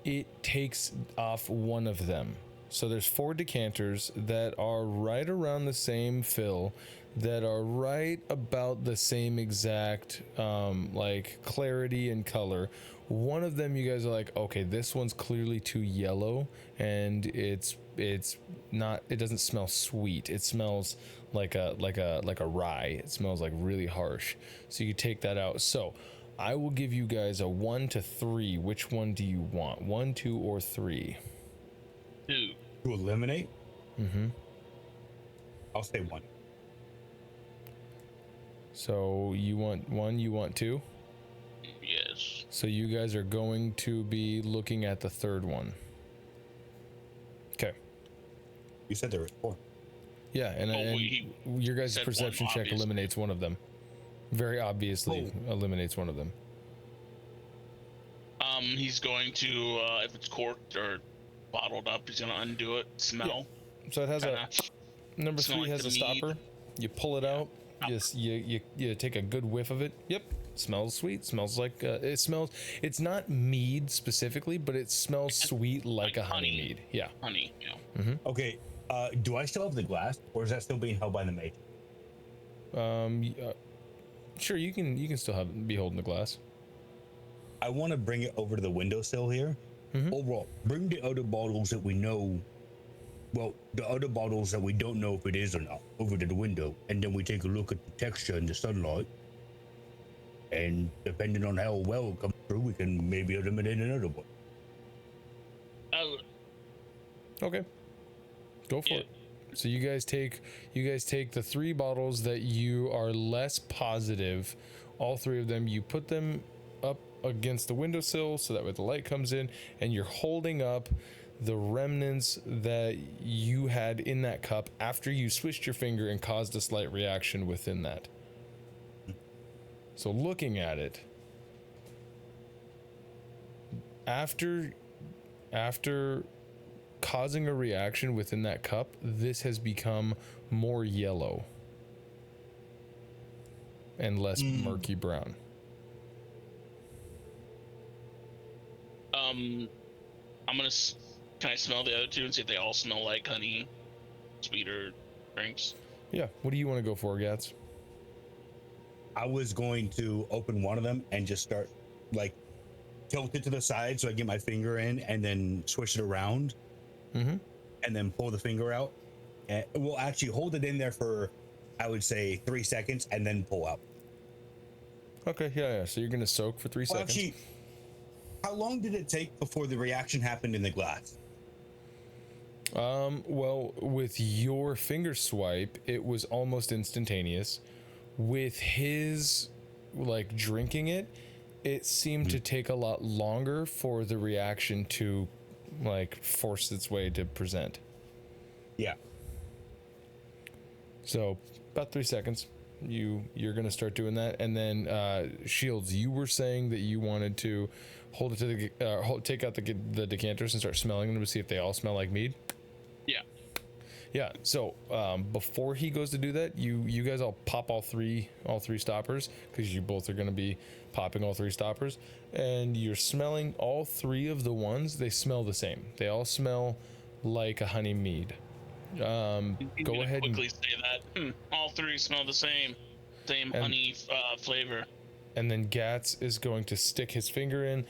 it takes off one of them. So there's 4 decanters that are right around the same fill, that are right about the same exact like clarity and color. One of them you guys are like, okay, this one's clearly too yellow, and it's not, it doesn't smell sweet. It smells like a rye. It smells like really harsh. So you take that out. So I will give you guys a 1 to 3. Which one do you want? 1, 2, or 3? 2. To eliminate? Mm-hmm. I'll say 1. So you want 1, you want 2? Yes. So you guys are going to be looking at the third one. Okay. You said there was 4. Yeah, and your guys' perception check eliminates one of them. Very obviously eliminates one of them. He's going to, if it's corked or bottled up, he's going to undo it, smell. Yeah. So it has number 3 has a stopper. You pull it out. You take a good whiff of it. Yep. Smells sweet. Smells like it's not mead specifically, but it smells sweet like a honey mead. Yeah. Honey. Yeah. Mm-hmm. Okay. Do I still have the glass, or is that still being held by the mage? Sure, you can still be holding the glass. I want to bring it over to the windowsill here. Mm-hmm. Overall, bring the other bottles that we know. Well, the other bottles that we don't know if it is or not over to the window, and then we take a look at the texture in the sunlight. And depending on how well it comes through, we can maybe eliminate another one. Okay. Go for it. So you guys take the 3 bottles that you are less positive, all 3 of them, you put them up against the windowsill so that way the light comes in, and you're holding up the remnants that you had in that cup after you swished your finger and caused a slight reaction within that. So looking at it, after causing a reaction within that cup, this has become more yellow and less murky brown. I'm gonna. Can I smell the other two and see if they all smell like honey, sweeter drinks? Yeah. What do you want to go for, Gatz? I was going to open one of them and just start like tilt it to the side so I get my finger in and then swish it around, and then pull the finger out. And we'll actually hold it in there for, I would say, 3 seconds and then pull out. Okay. Yeah. So you're gonna soak for 3 seconds. Actually, how long did it take before the reaction happened in the glass? Well, with your finger swipe, it was almost instantaneous. With his, like, drinking it, it seemed to take a lot longer for the reaction to, like, force its way to present. Yeah. So, about 3 seconds. You're gonna start doing that, and then Shields, you were saying that you wanted to hold it to the take out the decanters and start smelling them to see if they all smell like mead. Yeah. So before he goes to do that, you guys all pop all three stoppers, because you both are going to be popping all 3 stoppers, and you're smelling all 3 of the ones. They smell the same. They all smell like a honey mead. Go ahead. Quickly say that. All 3 smell the same honey flavor. And then Gatz is going to stick his finger in,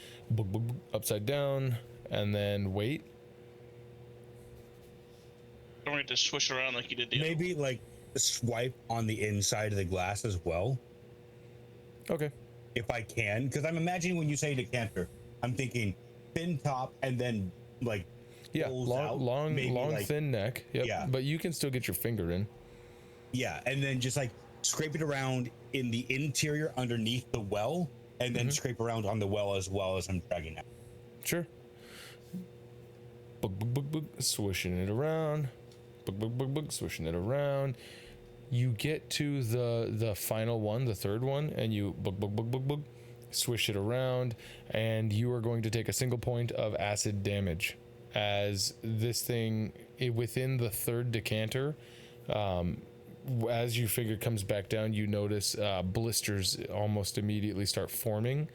upside down, and then wait. Don't want to swish around like you did the Maybe like swipe on the inside of the glass as well. Okay. If I can, because I'm imagining when you say decanter, I'm thinking thin top and then like long, like, thin neck. Yep. Yeah. But you can still get your finger in. Yeah, and then just like scrape it around in the interior underneath the well, and then scrape around on the well as I'm dragging it. Sure. Swishing it around. Swishing it around. You get to the final one, the third one, and you swish it around, and you are going to take a single point of acid damage as this thing within the third decanter. As your finger comes back down, you notice blisters almost immediately start forming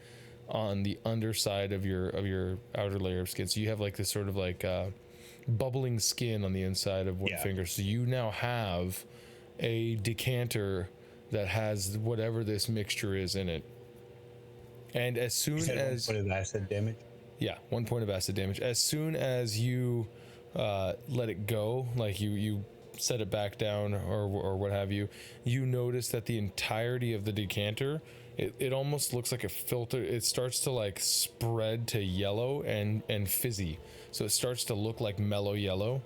on the underside of your outer layer of skin. So you have like this sort of like bubbling skin on the inside of one finger. So you now have a decanter that has whatever this mixture is in it. And as soon as 1 point of acid damage. Yeah, 1 point of acid damage. As soon as you let it go, like you set it back down or what have you, you notice that the entirety of the decanter, it almost looks like a filter. It starts to like spread to yellow and fizzy. So it starts to look like mellow yellow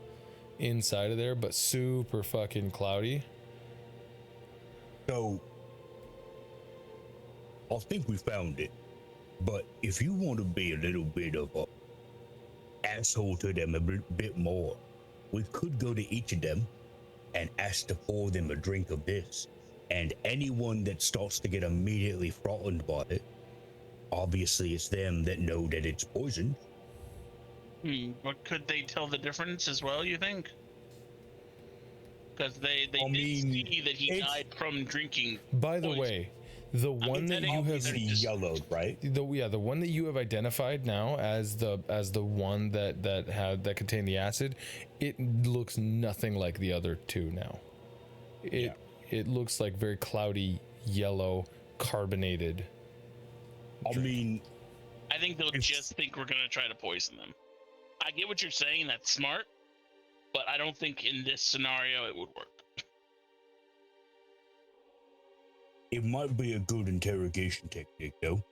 inside of there, but super fucking cloudy. So, I think we found it. But if you want to be a little bit of a asshole to them a bit more, we could go to each of them and ask to pour them a drink of this. And anyone that starts to get immediately frightened by it, obviously it's them that know that it's poison. But could they tell the difference as well, you think? Because they I mean, see that he died from drinking. By the poison. way, the one that you have yellowed, right? the one that you have identified now as the one that contained the acid, it looks nothing like the other 2 now. It looks like very cloudy yellow carbonated drink. I think they'll just think we're gonna try to poison them. I get what you're saying, that's smart, but I don't think in this scenario it would work. It might be a good interrogation technique, though.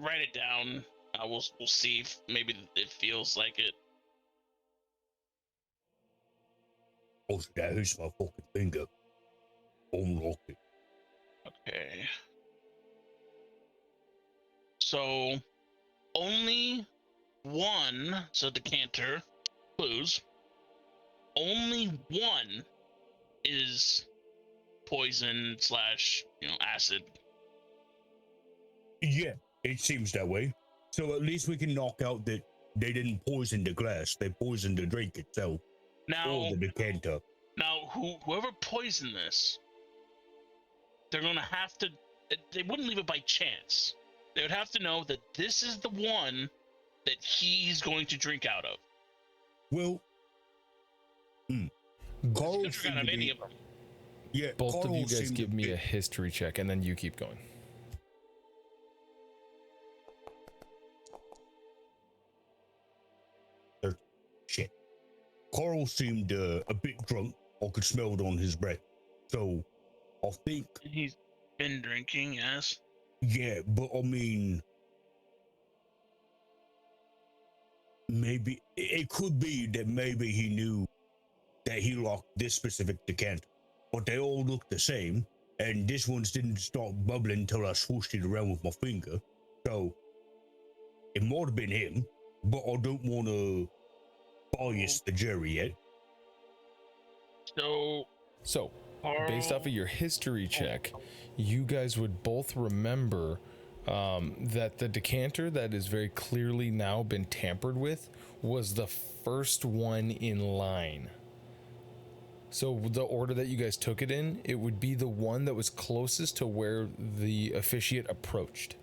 Write it down. We'll see if maybe it feels like it. Oh, that hurts my fucking finger. Unlock it. Okay. So, only one, so decanter, clues. Only one is poison / acid. Yeah, it seems that way. So at least we can knock out that they didn't poison the glass. They poisoned the drink itself. Or the decanter. Now, whoever poisoned this, they're gonna have to. They wouldn't leave it by chance. They would have to know that this is the one that he's going to drink out of. Well, Carl He could drink out of any of them. Yeah, Both Carl of you guys seemed give me bit- a history check, and then you keep going. Shit. Carl seemed a bit drunk. I could smell it on his breath. So, I think, He's been drinking, yes. yeah, but I mean, maybe it could be that maybe he knew that he locked this specific decanter, but they all look the same, and this one's didn't start bubbling until I swooshed it around with my finger. So, it might have been him, but I don't want to bias the jury yet. So, Based off of your history check, you guys would both remember that the decanter that is very clearly now been tampered with was the first one in line. So the order that you guys took it in, it would be the one that was closest to where the officiate approached.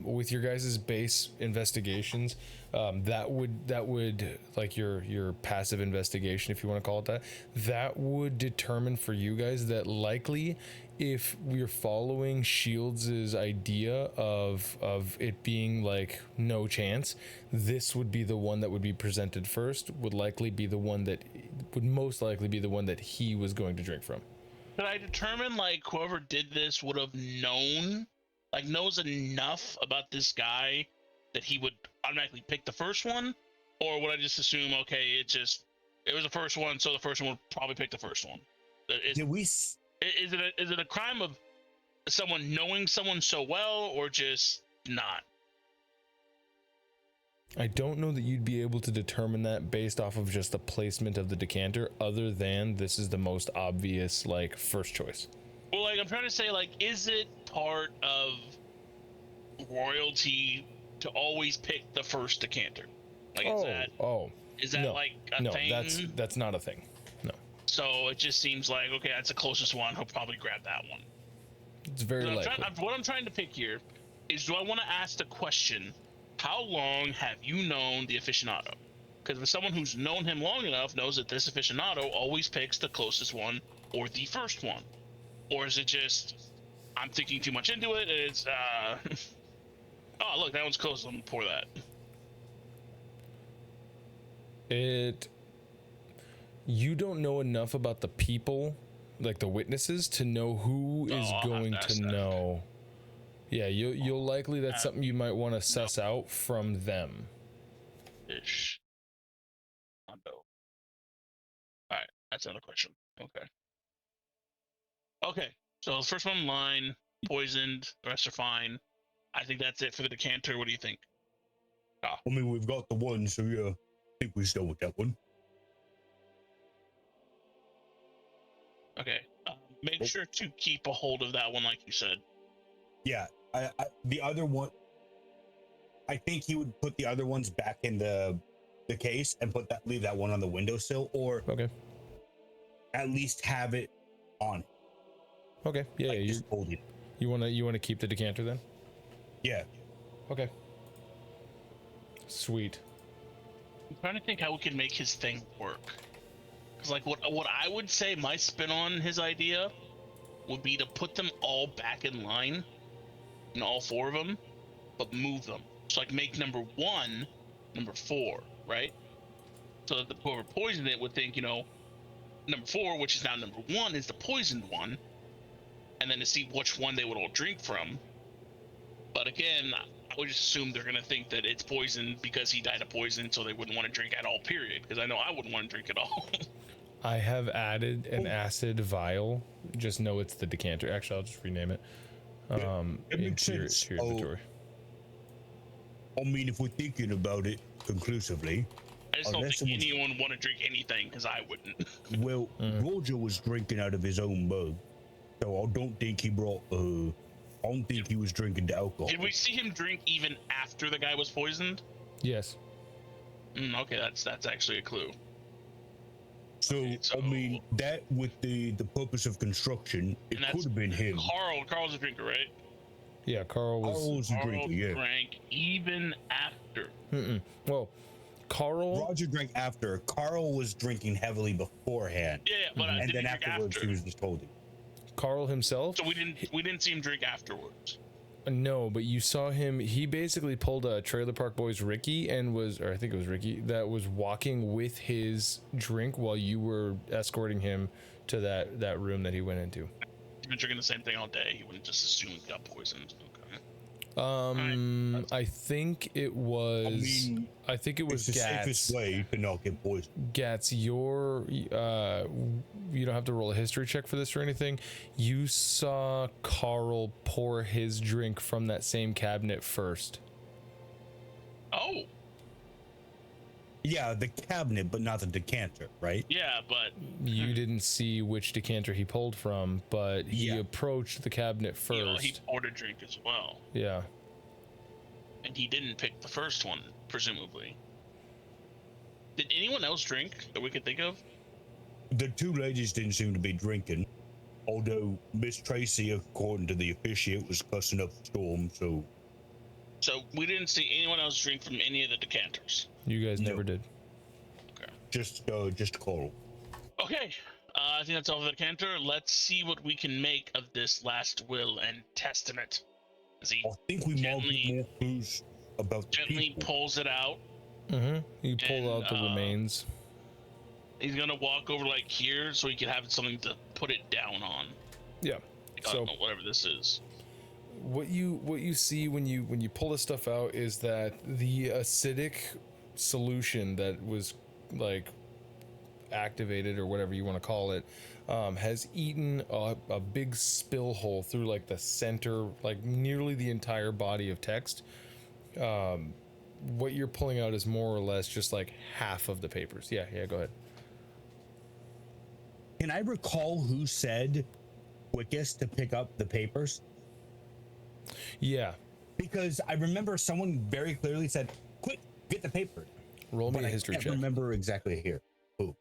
With your guys' base investigations, that would like your passive investigation, if you want to call it that would determine for you guys that likely if we're following Shields' idea of it being like no chance, this would be the one that would be presented first, would likely be the one that would most likely be the one that he was going to drink from. could I determine, like, whoever did this would have known, like, knows enough about this guy that he would automatically pick the first one? Or would I just assume, okay, it was the first one, so the first one would probably pick the first one? Is it a crime of someone knowing someone so well, or just not? I don't know that you'd be able to determine that based off of just the placement of the decanter, other than this is the most obvious, like, first choice. Well, like, I'm trying to say, like, is it part of royalty to always pick the first decanter? Like, is that no, like a no, thing? that's not a thing. No, So it just seems like, okay, that's the closest one. He'll probably grab that one. it's very likely. What I'm trying to pick here is, do I want to ask the question, how long have you known the aficionado? Because if someone who's known him long enough knows that this aficionado always picks the closest one or the first one. Or is it just, I'm thinking too much into it, and it's, oh, look, that one's close, I'm gonna pour that. You don't know enough about the people, like the witnesses, to know who is going to know. Yeah, you'll likely, that's something you might want to suss out from them. Ish. Alright, that's another question. Okay, so the first one in line, poisoned, the rest are fine. I think that's it for the decanter. What do you think? I mean, we've got the one, so yeah, I think we're still with that one. Okay, make sure to keep a hold of that one, like you said. Yeah, I the other one, I think he would put the other ones back in the case and leave that one on the windowsill, or Okay. at least have it on. Okay. Yeah, Like, just hold it. you wanna keep the decanter then? Yeah. Okay. Sweet. I'm trying to think how we can make his thing work. Because, like, what I would say my spin on his idea would be to put them all back in line, all four of them, but move them. So, like, make number 1 number 4, right? So that whoever poisoned it would think, number 4, which is now number 1, is the poisoned one, and then to see which one they would all drink from. But again, I would just assume they're gonna think that it's poisoned because he died of poison, so they wouldn't want to drink at all, period. Because I know I wouldn't want to drink at all. I have added an acid vial. Just know it's the decanter. Actually, I'll just rename it. It makes Into your sense. inventory. I mean, if we're thinking about it conclusively, I just don't Unless think it was- anyone would want to drink anything, because I wouldn't. well, Roger was drinking out of his own mug, so I don't think he brought. I don't think he was drinking the alcohol. Did we see him drink even after the guy was poisoned? Yes. Okay, that's actually a clue. So, I mean, that with the purpose of construction, it could have been him. Carl's a drinker, right? Yeah, Carl was a drinker, yeah. Drank even after. Well, Carl. Roger drank after. Carl was drinking heavily beforehand. Yeah, but and then afterwards he was just holding. Carl himself. So we didn't see him drink afterwards. No, but you saw him. He basically pulled a Trailer Park Boys Ricky and I think it was Ricky, that was walking with his drink while you were escorting him to that room that he went into. He's been drinking the same thing all day. He wouldn't just assume he got poisoned. Okay. I think it was. I think it was the Gatz. safest way to not get poisoned. Gatz, you don't have to roll a history check for this or anything. You saw Carl pour his drink from that same cabinet first. Oh. Yeah, the cabinet, but not the decanter, right? Yeah, but you didn't see which decanter he pulled from, but he approached the cabinet first. He poured a drink as well. Yeah. And he didn't pick the first one, presumably. Did anyone else drink that we could think of? The two ladies didn't seem to be drinking, although Miss Tracy, according to the officiate, was cussing up the storm, so... So we didn't see anyone else drink from any of the decanters? You guys never did. Okay. Just Carl. Okay. I think that's all for the decanter. Let's see what we can make of this last will and testament. I think we might get more clues about the gently people. Pulls it out. You pull out the remains. He's gonna walk over like here so he can have something to put it down on. Yeah. I don't know, whatever this is. What you see when you pull this stuff out is that the acidic solution that was like activated or whatever you want to call it has eaten a big spill hole through like the center, like nearly the entire body of text. What you're pulling out is more or less just like half of the papers. Yeah, go ahead. Can I recall who said quickest to pick up the papers? Yeah. Because I remember someone very clearly said, quick, get the paper. Roll me a history check. I remember exactly here. Oh.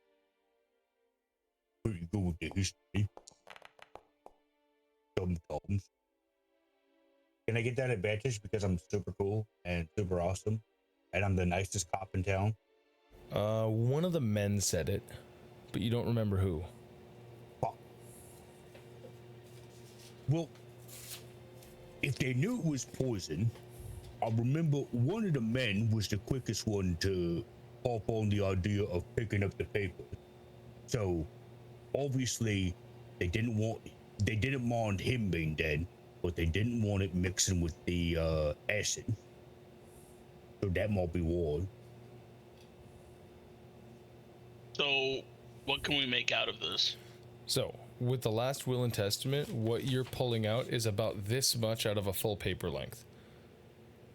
Here you go with the history. Sometimes. Can I get that advantage because I'm super cool and super awesome and I'm the nicest cop in town? One of the men said it, but you don't remember who. Well, if they knew it was poison, I remember one of the men was the quickest one to hop on the idea of picking up the paper. So, obviously, they didn't mind him being dead, but they didn't want it mixing with the acid. So that might be why. So, what can we make out of this? So, with the last will and testament, what you're pulling out is about this much out of a full paper length.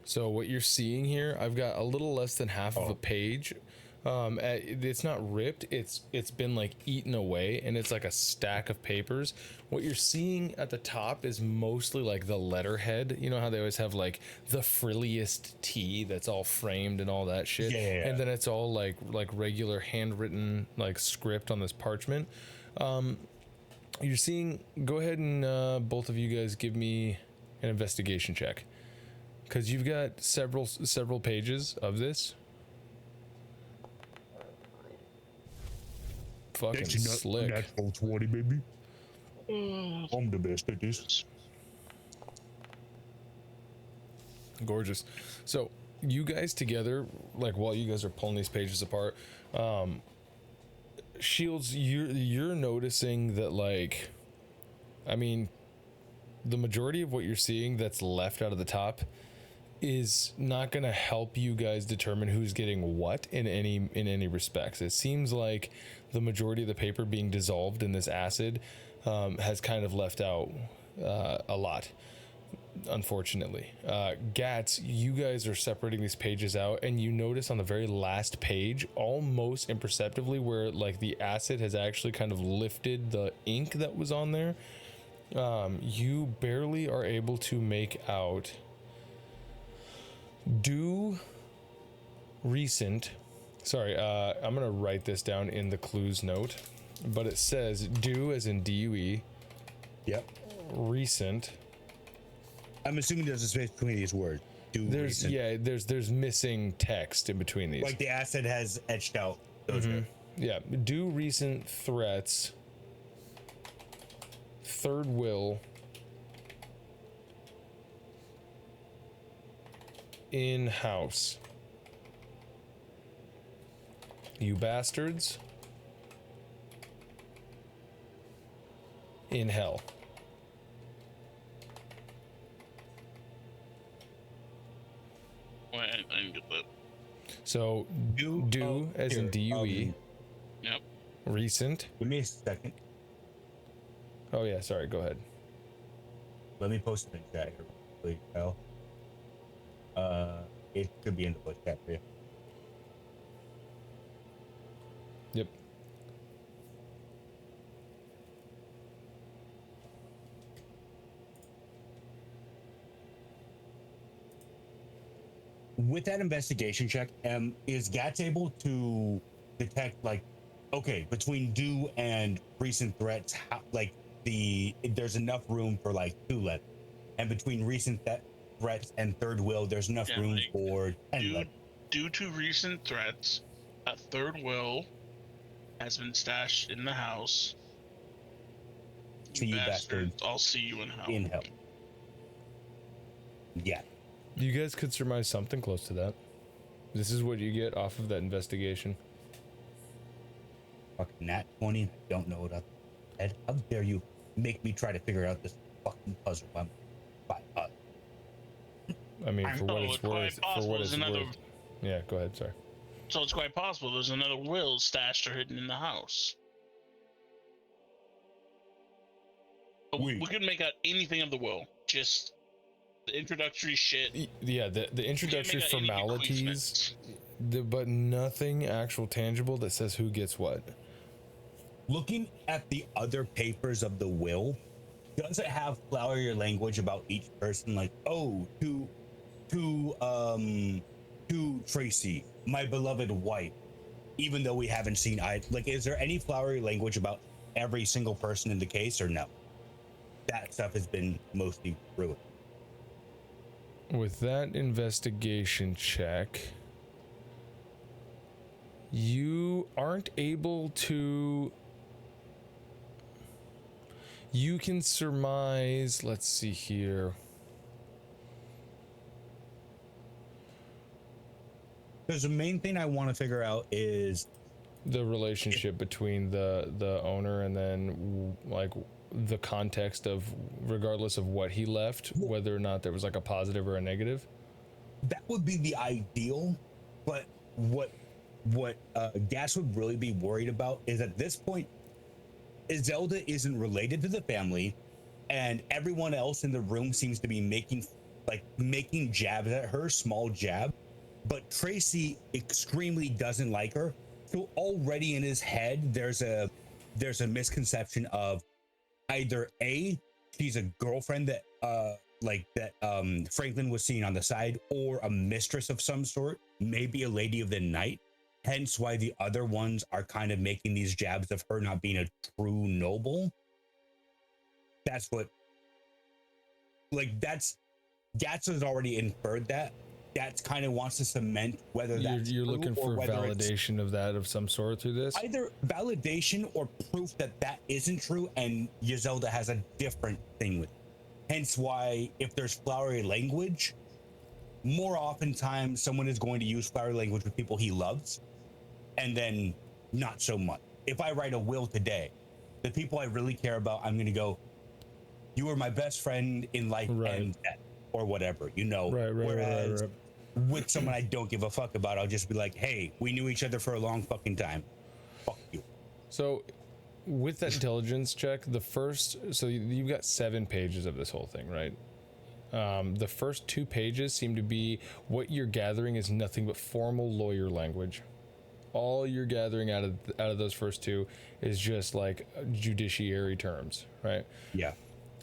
So what you're seeing here, I've got a little less than half of a page. It's not ripped, it's been like eaten away, and it's like a stack of papers. What you're seeing at the top is mostly like the letterhead. You know how they always have like the frilliest T that's all framed and all that shit? Yeah. And then it's all like regular handwritten like script on this parchment. You're seeing, go ahead and both of you guys give me an investigation check, because you've got several pages of this. Fucking slick. Natural 20, baby. I'm the best at this. Gorgeous. So you guys together, like while you guys are pulling these pages apart, Shields, you're noticing that, like, I mean, the majority of what you're seeing that's left out of the top is not going to help you guys determine who's getting what in any respects. It seems like the majority of the paper being dissolved in this acid has kind of left out a lot, unfortunately. Gatz, you guys are separating these pages out, and you notice on the very last page, almost imperceptibly, where like the acid has actually kind of lifted the ink that was on there. You barely are able to make out due recent Sorry, I'm gonna write this down in the clues note, but it says due as in DUE. Yep. Recent. I'm assuming there's a space between these words. There's there's missing text in between these. Like the asset has etched out those. Yeah, do recent threats. Third will. In house. You bastards. In hell. Wait, I didn't get that. So do as in DUE. Yep. Recent. Give me a second. Oh yeah, sorry. Go ahead. Let me post it in chat here, please, Kyle. It could be in the voice chat for you. Yep. With that investigation check, is Gatz able to detect, like, okay, between due and recent threats, how, like, there's enough room for like 2 letters, and between recent threats and third will, there's enough room like, for 10 letters. Due to recent threats, a third will has been stashed in the house. See you bastards. I'll see you in hell. In hell. Yeah. You guys could surmise something close to that. This is what you get off of that investigation. Fucking nat 20. I don't know what I said. How dare you make me try to figure out this fucking puzzle by us. I mean, for what it's worth. For what it's worth. Yeah, go ahead. Sorry. So it's quite possible there's another will stashed or hidden in the house. We couldn't make out anything of the will. Just the introductory shit. Yeah, the introductory formalities, but nothing actual tangible that says who gets what. Looking at the other papers of the will, does it have flowery language about each person? Like, oh, to Tracy, my beloved wife, even though we haven't seen like, is there any flowery language about every single person in the case, or no? That stuff has been mostly ruined. With that investigation check, you aren't able to. You can surmise. Let's see here. Because the main thing I want to figure out is the relationship between the owner and then like the context of, regardless of what he left, whether or not there was like a positive or a negative. That would be the ideal, but what Gatz would really be worried about is, at this point, Zelda isn't related to the family, and everyone else in the room seems to be making jabs at her, small jab, but Tracy extremely doesn't like her. So already in his head, there's a misconception of either A, she's a girlfriend that Franklin was seeing on the side, or a mistress of some sort, maybe a lady of the night. Hence why the other ones are kind of making these jabs of her not being a true noble. That's what, like, Gatz has already inferred that. Gatz kind of wants to cement whether that's you're true, looking for validation of that of some sort through this. Either validation or proof that that isn't true, and Zelda has a different thing with it. Hence why, if there's flowery language, more oftentimes someone is going to use flowery language with people he loves, and then not so much. If I write a will today, the people I really care about, I'm going to go, you were my best friend in life and death, or whatever, you know. Whereas with someone I don't give a fuck about, I'll just be like, hey, we knew each other for a long fucking time. Fuck you. So with that intelligence check, so you've got 7 pages of this whole thing, right? The first 2 pages seem to be what you're gathering is nothing but formal lawyer language. All you're gathering out of those first 2 is just like judiciary terms, right? Yeah.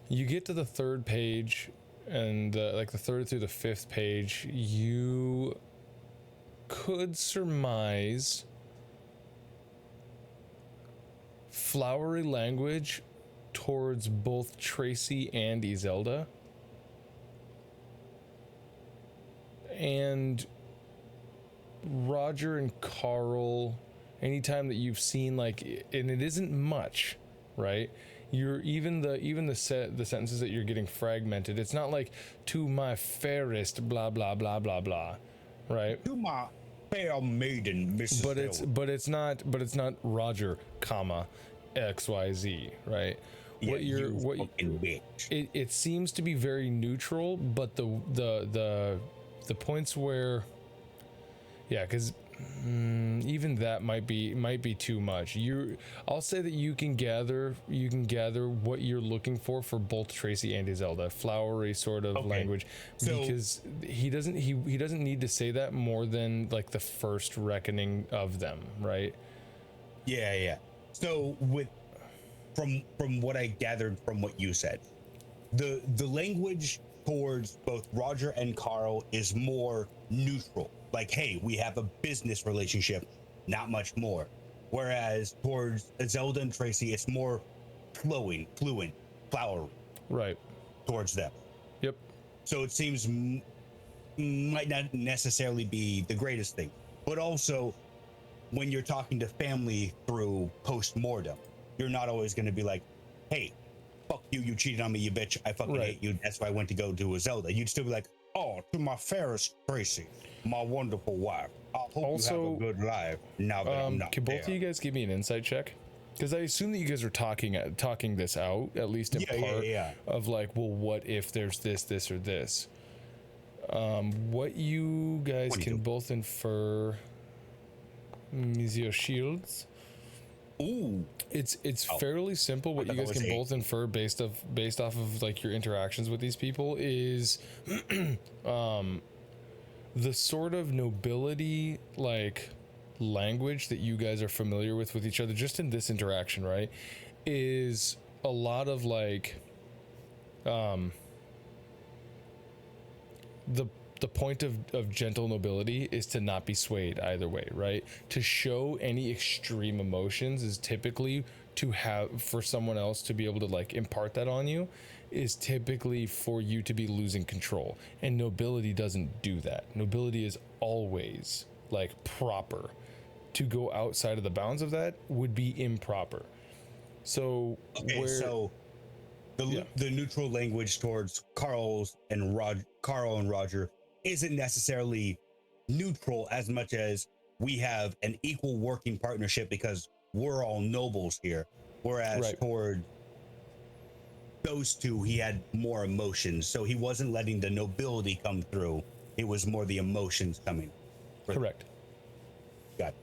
You get to the 3rd page, and like the 3rd through the 5th page, you could surmise flowery language towards both Tracy and Iselda. And Roger and Carl, anytime that you've seen, like, and it isn't much, right? You're even the sentences that you're getting fragmented. It's not like to my fairest blah blah blah blah blah, right? To my fair maiden, Mrs. But it's not Roger, comma, XYZ, right? Yeah, bitch. It seems to be very neutral, but the points where, yeah, because even that might be too much. I'll say that you can gather what you're looking for both Tracy and Iselda, flowery sort of language, because he doesn't need to say that more than like the first reckoning of them, right? Yeah. So from what I gathered from what you said, the language towards both Roger and Carl is more neutral. Like, hey, we have a business relationship, not much more. Whereas towards Zelda and Tracy, it's more flowing, fluent, flowery. Right. Towards them. Yep. So it seems might not necessarily be the greatest thing. But also, when you're talking to family through post-mortem, you're not always going to be like, hey, fuck you, you cheated on me, you bitch, I fucking hate you, that's why I went to go do a Zelda. You'd still be like, oh, to my fairest Tracy, my wonderful wife, I hope also, you have a good life now that I'm not can both of you guys give me an insight check? Because I assume that you guys are talking this out, at least in part, of like, well, what if there's this, or this? What you guys can both infer, Monsieur Shields. Ooh. It's fairly simple. What you guys can both infer based off of like your interactions with these people is the sort of nobility like language that you guys are familiar with each other just in this interaction, right? Is a lot of like the point of gentle nobility is to not be swayed either way, right? To show any extreme emotions is typically to have for someone else to be able to like impart that on you is typically for you to be losing control, and nobility doesn't do that. Nobility is always like proper. To go outside of the bounds of that would be improper. So the neutral language towards Carl and Roger isn't necessarily neutral as much as we have an equal working partnership because we're all nobles here. Whereas toward those two, he had more emotions. So he wasn't letting the nobility come through. It was more the emotions coming. Correct. Got it.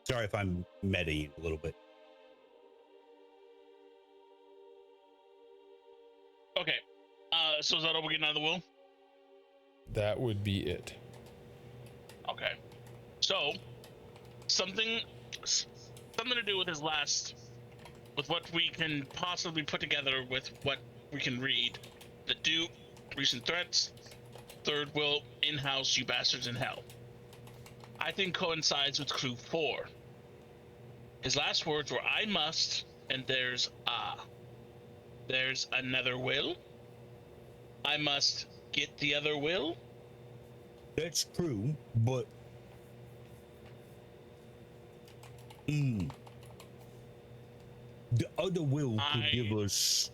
Sorry if I'm metaing a little bit. Okay. So is that all we're getting out of the will? That would be it. Okay. So, something to do with with what we can possibly put together with what we can read. The dupe, recent threats, third will, in-house, you bastards in hell. I think coincides with Crew 4. His last words were, I must, and there's another will. I must get the other will. That's true, but the other will could give us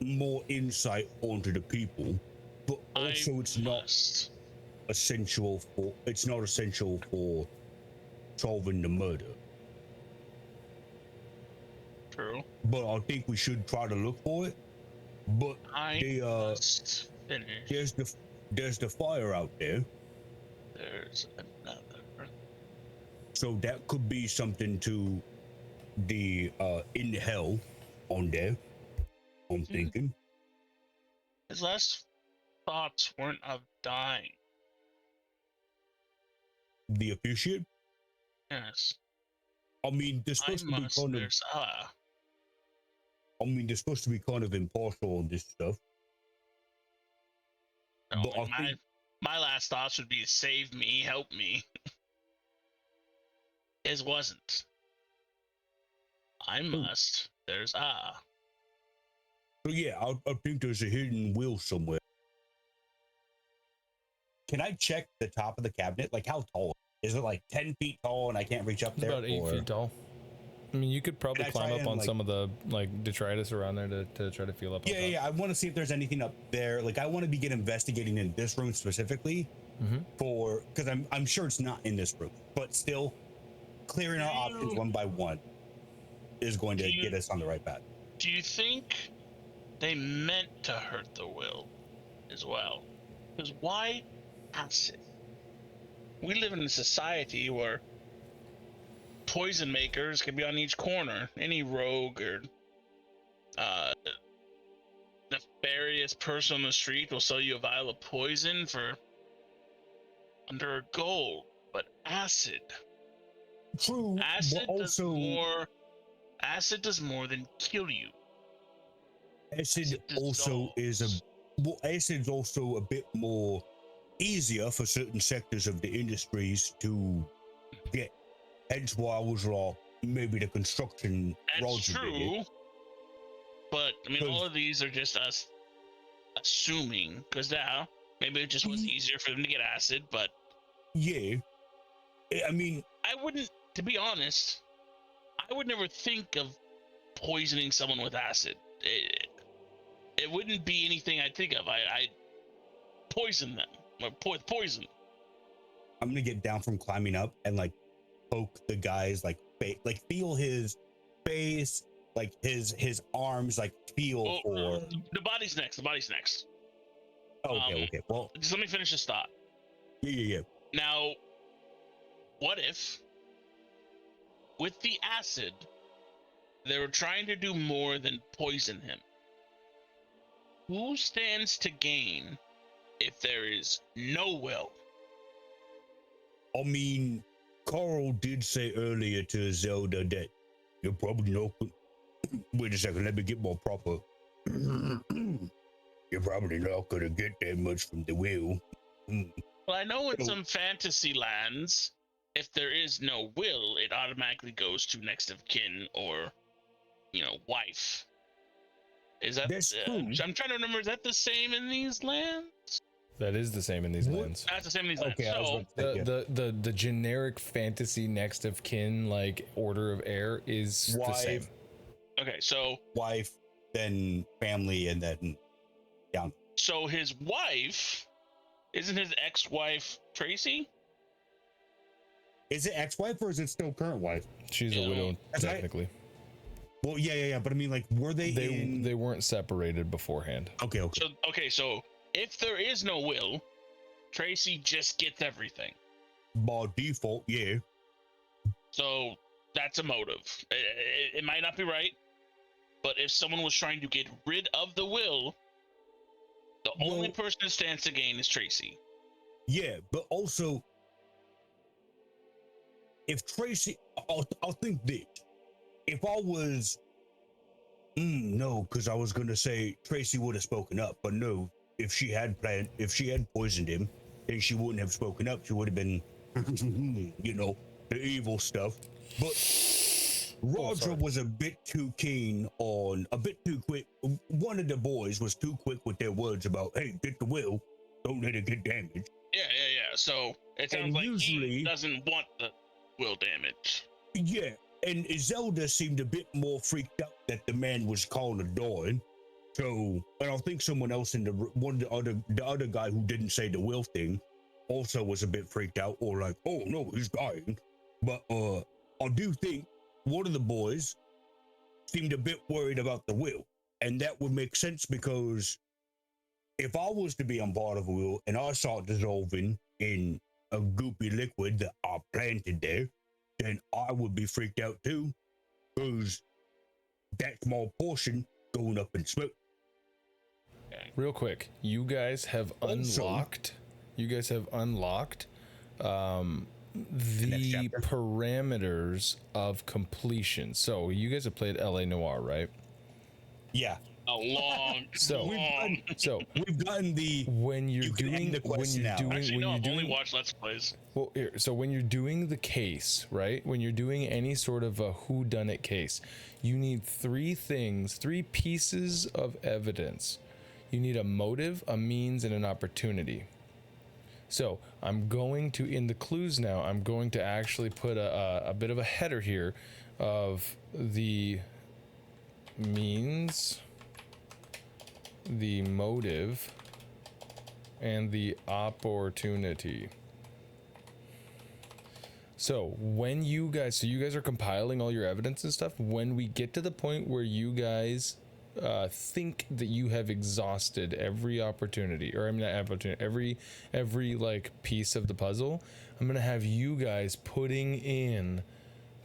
more insight onto the people, but also it's not essential for solving the murder. True. But I think we should try to look for it. But must finish. There's the fire out there. There's another. So that could be something to the in hell on there. I'm thinking. His last thoughts weren't of dying. The officiate? Yes. I mean, there's supposed to be kind of. I mean, they're supposed to be kind of impartial on this stuff. No, But I think my last thoughts would be save me, help me. His wasn't. I must. There's but yeah, I think there's a hidden will somewhere. Can I check the top of the cabinet? Like, how tall is it? Like 10 feet tall, and I can't reach up It's there. about 8 feet tall. I mean, you could probably Can I climb try up and, on like- some of the like detritus around there to try to feel up. on top. Yeah. I want to see if there's anything up there. Like, I want to begin investigating in this room specifically because I'm sure it's not in this room, but still clearing our options one by one is going to get us on the right path. Do you think they meant to hurt the will as well? Because why acid? We live in a society where poison makers can be on each corner. Any rogue or nefarious person on the street will sell you a vial of poison for under a gold. But acid. True, Acid but does also more. Acid does more than kill you. acid also dissolves. acid's also a bit more easier for certain sectors of the industries to get. Hence why I was like, maybe the construction That's Roger did it. true. But I mean, Because- all of these are just us assuming. Because now maybe it just was easier for them to get acid. But Yeah, I mean, I wouldn't, to be honest, I would never think of poisoning someone with acid. It wouldn't be anything I'd think of. I'd poison them or poison. I'm gonna get down from climbing up and like poke the guy's like feel his face, like his arms, like feel for. The body's next. The body's next. Okay. Well, Just let me finish this thought. yeah. Now, what if, with the acid, they were trying to do more than poison him? Who stands to gain if there is no will? I mean, Carl did say earlier to Zelda that you're probably not. Wait a second, let me get more proper. You're probably not gonna get that much from the will. Well, I know in some fantasy lands, if there is no will, it automatically goes to next of kin or, wife. Is that? That's true. I'm trying to remember. Is that the same in these lands? That is the same in these What? lands. That's the same in these lands. okay. I was So, about to say, yeah. The generic fantasy next of kin like order of heir is the same. Wife, okay, so wife, then family, and then down. So his wife, isn't his ex-wife Tracy? Is it ex-wife or is it still current wife? She's Yeah. a widow That's right. technically. Well, yeah. But I mean, like, were they in? They weren't separated beforehand. Okay. So if there is no will, Tracy just gets everything. By default, yeah. So that's a motive. It might not be right, but if someone was trying to get rid of the will, the only person that stands to gain is Tracy. Yeah, but also, if Tracy, I'll think this. If I was, no, because I was gonna say Tracy would have spoken up, but no. If she had poisoned him, then she wouldn't have spoken up. She would have been, the evil stuff. But Roger was a bit too quick. One of the boys was too quick with their words about, hey, get the will, don't let it get damaged. Yeah. So it sounds And like he usually- doesn't want the will damage. Yeah, and Zelda seemed a bit more freaked out that the man was kind of dying. So, and I think someone else in the other guy who didn't say the will thing also was a bit freaked out, or like, oh no, he's dying. But I do think one of the boys seemed a bit worried about the will, and that would make sense because if I was to be on part of a will and I saw it dissolving in a goopy liquid that I planted there, then I would be freaked out too, because that's my portion going up in smoke. Real quick, you guys have Also- unlocked. You guys have unlocked the next chapter. parameters of completion. So you guys have played LA Noire, right? Yeah. A long, So- long. So We've gotten the when you're You can end doing the quest now. Actually, no. when I've you're only doing watched Let's Plays. well here, so when you're doing the case, right? When you're doing any sort of a whodunit case, you need three pieces of evidence. You need a motive, a means, and an opportunity. So I'm going to, in the clues now, I'm going to actually put a bit of a header here of the means, the motive, and the opportunity. So when you guys are compiling all your evidence and stuff, when we get to the point where you guys think that you have exhausted every opportunity, or I mean not opportunity, every like piece of the puzzle, I'm gonna have you guys putting in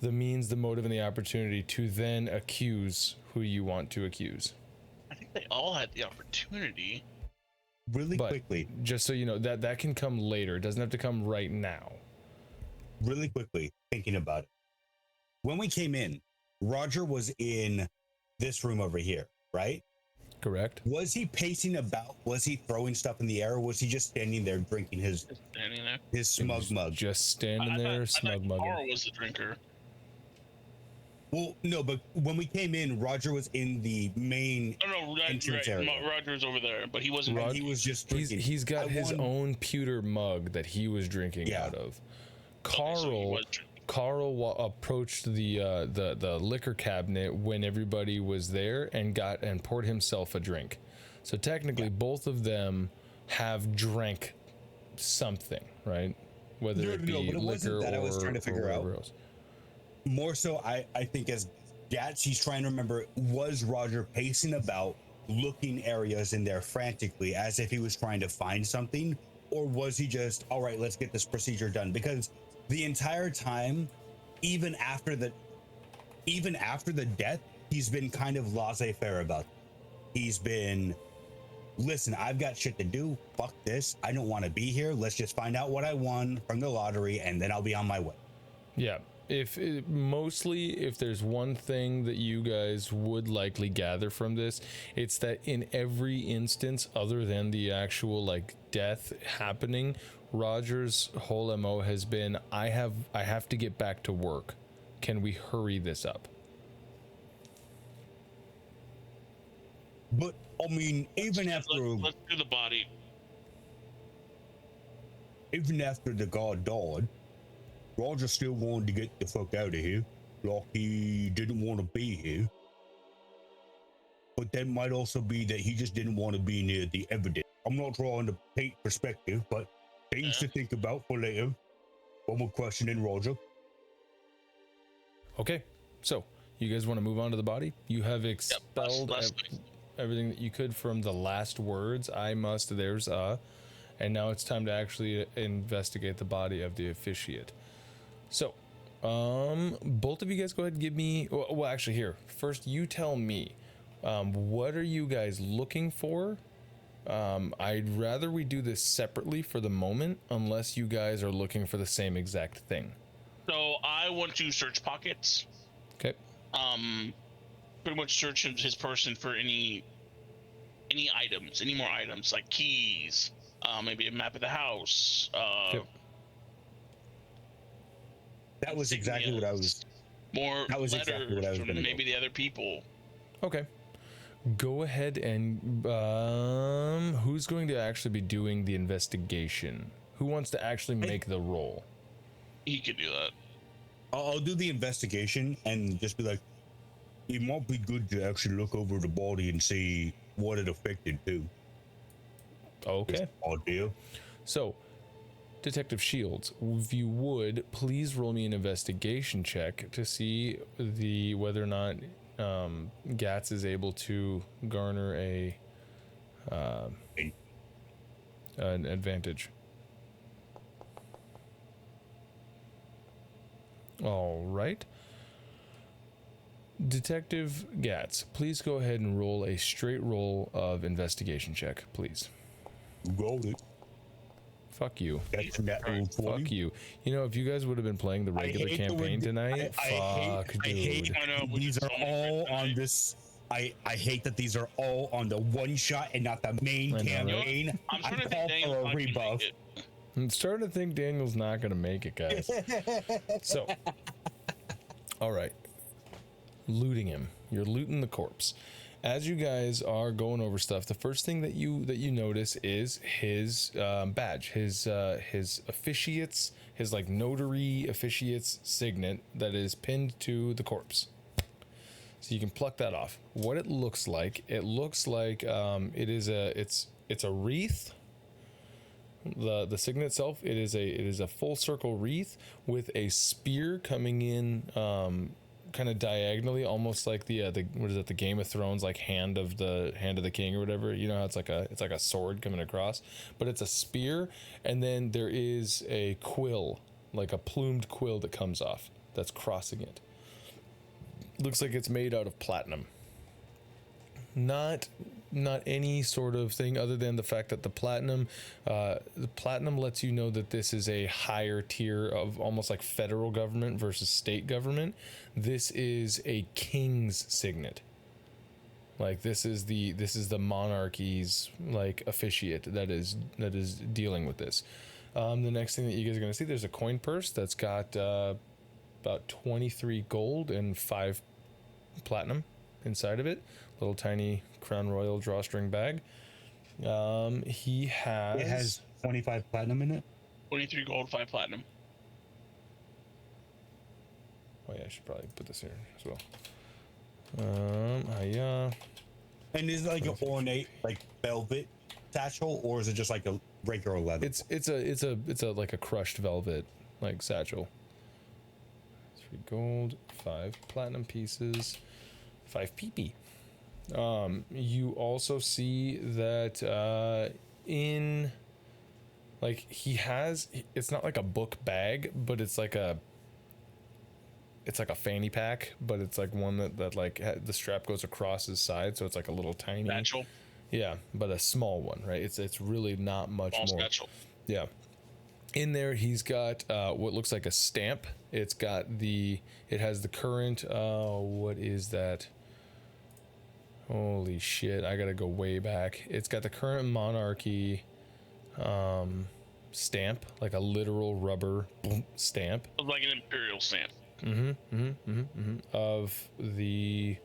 the means, the motive, and the opportunity to then accuse who you want to accuse. I think they all had the opportunity. really But quickly, just so you know, that can come later. It doesn't have to come right now. really quickly, thinking about it. When we came in, Roger was in this room over here, right? Correct? Was he pacing about? Was he throwing stuff in the air? Or was he just standing there drinking his Just standing there. smug mug? Just standing there, smug mugging. Carl was the drinker. Well, no, but when we came in, Roger was in the main. Oh no, Entrance area. Roger's over there, but he wasn't. Rod- He was just drinking. He's got I his won- own pewter mug that he was drinking Yeah. out of. Okay, so he was drinking. Carl approached the liquor cabinet when everybody was there and poured himself a drink. So technically, both of them have drank something, right? Whether No, it no, be no, but it wasn't liquor that I or, was trying to figure or out. whatever else. More so, I think as Gatz, he's trying to remember, was Roger pacing about, looking areas in there frantically as if he was trying to find something, or was he just, all right, let's get this procedure done? Because the entire time, even after the death, he's been kind of laissez-faire about it. He's been, listen, I've got shit to do. Fuck this. I don't want to be here. Let's just find out what I won from the lottery, and then I'll be on my way. Yeah. If there's one thing that you guys would likely gather from this, it's that in every instance other than the actual like death happening, Roger's whole MO has been, I have to get back to work. Can we hurry this up? But I mean, even after Let's do the body. the god died, Roger still wanted to get the fuck out of here. Like he didn't want to be here. But that might also be that he just didn't want to be near the evidence. I'm not trying to paint perspective, but things to think about for later. One more question in Roger. Okay. So, you guys want to move on to the body? You have expelled everything that you could from the last words. I must, there's a, and now it's time to actually investigate the body of the officiate. So, both of you guys go ahead and give me, well actually here, first you tell me, what are you guys looking for? I'd rather we do this separately for the moment, unless you guys are looking for the same exact thing. So I want to search pockets. Okay. Pretty much search his person for any items, any more items like keys, maybe a map of the house. Yep. That was exactly what I was. More That was letters exactly what I was from gonna maybe go. the other people. Okay. Go ahead and who's going to actually be doing the investigation? Who wants to actually make the roll? He could do that. I'll do the investigation and just be like, it might be good to actually look over the body and see what it affected too. Okay. Idea. So, Detective Shields, if you would, please roll me an investigation check to see whether or not Gatz is able to garner an advantage. All right. Detective Gatz, please go ahead and roll a straight roll of investigation check, please. Rolled it. Fuck you. That's natural 20. Fuck you. You know, if you guys would have been playing the regular campaign tonight, fuck, dude. I know, These are all on this. I hate that these are all on the one shot and not the main I know, right? campaign. I'm I trying to call think for a Daniel's not gonna rebuff. make it. I'm starting to think Daniel's not going to make it, guys. So, all right. Looting him. You're looting the corpse. As you guys are going over stuff, the first thing that you notice is his badge, his officiate's, his like notary officiate's signet that is pinned to the corpse. So you can pluck that off. What it looks like it's a wreath. The signet itself, it is a full circle wreath with a spear coming in kind of diagonally, almost like the what is it, the Game of Thrones like hand of the king or whatever. You know how it's like a sword coming across, but it's a spear, and then there is a quill, like a plumed quill that comes off that's crossing it. Looks like it's made out of platinum. Not any sort of thing other than the fact that the platinum lets you know that this is a higher tier of almost like federal government versus state government. This is a king's signet. Like this is the monarchy's like officiate that is dealing with this. The next thing that you guys are going to see, there's a coin purse that's got about 23 gold and 5 platinum inside of it. Little tiny Crown Royal drawstring bag. It has 25 platinum in it. 23 gold, 5 platinum. Oh yeah, I should probably put this here as well. Yeah. And is it like an ornate like velvet satchel, or is it just like a regular leather? It's a like a crushed velvet like satchel. 3 gold, 5 platinum pieces, 5 PP. You also see that in like he has, it's not like a book bag, but it's like a fanny pack, but it's like one that like the strap goes across his side, so it's like a little tiny Satchel. Yeah, but a small one, right? It's really not much Small more. satchel. Yeah. In there, he's got what looks like a stamp. It has the current, what is that? Holy shit, I gotta go way back. It's got the current monarchy stamp, like a literal rubber stamp. Like an imperial stamp. Of the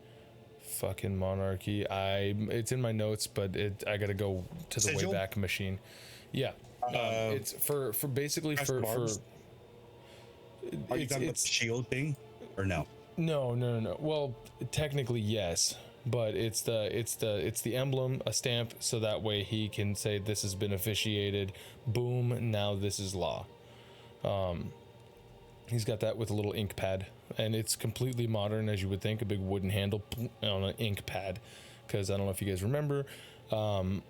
fucking monarchy. It's in my notes, but I gotta go to the Sigil? Wayback Machine. Yeah. It's for basically for Are you talking about the shield thing, or no? No. Well, technically yes, but it's the emblem, a stamp, so that way he can say this has been officiated. Boom! Now this is law. He's got that with a little ink pad, and it's completely modern, as you would think, a big wooden handle on an ink pad. Because I don't know if you guys remember,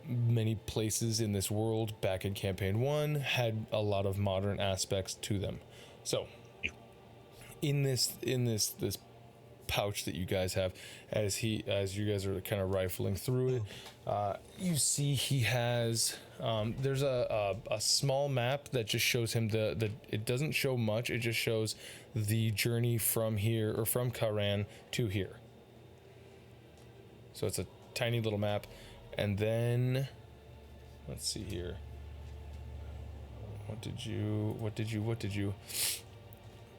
many places in this world back in campaign 1 had a lot of modern aspects to them. So in this pouch that you guys have, as you guys are kind of rifling through it, you see he has there's a small map that just shows him it doesn't show much, it just shows the journey from here, or from Karan to here. So it's a tiny little map. And then let's see here. What did you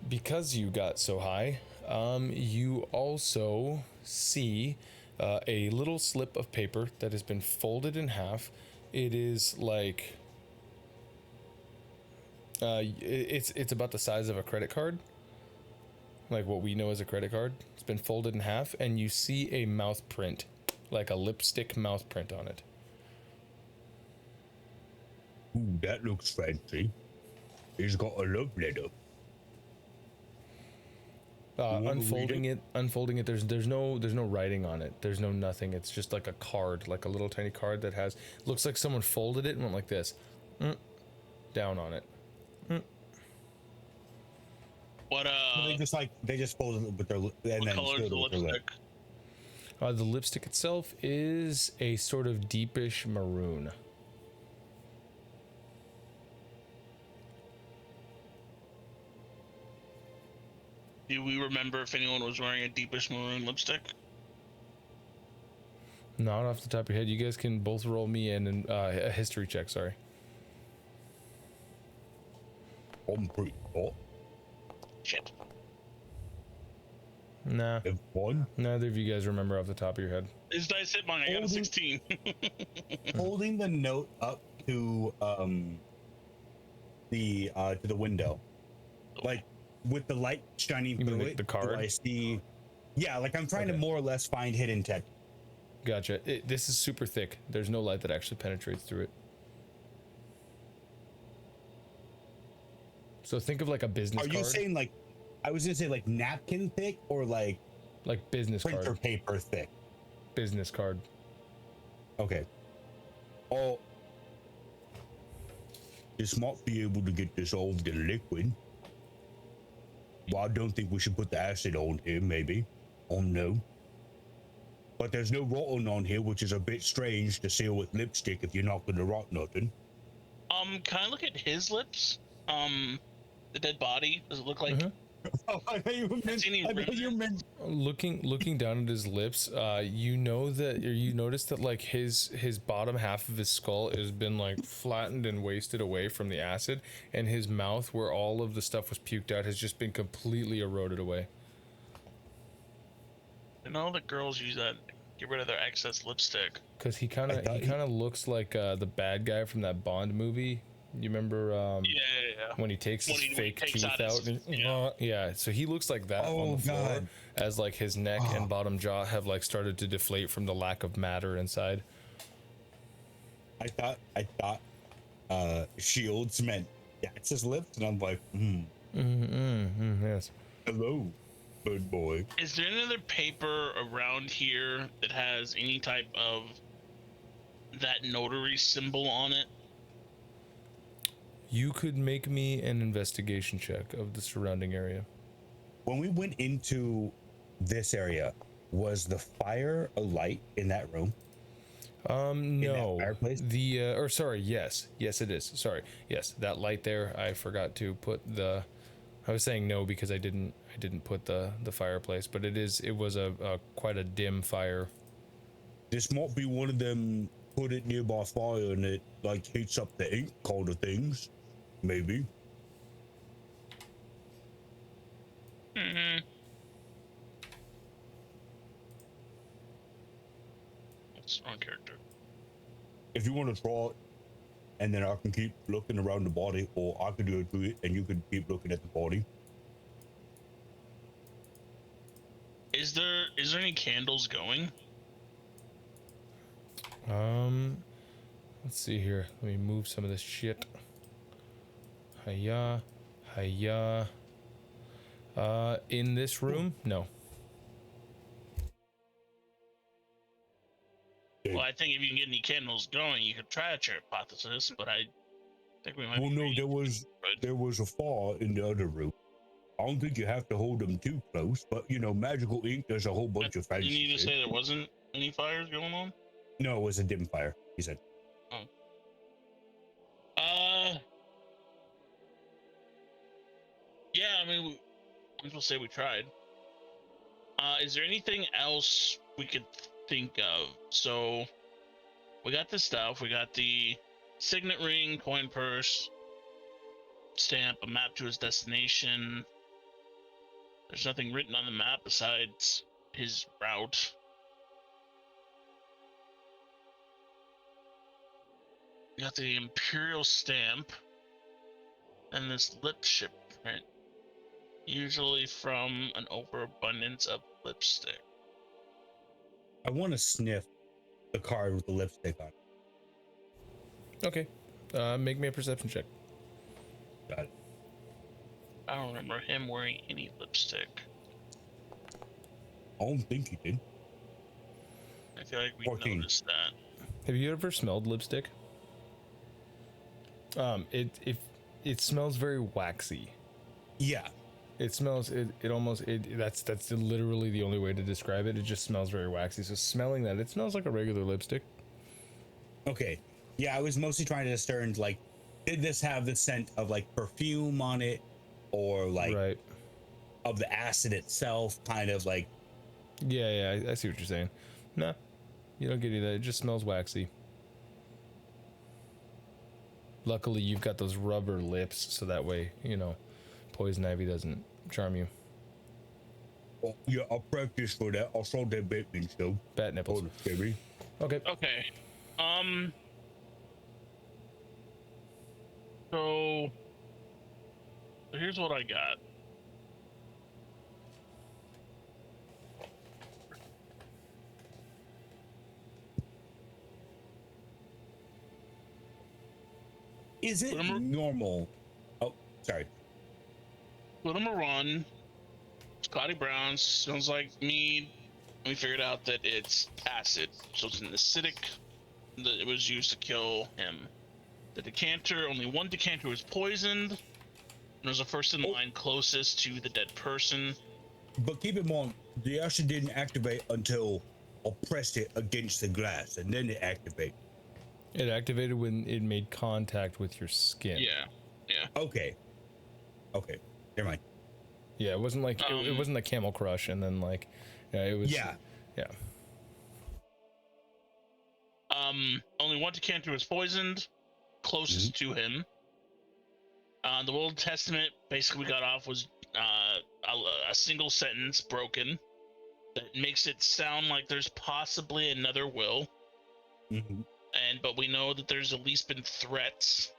because you got so high, you also see a little slip of paper that has been folded in half. It is like it's about the size of a credit card, like what we know as a credit card. It's been folded in half, and you see a mouth print, like a lipstick mouth print on it. Ooh, that looks fancy. He's got a love letter. Unfolding it, there's no writing on it. There's no nothing. It's just like a card, like a little tiny card that has, looks like someone folded it and went like this, down on it. What they just folded it with their, and then color is sealed the it with their lip. lipstick? The lipstick itself is a sort of deepish maroon. Do we remember if anyone was wearing a deepish maroon lipstick? Not off the top of your head. You guys can both roll me in a history check. Sorry. I'm pretty hot. Shit. Nah. Have fun. Neither of you guys remember off the top of your head. This dice hit mine. I got a 16. Holding the note up to the window, like with the light shining You mean through it. the card? Do I see? Yeah, like I'm trying to Okay. more or less find hidden tech. Gotcha. This is super thick. There's no light that actually penetrates through it. So think of like a business Are card. you saying like? I was gonna say like napkin thick or like Like business printer card. paper thick. Business card. Okay. Oh, this might be able to get dissolved in liquid. Well, I don't think we should put the acid on here, maybe. Oh no. But there's no rotten on here, which is a bit strange to seal with lipstick if you're not gonna rot nothing. Can I look at his lips? The dead body. Does it look like? Oh, I know you meant. any I know rim? you meant. Looking down at his lips, you know that, or you notice that like his bottom half of his skull has been like flattened and wasted away from the acid, and his mouth, where all of the stuff was puked out, has just been completely eroded away. You know that girls use that to get rid of their excess lipstick. Because he kind of looks like the bad guy from that Bond movie. You remember Yeah. when he takes When his he fake takes teeth out out? his- And, yeah. yeah, so he looks like that on Oh, the floor, God. as like his neck and bottom jaw have like started to deflate from the lack of matter inside. I thought shields meant Gatz's lips, and I'm like, Yes. Hello, bird boy. Is there any other paper around here that has any type of that notary symbol on it? You could make me an investigation check of the surrounding area. when we went into this area, was the fire alight in that room? No. fireplace? Yes, it is. Sorry, yes, that light there. I forgot to put the. I was saying no because I didn't put the fireplace, but it was a quite a dim fire. This might be one of them put it nearby fire and it like heats up the ink kind of things. Maybe. That's wrong character. If you want to try it, and then I can keep looking around the body, or I could do it to it and you could keep looking at the body. Is there any candles going? Let's see here. Let me move some of this shit. Hiya. In this room? No. Well, I think if you can get any candles going, you could try out your hypothesis, but I think we might Well, be no, reading there was a fire in the other room. I don't think you have to hold them too close, but you know, magical ink, there's a whole bunch of fancy You need to shit. say there wasn't any fires going on? No, it was a dim fire. He said. Yeah, I mean, we will say we tried. Is there anything else we could think of? So, we got this stuff. We got the signet ring, coin purse, stamp, a map to his destination. There's nothing written on the map besides his route. We got the imperial stamp and this lip ship print, usually from an overabundance of lipstick. I want to sniff the card with the lipstick on it. Okay. Make me a perception check. Got it. I don't remember him wearing any lipstick. I don't think he did. I feel like we 14. noticed that. Have you ever smelled lipstick? It smells very waxy. Yeah. It smells that's literally the only way to describe it. It just smells very waxy. So smelling that, it smells like a regular lipstick. Okay. Yeah, I was mostly trying to discern, like, did this have the scent of like perfume on it, or like Right. of the acid itself, kind of like. Yeah, I see what you're saying. Nah. You don't get any of that. It just smells waxy. Luckily, you've got those rubber lips, so that way, you know, poison ivy doesn't charm you. Oh, yeah, I'll practice for that. I'll show that Batman show. Bat nipples. Baby. Okay. Okay. So here's what I got. Is it normal? Oh, sorry. Put him a run. Scotty Brown smells like mead. We figured out that it's acid, so it's an acidic that it was used to kill him. The decanter, only one decanter was poisoned. And there's a first in line closest to the dead person. But keep in mind, the acid didn't activate until I pressed it against the glass, and then it activated. It activated when it made contact with your skin. Yeah. Okay. Never mind. Yeah, it wasn't like it wasn't the Camel Crush, and then like, yeah, it was. Yeah. Only one decanter was poisoned, closest to him. The Old Testament basically we got off was a single sentence broken that makes it sound like there's possibly another will. But we know that there's at least been threats,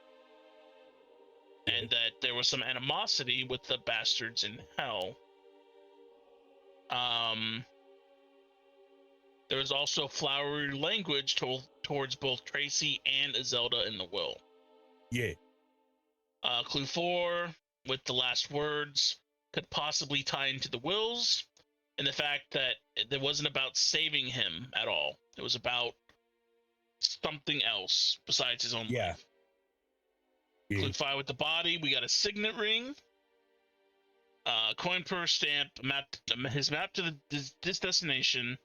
and that there was some animosity with the bastards in hell. There was also flowery language towards both Tracy and Zelda in the will. Yeah. Clue 4, with the last words, could possibly tie into the wills, and the fact that it wasn't about saving him at all. It was about something else besides his own life. Clue 5 with the body, we got a signet ring, coin purse stamp, his map to this destination,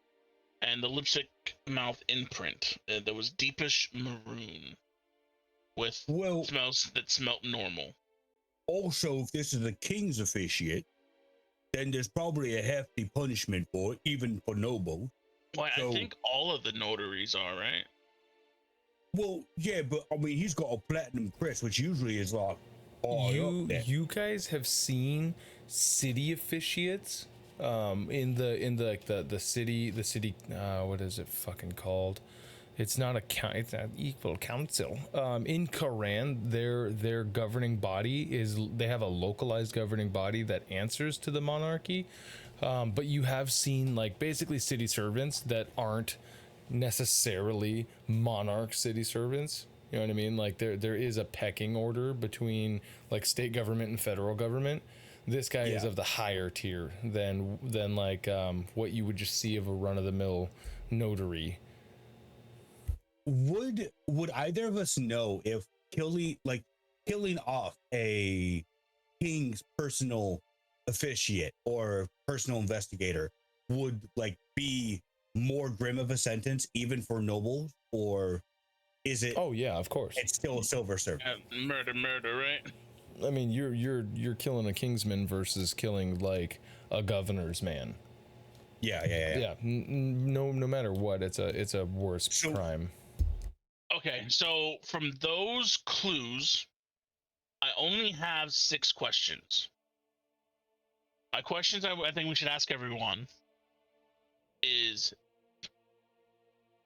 and the lipstick mouth imprint that was deepish maroon with smells that smelt normal. Also, if this is the king's officiate, then there's probably a hefty punishment for it, even for nobles. Well, I think all of the notaries are, right? Well, yeah, but I mean, he's got a platinum crest, which usually is like, you guys have seen city officiates in the city what is it fucking called? It's not it's an equal council. In Quran, their governing body they have a localized governing body that answers to the monarchy. But you have seen like basically city servants that aren't necessarily monarch city servants. You know what I mean? Like there is a pecking order between like state government and federal government. This guy is of the higher tier than like what you would just see of a run-of-the-mill notary. Would either of us know if killing off a king's personal officiate or personal investigator would like be more grim of a sentence even for nobles, or is it? Oh yeah, of course. It's still a silver servant. Murder, right? I mean, you're killing a kingsman versus killing like a governor's man. Yeah. No matter what, it's a worse crime. Okay, so from those clues, I only have 6 questions. My questions I think we should ask everyone is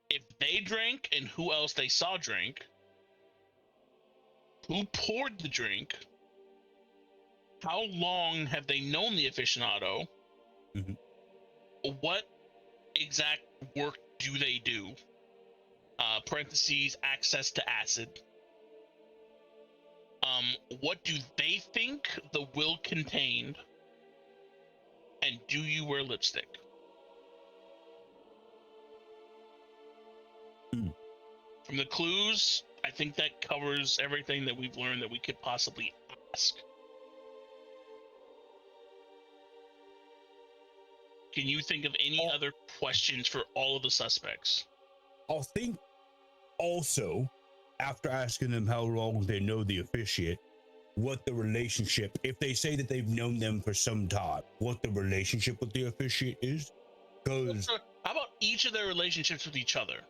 if they drank and who else they saw drink, who poured the drink, how long have they known the aficionado, what exact work do they do, parentheses, access to acid, what do they think the will contained, and do you wear lipstick? From the clues, I think that covers everything that we've learned that we could possibly ask. Can you think of any other questions for all of the suspects? I'll think also, after asking them how long they know the officiate, what the relationship, if they say that they've known them for some time, what the relationship with the officiate is. Because how about each of their relationships with each other.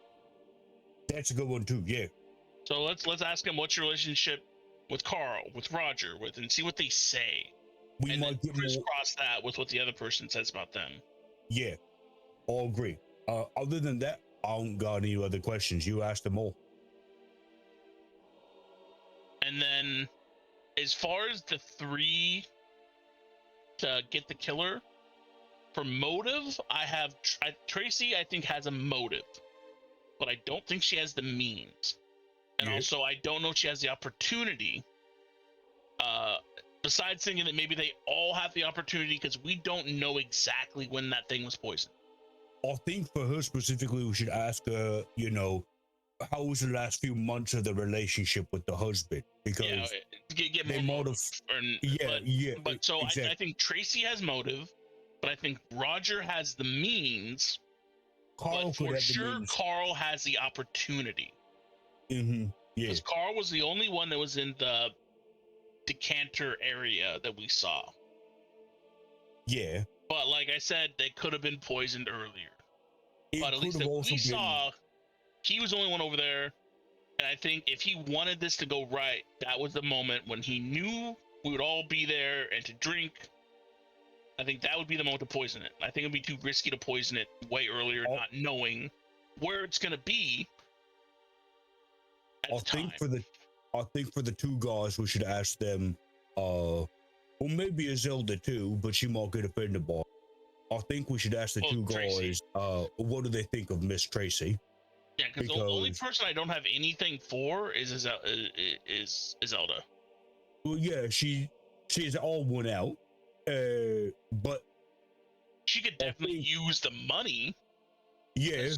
That's a good one too. Yeah. So let's ask them, what's your relationship with Carl, with Roger, and see what they say. We and might then get more. crisscross that with what the other person says about them. Yeah. All agree. Other than that, I don't got any other questions. You asked them all. And then, as far as the 3 to get the killer, for motive, Tracy, I think, has a motive, but I don't think she has the means. And also, I don't know if she has the opportunity. Besides thinking that maybe they all have the opportunity, because we don't know exactly when that thing was poisoned. I think for her specifically, we should ask her, you know, how was the last few months of the relationship with the husband? Because get they more motive. But so exactly. I think Tracy has motive, but I think Roger has the means. Carl but for sure, Carl has the opportunity. Yeah. Because Carl was the only one that was in the decanter area that we saw. Yeah. But like I said, they could have been poisoned earlier. But at least we saw, he was the only one over there. And I think if he wanted this to go right, that was the moment when he knew we would all be there and to drink. I think that would be the moment to poison it. I think it'd be too risky to poison it way earlier, not knowing where it's gonna be. I think for the 2 guys, we should ask them, well, maybe a Zelda too, but she might get offended by it. I think we should ask the 2 guys, what do they think of Miss Tracy? Yeah, because the only person I don't have anything for is Zelda. Well, yeah, she's all one out, but she could definitely use the money. Yeah,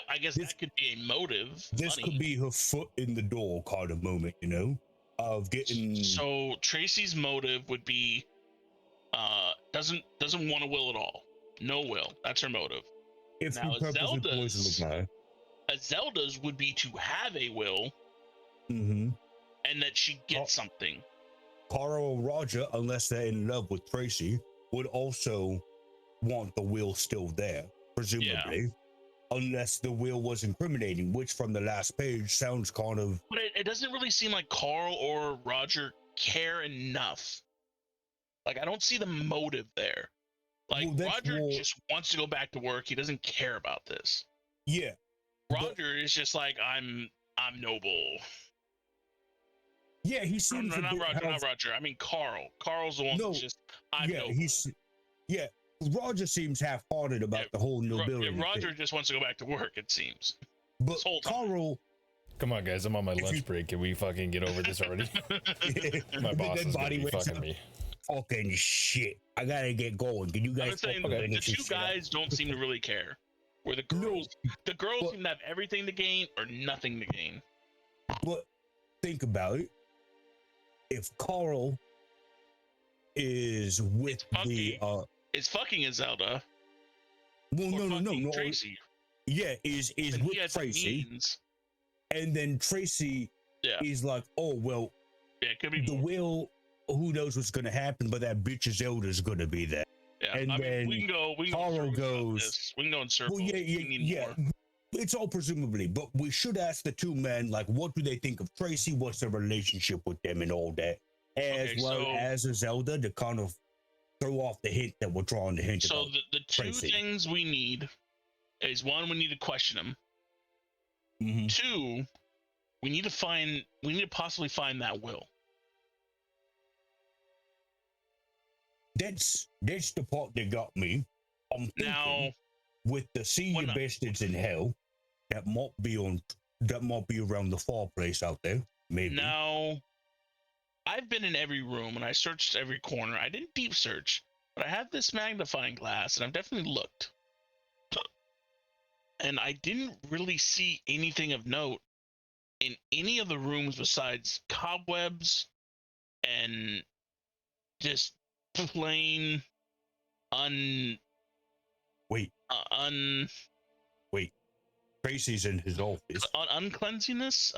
I guess that could be a motive. This could be her foot in the door kind of moment, you know, of getting. So Tracy's motive would be, doesn't want a will at all. No will. That's her motive. If now, Zelda's would be to have a will, and that she gets something. Carl or Roger, unless they're in love with Tracy, would also want the will still there, presumably. Yeah. Unless the will was incriminating, which from the last page sounds kind of. But it doesn't really seem like Carl or Roger care enough. Like, I don't see the motive there. Like, Roger just wants to go back to work. He doesn't care about this. Yeah. Roger is just like, I'm noble. Yeah, he seems not Roger. I mean Carl. Carl's the one that's just, I'm noble. Roger seems half-hearted about the whole nobility. Yeah, Roger just wants to go back to work, it seems. But Carl... Come on, guys. I'm on my lunch break. Can we fucking get over this already? My boss is gonna be fucking me. Fucking shit. I gotta get going. Can you guys... I'm saying the 2 guys don't seem to really care. Where the girls seem to have everything to gain or nothing to gain. But think about it. If Carl is with it's fucking Zelda. Well, no. Tracy. Yeah, is with Tracy. And then Tracy is like, oh, well, it could be the will, who knows what's going to happen, but that bitch Zelda is going to be there. Yeah, and then we can go goes. We can go in circles. Well, yeah. It's all presumably, but we should ask the 2 men, like, what do they think of Tracy? What's their relationship with them and all that? As a Zelda to kind of throw off the hint that we're trying to hint. So the 2 things we need is, 1, we need to question him. 2, we need to possibly find that will. That's the part that got me. I'm thinking now, with the senior bastards in hell, that might be around the fireplace out there. Maybe. Now, I've been in every room and I searched every corner. I didn't deep search, but I have this magnifying glass and I've definitely looked. And I didn't really see anything of note in any of the rooms besides cobwebs and just plain Tracy's in his office. Uncleansiness?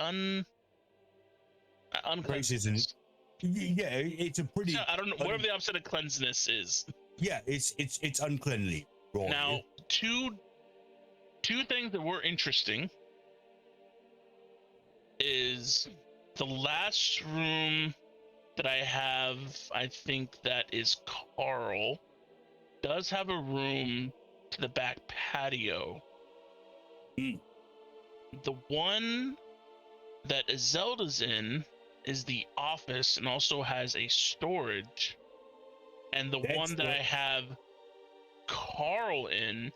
Tracy's yeah, it's a pretty. Yeah, I don't know. Whatever the opposite of cleansiness is. Yeah, it's uncleanly. Now, 2 two things that were interesting is the last room that I have, I think that is Carl, does have a room to the back patio. Mm. The one that Zelda's in is the office and also has a storage. And the That's one that I have Carl in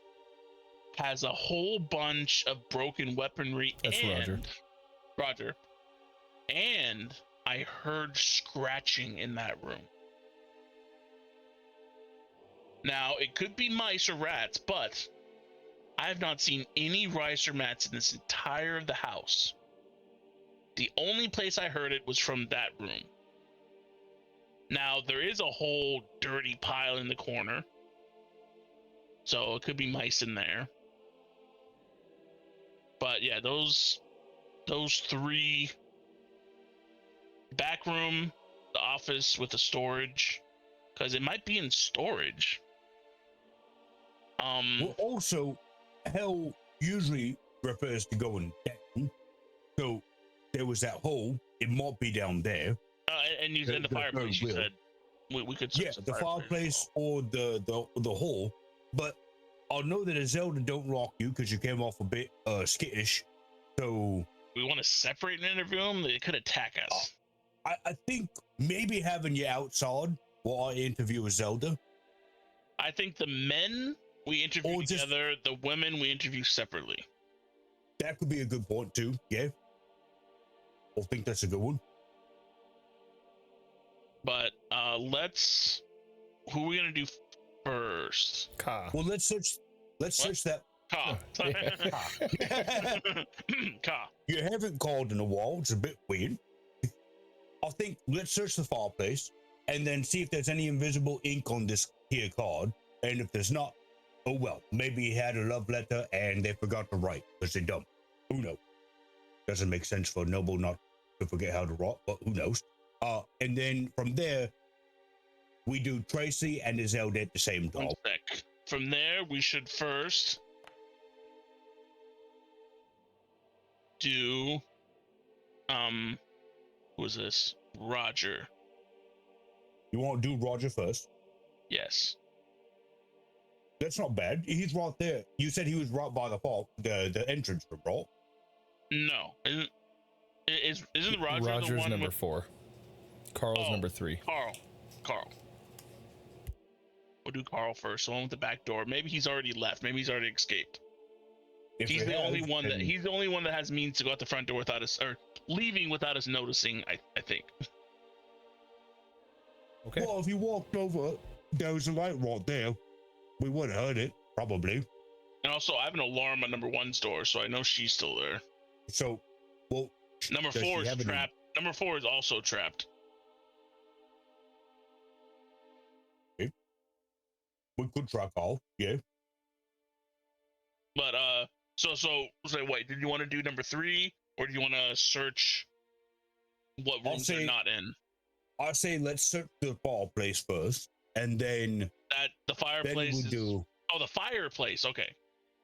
has a whole bunch of broken weaponry. That's and Roger. Roger. And I heard scratching in that room. Now, it could be mice or rats, but I have not seen any rice or mats in this entire of the house. The only place I heard it was from that room. Now, there is a whole dirty pile in the corner, so it could be mice in there. But yeah, those three: back room, the office with the storage, because it might be in storage. Well, also, hell usually refers to going down. So there was that hole. It might be down there. And you said the fireplace. You said we could. Yeah, the fireplace or the hole. But I'll know that a Zelda don't rock you because you came off a bit skittish. So we want to separate and interview them. They could attack us. I think maybe having you outside while I interview a Zelda. I think the men we interview together, the women we interview separately. That could be a good point too. Yeah, I think that's a good one. But let's. Who are we gonna do first? Ka. Well, let's search that. Ka. Ka. You haven't called in a while. It's a bit weird. I think let's search the fireplace and then see if there's any invisible ink on this here card. And if there's not, oh well, maybe he had a love letter and they forgot to write because they're dumb. Who knows? Doesn't make sense for a noble not to forget how to write, but who knows? And then from there, we do Tracy and Zelda at the same time. 1 sec. From there, we should first do who is this? Roger. You want to do Roger first? Yes. That's not bad. He's right there. You said he was right by the entrance room, right? No. Isn't Roger Roger's the one number with 4. Carl's number 3. Carl. We'll do Carl first. The one with the back door. Maybe he's already left. Maybe he's already escaped. He's the only one that has means to go out the front door without us, or leaving without us noticing. I think. Okay. Well, if you walked over, there was a light right there. We would have heard it, probably. And also, I have an alarm on number 1's door, so I know she's still there. So, well, Number 4 is trapped. Number 4 is also trapped. Okay. We could try Carl, yeah. But so wait, did you want to do number 3, or do you want to search what rooms they're not in? I say let's search the fireplace first, and then the fireplace. Then we'll do. Oh, the fireplace. Okay.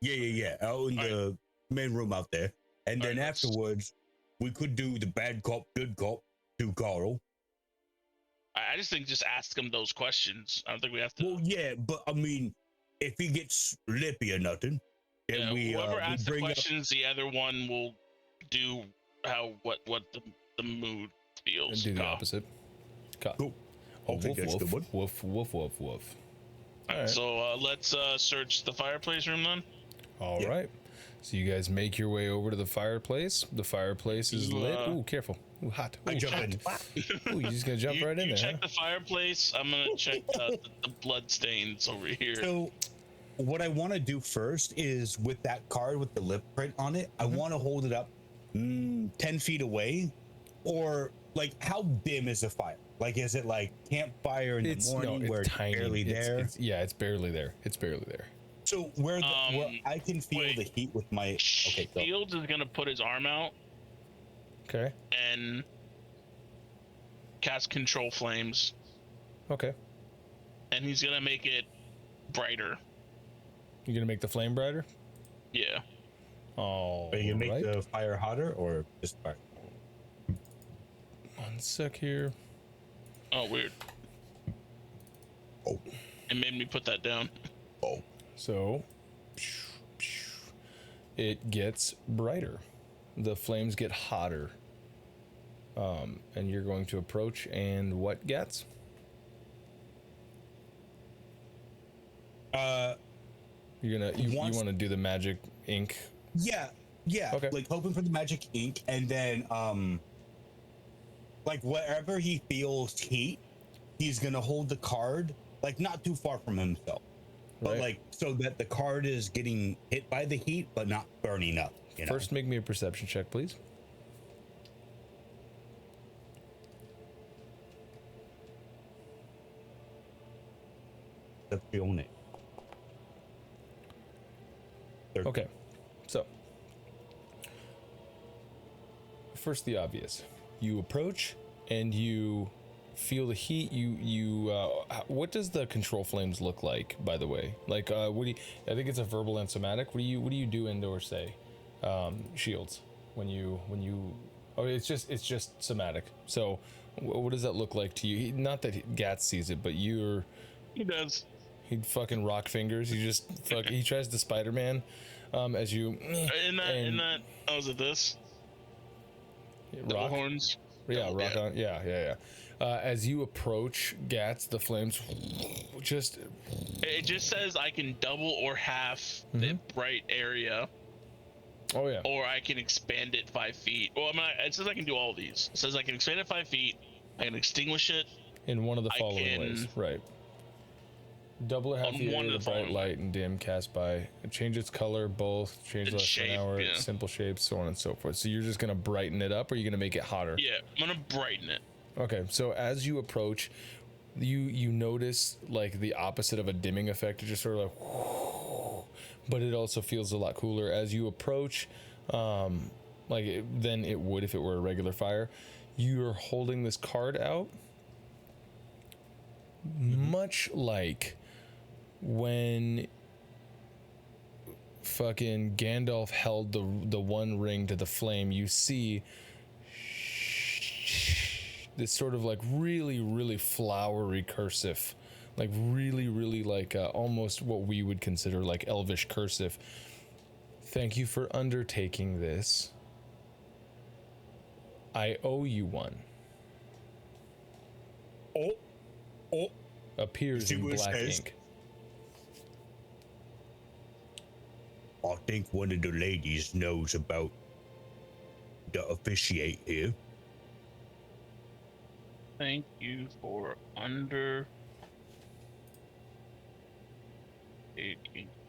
Yeah. Out in the main room out there, and then afterwards, we could do the bad cop, good cop to Carl. I just think just ask him those questions. I don't think we have to. Well, yeah, but I mean, if he gets lippy or nothing, then whoever asks the questions, the other one will do what the mood feels. And do the opposite. Cool. I'll take that's good one. Woof. All right. So let's search the fireplace room then. All right. So you guys make your way over to the fireplace. The fireplace is lit. Ooh, careful. Ooh, hot. Ooh, I jump in. Ooh, you just gonna jump right in there. Check the fireplace. I'm gonna check the blood stains over here. So, what I want to do first is with that card with the lip print on it, I want to hold it up 10 feet away, or like how dim is the fire? Like, is it like campfire in the morning where it's tiny. barely there? It's barely there. It's barely there. So where I can feel the heat with my okay. Shields is gonna put his arm out. Okay. And cast control flames. Okay. And he's gonna make it brighter. You're gonna make the flame brighter? Yeah. Oh, Are you gonna make the fire hotter or just fire? 1 sec here. Oh, weird. Oh, It made me put that down. oh. So it gets brighter. The flames get hotter. And you're going to approach, and what gets? You want to do the magic ink? Yeah. Okay. Like hoping for the magic ink, and then like wherever he feels heat, he's gonna hold the card like not too far from himself, but Right. like so that the card is getting hit by the heat, but not burning up. You know? First, make me a perception check, please. That's the only. Okay, so first the obvious. You approach and you feel the heat. What does the control flames look like, by the way? Like, what do you? I think it's a verbal and somatic. What do you do and or say? Shields. When you. Oh, it's just somatic. So, what does that look like to you? Not that Gatz sees it, but you're. He does. He fucking rock fingers. He just he tries to Spider-Man, as you. In that. Oh, was it this? Double Rock. horns. Yeah, rock on. Yeah. As you approach Gatz, the flames just. It just says I can double or half the bright area, Oh yeah. or I can expand it 5 feet. Well, it says I can do all of these. It says I can expand it 5 feet. I can extinguish it. In one of the following ways, right? Double or half On the one area of of the the bright following. light and dim cast by. Change its color, both. Change Its less than an shape, hour. yeah. Simple shapes, so on and so forth. So you're just gonna brighten it up, or you're gonna make it hotter. Yeah, I'm gonna brighten it. Okay. So as you approach, you notice like the opposite of a dimming effect. It just sort of like, but it also feels a lot cooler as you approach. Than it would if it were a regular fire. You're holding this card out, much like when fucking Gandalf held the one ring to the flame. You see this sort of like really, really flowery cursive, like really, really like almost what we would consider like elvish cursive. Thank you for undertaking this. I owe you one. Oh. Appears See in what it black says? ink. I think one of the ladies knows about the officiate here. Thank you for undertaking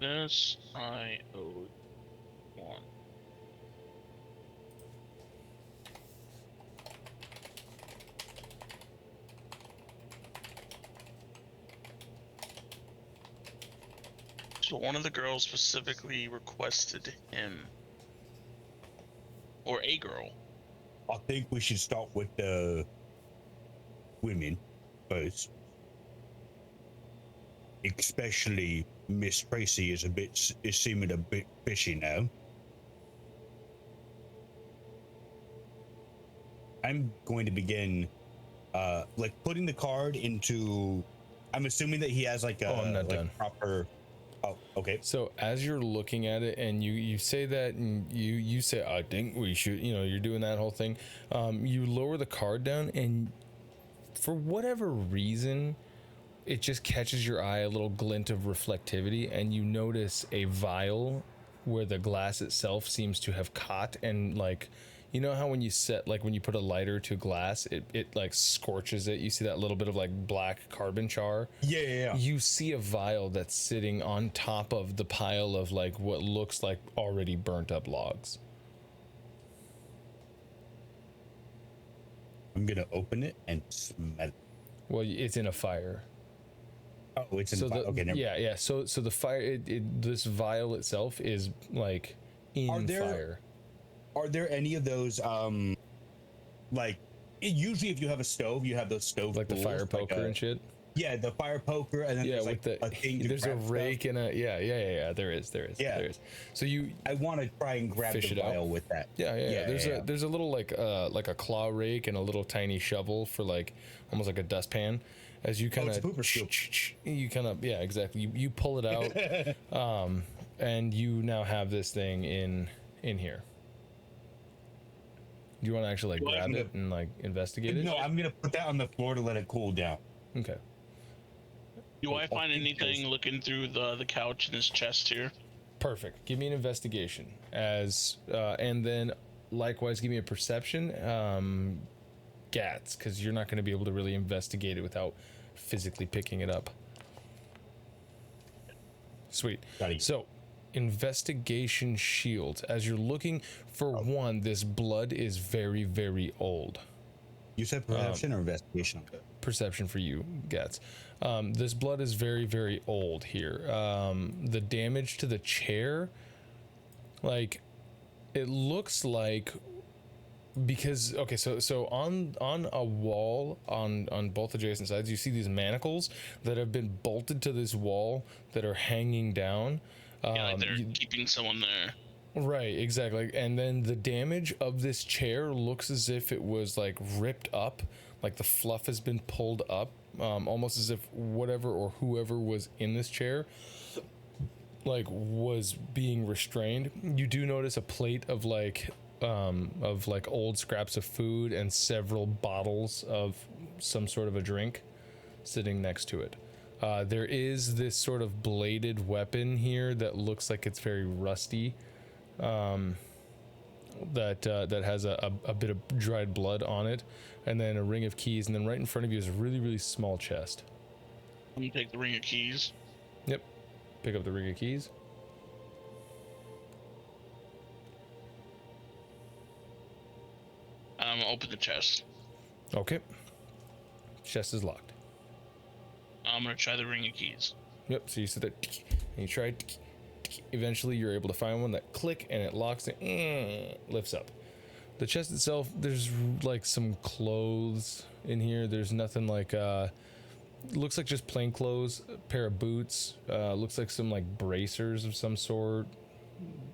this. I owe one. So one of the girls specifically requested him, or a girl. I think we should start with the women first. Especially Miss Tracy is seeming a bit fishy now. I'm going to begin, like putting the card into. I'm assuming that he has like a I'm not done. proper. Oh, okay. So as you're looking at it and you say that and you say, I think we should, you're doing that whole thing. You lower the card down and for whatever reason, it just catches your eye, a little glint of reflectivity, and you notice a vial where the glass itself seems to have caught and like, you know how when you when you put a lighter to glass, it like scorches it. You see that little bit of like black carbon char. Yeah. You see a vial that's sitting on top of the pile of like what looks like already burnt up logs. I'm gonna open it and smell it. Well, it's in a fire. Oh, it's in So the the, okay. Never. yeah. So the fire, this vial itself is like in fire. Are there any of those usually if you have a stove, you have those stove Like the tools, fire poker and shit. Yeah, the fire poker, and then Yeah, there's with like the a thing to there's a grab rake stuff. and a there is. So you I want to try and grab fish the it out? vial with that. yeah. There's a little like a claw rake and a little tiny shovel for like almost like a dustpan. As you kind it's a pooper of scoop. you kind of exactly you pull it out, and you now have this thing in here. Do you want to actually like Well, grab it and like investigate it? No, I'm gonna put that on the floor to let it cool down. Okay. Do I find anything looking through the couch in his chest here? Perfect. Give me an investigation and then likewise give me a perception, Gatz, because you're not going to be able to really investigate it without physically picking it up. Sweet. Got it. So, investigation shields. As you're looking for one, this blood is very, very old. You said perception or investigation? Perception for you, Gatz. This blood is very, very old here. The damage to the chair, like, it looks like because so on a wall on both adjacent sides, you see these manacles that have been bolted to this wall that are hanging down. Yeah, like they're keeping someone there. Right, exactly. And then the damage of this chair looks as if it was like ripped up, like the fluff has been pulled up, almost as if whatever or whoever was in this chair like was being restrained. You do notice a plate of like old scraps of food and several bottles of some sort of a drink sitting next to it. There is this sort of bladed weapon here that looks like it's very rusty. That has a bit of dried blood on it, and then a ring of keys, and then right in front of you is a really, really small chest. Let me take the ring of keys. Yep. Pick up the ring of keys. Open the chest. Okay. Chest is locked. I'm gonna try the ring of keys. Yep. So you sit there and you try. Eventually, you're able to find one that click and it locks it, lifts up. The chest itself, there's like some clothes in here. There's nothing like looks like just plain clothes, a pair of boots, looks like some like bracers of some sort.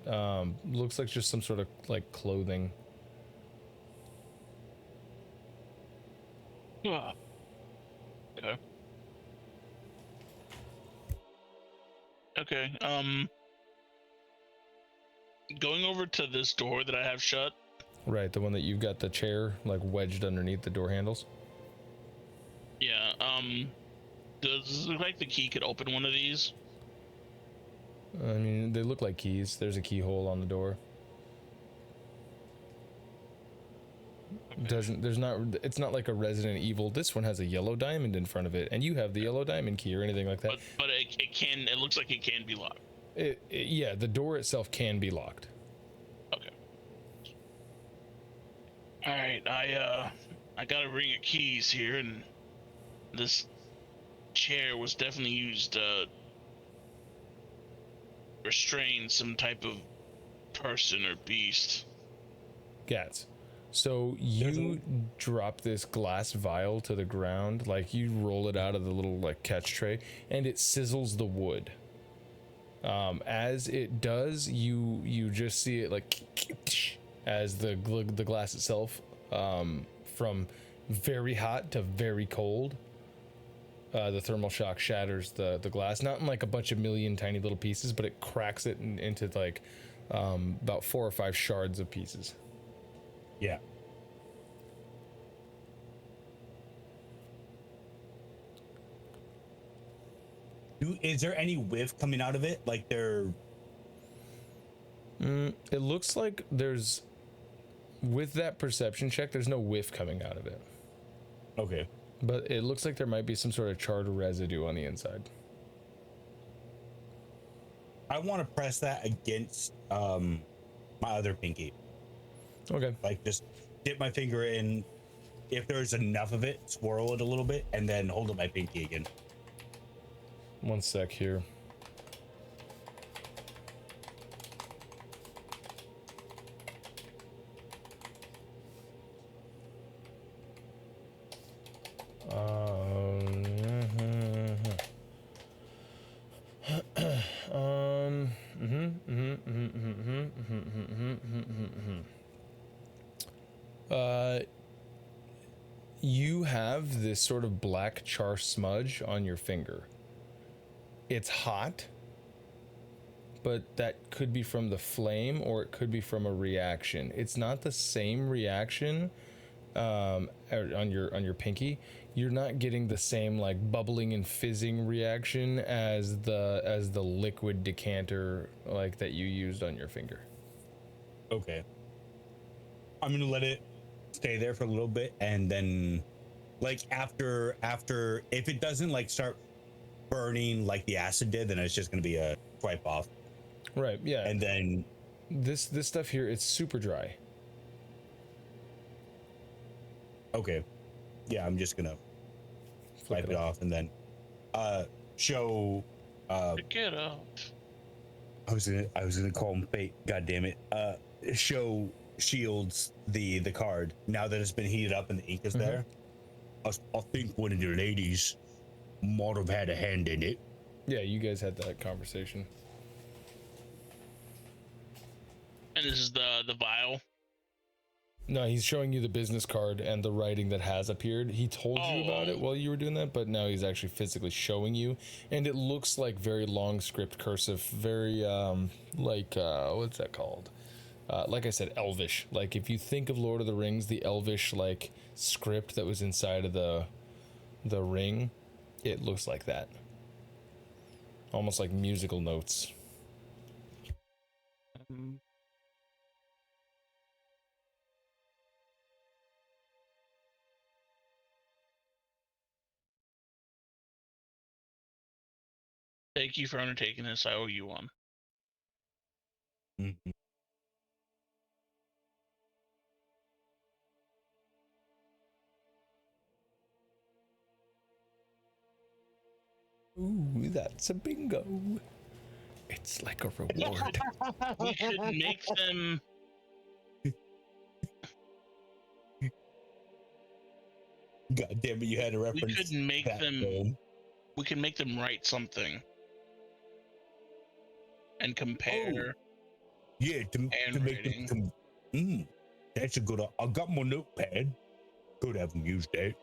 Looks like just some sort of like clothing. Okay. Okay. Going over to this door that I have shut. Right, the one that you've got the chair like wedged underneath the door handles. Yeah. Does it look like the key could open one of these? I mean, they look like keys. There's a keyhole on the door. It's not like a Resident Evil. This one has a yellow diamond in front of it, and you have the yellow diamond key or anything like that. But it looks like it can be locked. Yeah, the door itself can be locked. Okay. All right, I got a ring of keys here, and this chair was definitely used to restrain some type of person or beast. Gatz. So you drop this glass vial to the ground, like you roll it out of the little like catch tray, and it sizzles the wood. As it does, you just see it like as the glass itself, from very hot to very cold. The thermal shock shatters the glass, not in like a bunch of million tiny little pieces, but it cracks it into like about 4 or 5 shards of pieces. Yeah. Is there any whiff coming out of it? Like there. It looks like there's, with that perception check, there's no whiff coming out of it. Okay. But it looks like there might be some sort of charred residue on the inside. I want to press that against my other pinky. Okay. Like just dip my finger in. If there's enough of it, swirl it a little bit, and then hold up my pinky again. One sec here. this sort of black char smudge on your finger. It's hot, but that could be from the flame or it could be from a reaction. It's not the same reaction on your pinky. You're not getting the same like bubbling and fizzing reaction as the liquid decanter like that you used on your finger. Okay. I'm gonna let it stay there for a little bit, and then like after if it doesn't like start burning like the acid did, then it's just gonna be a swipe off. Right, yeah. And then this stuff here, it's super dry. okay. Yeah, I'm just gonna wipe it off and then show Get out. I was gonna call him fate, god damn it. Show Shields the card now that it's been heated up and the ink is there. I think one of the ladies might have had a hand in it. Yeah, you guys had that conversation. And this is the vial. No, he's showing you the business card and the writing that has appeared. He told you about it while you were doing that, but now he's actually physically showing you. And it looks like very long script cursive, very, what's that called? Like I said, Elvish. Like if you think of Lord of the Rings, the Elvish, like, script that was inside of the ring, it looks like that. Almost like musical notes. Thank you for undertaking this. I owe you one. Mm-hmm. Ooh, that's a bingo. It's like a reward. We could make them. God damn it, you had a reference. We could make them. Film. We can make them write something and compare. Yeah, to make them that's a good. I got my notepad. Could have used that.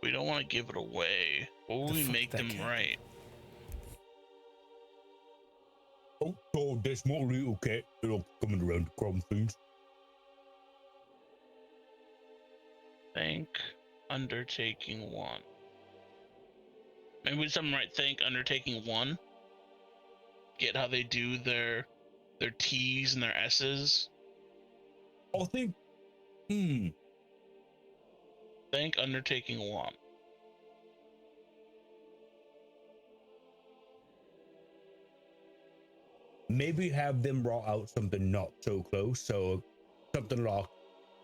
We don't want to give it away. What will we make them write? Oh, so there's more little cat coming around the crumb things. Thank undertaking one. Maybe something right. Thank undertaking one. Get how they do their T's and their S's. I think. Thank undertaking one. Maybe have them draw out something not so close. So something like,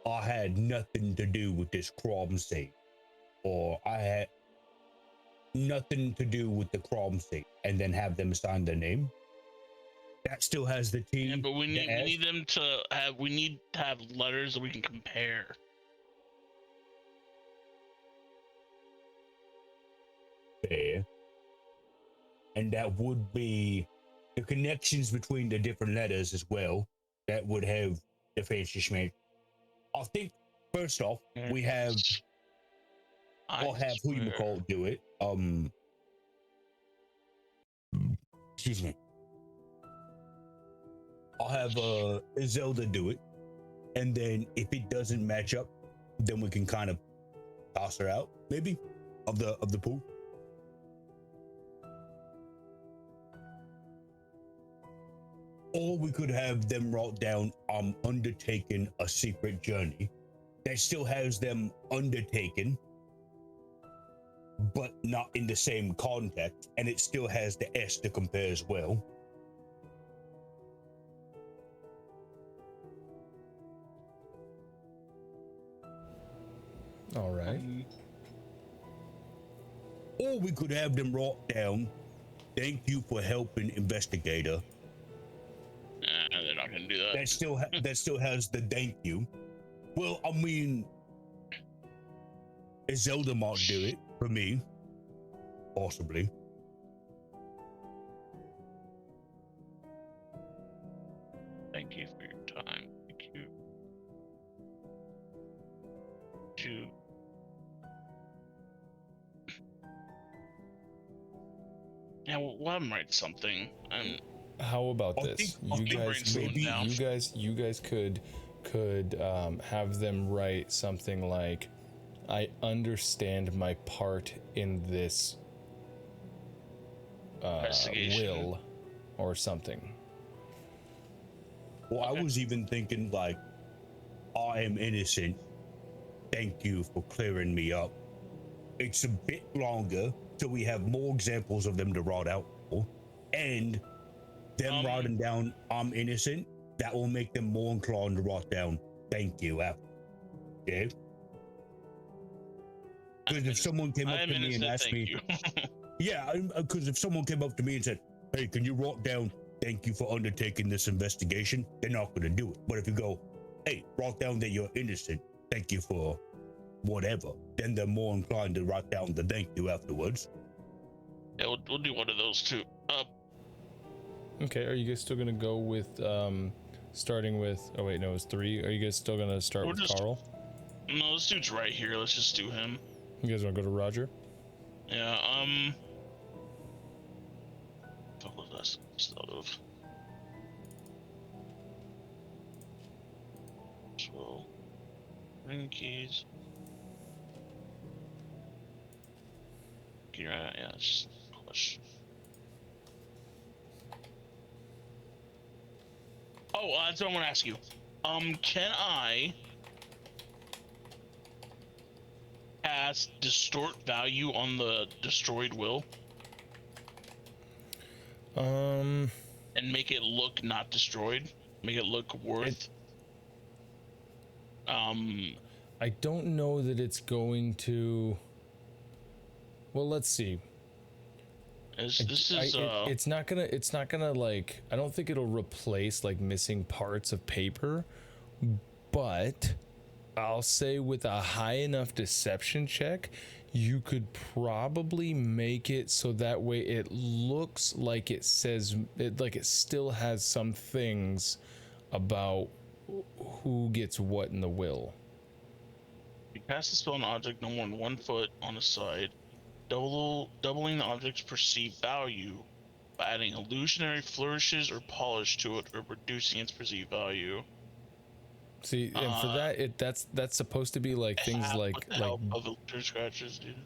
I had nothing to do with this crime scene, or I had nothing to do with the crime scene, and then have them sign their name. That still has the T. Yeah, but we need S. them to have. We need to have letters that we can compare. Fair. And that would be the connections between the different letters as well. That would have the fancy schmancy. I think first off, we have. I'll have who you call do it. Excuse me. I'll have Zelda do it, and then if it doesn't match up, then we can kind of toss her out, maybe, of the pool. Or we could have them write down, undertaking a secret journey that still has them undertaken, but not in the same context, and it still has the S to compare as well. All right. Or we could have them write down, thank you for helping investigator. They're not gonna do that. That still has the thank you. Well, I mean, Zelda might do it for me, possibly. Thank you for your time. Thank you. To yeah, well, let him write something. And How about this? I'll think You guys could have them write something like, "I understand my part in this investigation. will," or something. Well, I was even thinking like, I am innocent. Thank you for clearing me up. It's a bit longer, so we have more examples of them to write out for. And them writing down, I'm innocent, that will make them more inclined to write down, thank you. Yeah? Because if someone came up to me and asked me, yeah, because if someone came up to me and said, hey, can you write down, thank you for undertaking this investigation? They're not going to do it. But if you go, hey, write down that you're innocent, thank you for whatever, then they're more inclined to write down the thank you afterwards. Yeah, we'll do one of those too. Okay, are you guys still gonna go with starting with? Oh wait, no, it's 3. Are you guys still gonna start with Carl? No, this dude's right here. Let's just do him. You guys want to go to Roger? Yeah. All of us out of. So, ring keys. Yeah, it's just a question. Oh, that's what I want to ask you. Can I cast distort value on the destroyed will? And make it look not destroyed? Make it look worth? I don't know that it's going to. Well, let's see. It's not gonna like, I don't think it'll replace like missing parts of paper, but I'll say with a high enough deception check, you could probably make it so that way it looks like it says it, like it still has some things about who gets what in the will. You cast the spell on an object no more than 1 foot on a side, doubling the object's perceived value by adding illusionary flourishes or polish to it, or reducing its perceived value. See, and for that, that's supposed to be like things like scratches, dude.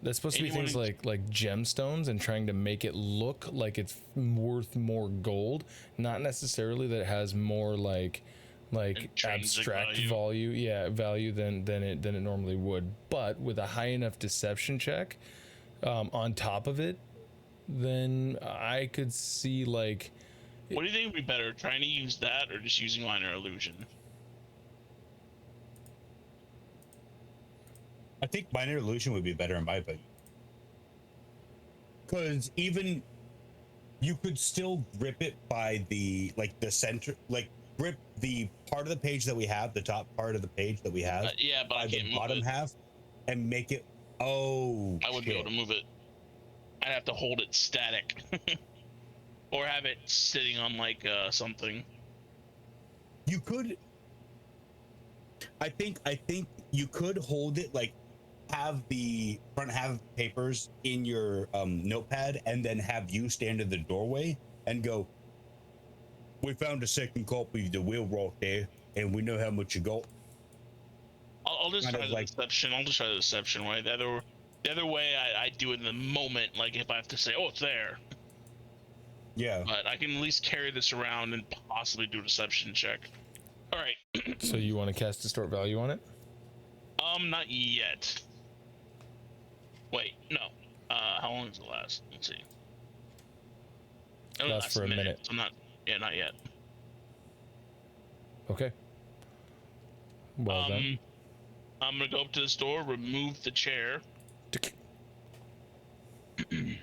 That's supposed to be things like gemstones, and trying to make it look like it's worth more gold, not necessarily that it has more like abstract value than it normally would, but with a high enough deception check on top of it, then I could see like. What do you think would be better, trying to use that or just using minor illusion? I think minor illusion would be better in my opinion. Because even you could still grip it by the center, like grip the part of the page that we have, the top part of the page that we have, but I can't the bottom half, and make it. Oh, I wouldn't be able to move it. I'd have to hold it static, or have it sitting on like something. You could. I think you could hold it like. Have the front half papers in your notepad, and then have you stand in the doorway and go, we found a second copy of the will right there, and we know how much you got. I'll just try the deception. I'll just try the deception way. The other way, I do it in the moment, like if I have to say, oh, it's there. Yeah. But I can at least carry this around and possibly do a deception check. All right. So you want to cast distort value on it? Not yet. Wait, no. How long does it last? Let's see. It lasts for a minute. So not yet. Okay. Well then. I'm gonna go up to this door, remove the chair.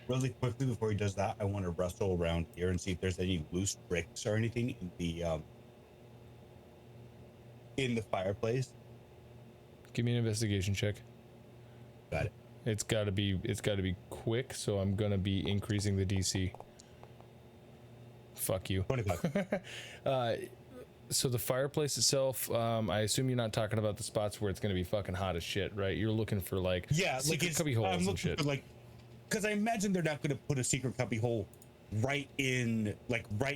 Really quickly before he does that, I want to wrestle around here and see if there's any loose bricks or anything in the fireplace. Give me an investigation check. Got it. It's got to be quick, so I'm gonna be increasing the DC. Fuck you. 25. So the fireplace itself, I assume you're not talking about the spots where it's going to be fucking hot as shit, right? You're looking for like secret cubby holes I'm and shit. for because I imagine they're not going to put a secret cubby hole right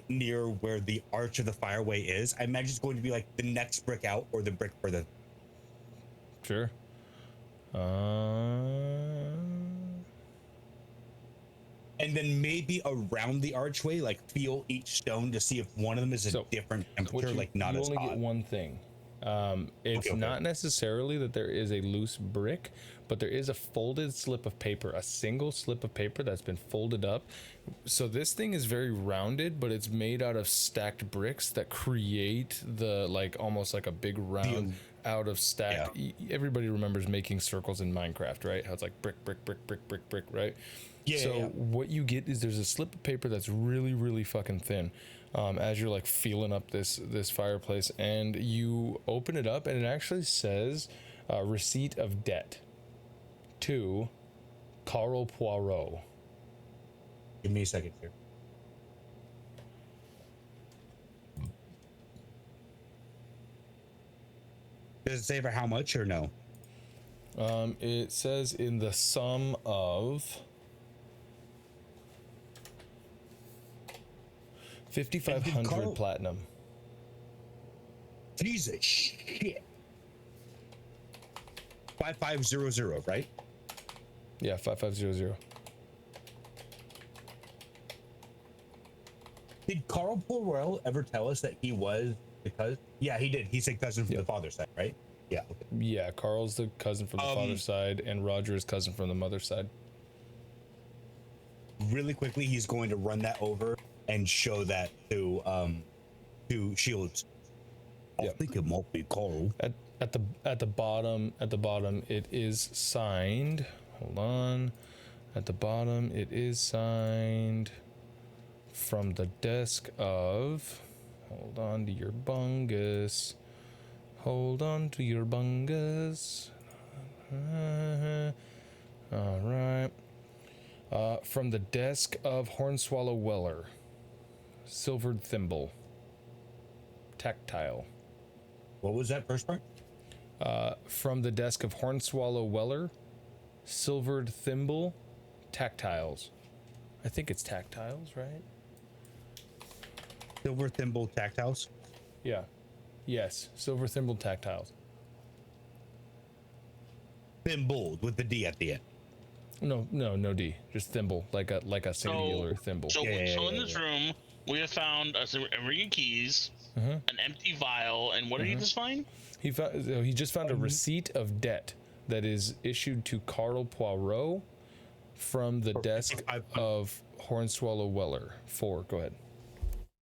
near where the arch of the fireway is. I imagine it's going to be like the next brick out or the brick further. Sure. And then maybe around the archway, like feel each stone to see if one of them is a different temperature, not you as only hot. get one thing. It's not necessarily that there is a loose brick, but there is a folded slip of paper, a single slip of paper that's been folded up. So this thing is very rounded, but it's made out of stacked bricks that create the almost like a big round out of stacked. Yeah. Everybody remembers making circles in Minecraft, right? How it's like brick, brick, brick, brick, brick, brick, right? Yeah. So what you get is there's a slip of paper that's really, really fucking thin. As you're like feeling up this fireplace, and you open it up, and it actually says receipt of debt to Carl Poirot. Give me a second here. Does it say for how much or no? It says in the sum of 5,500 platinum. Jesus shit. 5500, right? Yeah, 5500. Did Carl Poirot ever tell us that he was the cousin? Yeah, he did. He's a cousin from the father's side, right? Yeah. Okay. Yeah, Carl's the cousin from the father's side, and Roger is cousin from the mother's side. Really quickly, he's going to run that over and show that to Shields. I think it might be Carl. At the bottom, it is signed. Hold on. At the bottom, it is signed from the desk of. Hold on to your bungus. Hold on to your bungus. All right. From the desk of Hornswallow Weller. Silvered thimble. Tactile. What was that first part? From the desk of Hornswallow Weller. Silvered thimble. Tactiles. I think it's tactiles, right? Silver thimble tactiles? Yeah. Yes. Silver thimble tactiles. Thimble with the D at the end. No D. Just thimble, like a singular thimble. So in this room, we have found a ring of keys, an empty vial, and what did he just find? He just found a receipt of debt that is issued to Carl Poirot from the desk of Hornswallow Weller. Go ahead.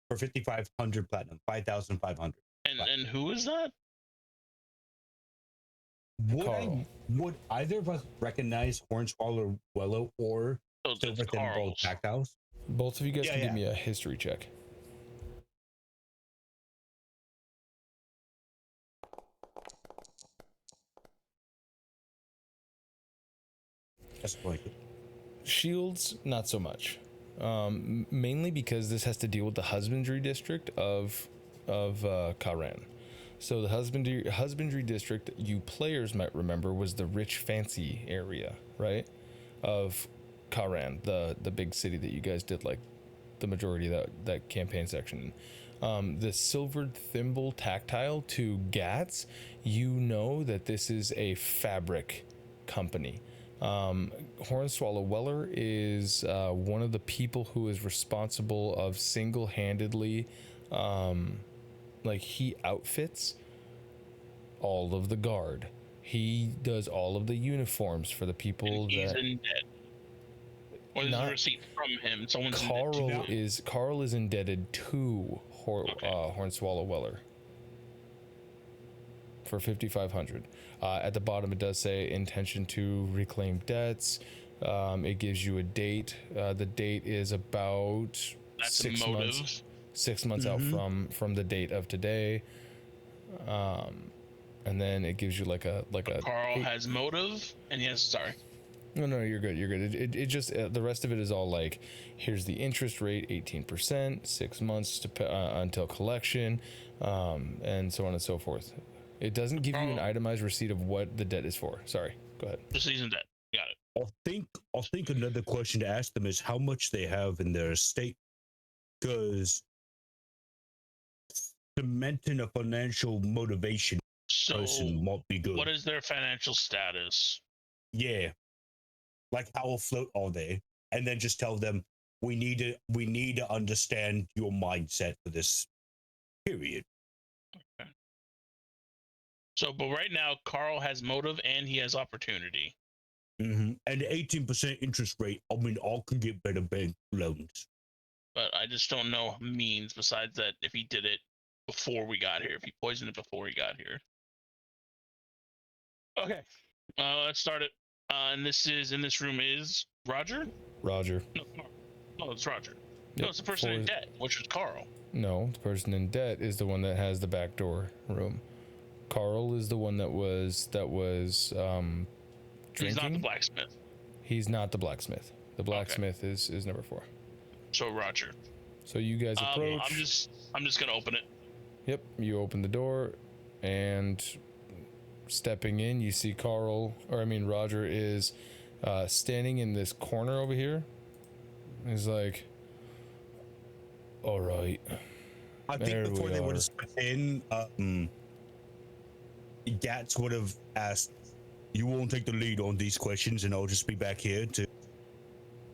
For 5,500 platinum, 5,500. And who is that? Would either of us recognize Hornswallow Weller or Silver Thimble Tactiles? Both of you guys can give me a history check. That's point. Shields, not so much. Mainly because this has to deal with the husbandry district of Karan. So the husbandry district, you players might remember, was the rich fancy area, right? Of Karan, the big city that you guys did like the majority of that campaign section. The silvered thimble tactile to Gatz, you know that this is a fabric company. Hornswallow Weller is one of the people who is responsible of single-handedly he outfits all of the guard. He does all of the uniforms for the people and he's in debt. Or there's a receipt from him. Someone's Carl is indebted to Hornswallow Weller for 5,500. At the bottom, it does say intention to reclaim debts. It gives you a date. The date is about 6 months. 6 months out from the date of today. And then it gives you like a Carl has motive, and No, you're good. You're good. It just the rest of it is all like, here's the interest rate, 18%, 6 months to until collection, and so on and so forth. It doesn't give you an itemized receipt of what the debt is for. Sorry, go ahead. The season debt. Got it. I think another question to ask them is how much they have in their estate, because cementing a financial motivation person might be good. What is their financial status? Yeah, like how afloat are they? And then just tell them we need to understand your mindset for this period. Okay. So, but right now, Carl has motive and he has opportunity. Mm-hmm. And the 18% interest rate, I mean, I can get better bank loans. But I just don't know means besides that if he did it before we got here, if he poisoned it before he got here. Okay, let's start it. And this room is Roger? Roger. No, it's Roger. Yep. No, it's the person in debt, which was Carl. No, the person in debt is the one that has the back door room. Carl is the one that was drinking. He's not the blacksmith. He's not the blacksmith. The blacksmith is number 4. So Roger. So you guys approach. I'm just gonna open it. Yep, you open the door, and stepping in, you see Roger is standing in this corner over here. He's like, all right. I think before they would have stepped in, Gatz would have asked, you won't take the lead on these questions, and I'll just be back here to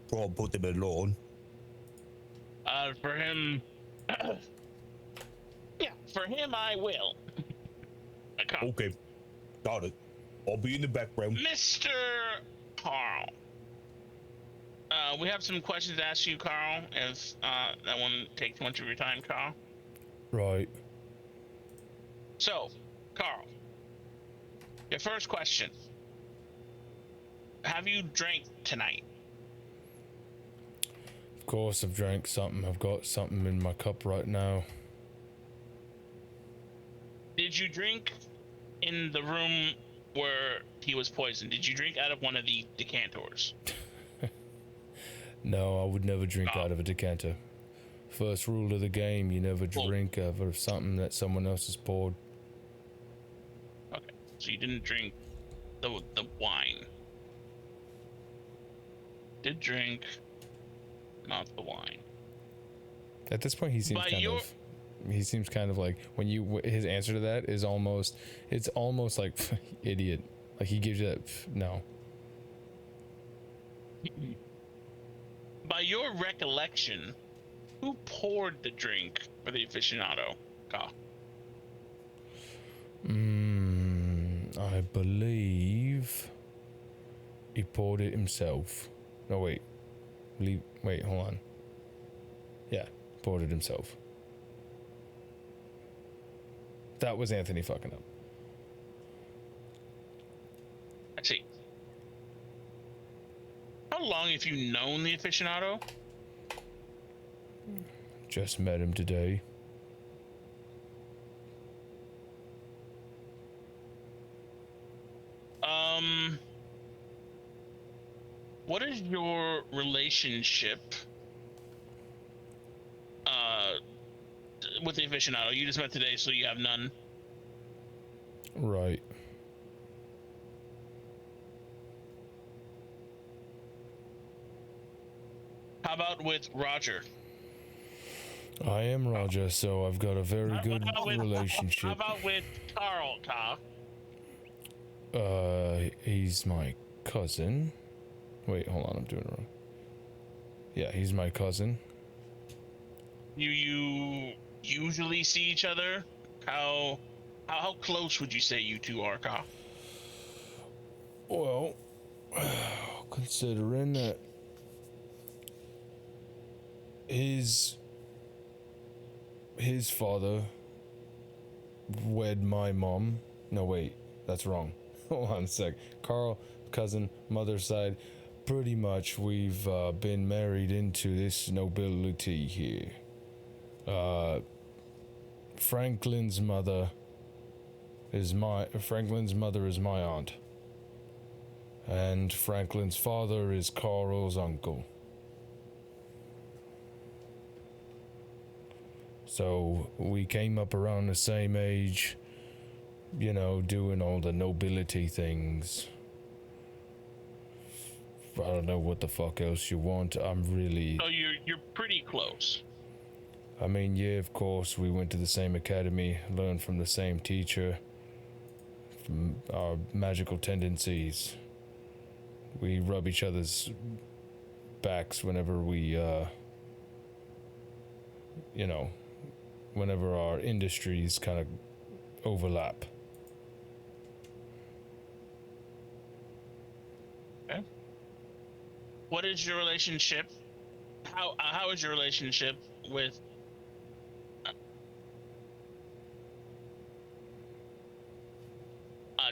try and put them in line. For him, yeah, for him, I will. Okay, got it. I'll be in the background. Mr. Carl. We have some questions to ask you, Carl, if that won't take too much of your time, Carl. Right. So, Carl, your first question. Have you drank tonight? Of course I've drank something. I've got something in my cup right now. Did you drink in the room where he was poisoned? Did you drink out of one of the decanters? No, I would never drink out of a decanter. First rule of the game, you never drink out of something that someone else has poured. Okay, so you didn't drink the wine. Did drink, not the wine. At this point, he seems he seems kind of like, when his answer to that is almost like idiot. Like he gives you that no. By your recollection, who poured the drink for the aficionado, Ka? I believe he poured it himself. No, wait, hold on. Yeah, poured it himself. That was Anthony fucking up. I see. How long have you known the aficionado? Just met him today. What is your relationship with the aficionado? You just met today, so you have none. Right. How about with Roger? I am Roger, so I've got a very good relationship. How about with Carl, Ka? He's my cousin. Wait, hold on, I'm doing it wrong. Yeah, he's my cousin. You usually see each other? How close would you say you two are, Ka? Well, considering that his father wed my mom. No, wait, that's wrong. Hold on a sec. Carl, cousin, mother's side. Pretty much we've been married into this nobility here. Franklin's mother is my aunt. And Franklin's father is Carl's uncle. So we came up around the same age, you know, doing all the nobility things. I don't know what the fuck else you want. I'm really... So you're pretty close. I mean, yeah, of course, we went to the same academy, learned from the same teacher, from our magical tendencies. We rub each other's backs whenever we, you know, whenever our industries kind of overlap. Okay. What is your relationship? How is your relationship with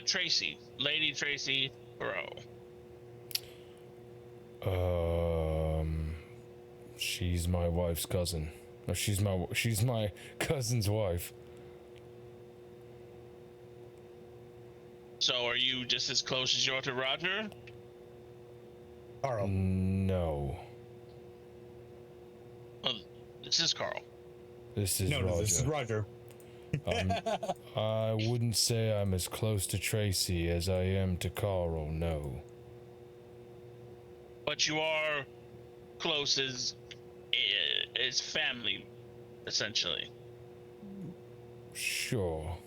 Tracy, Lady Tracy Burrow? She's my wife's cousin. No, she's my cousin's wife. So are you just as close as you are to Roger? Carl. No. Well, this is Carl. This is No, Roger. this is Roger. I wouldn't say I'm as close to Tracy as I am to Carl, no. But you are close as family, essentially. Sure.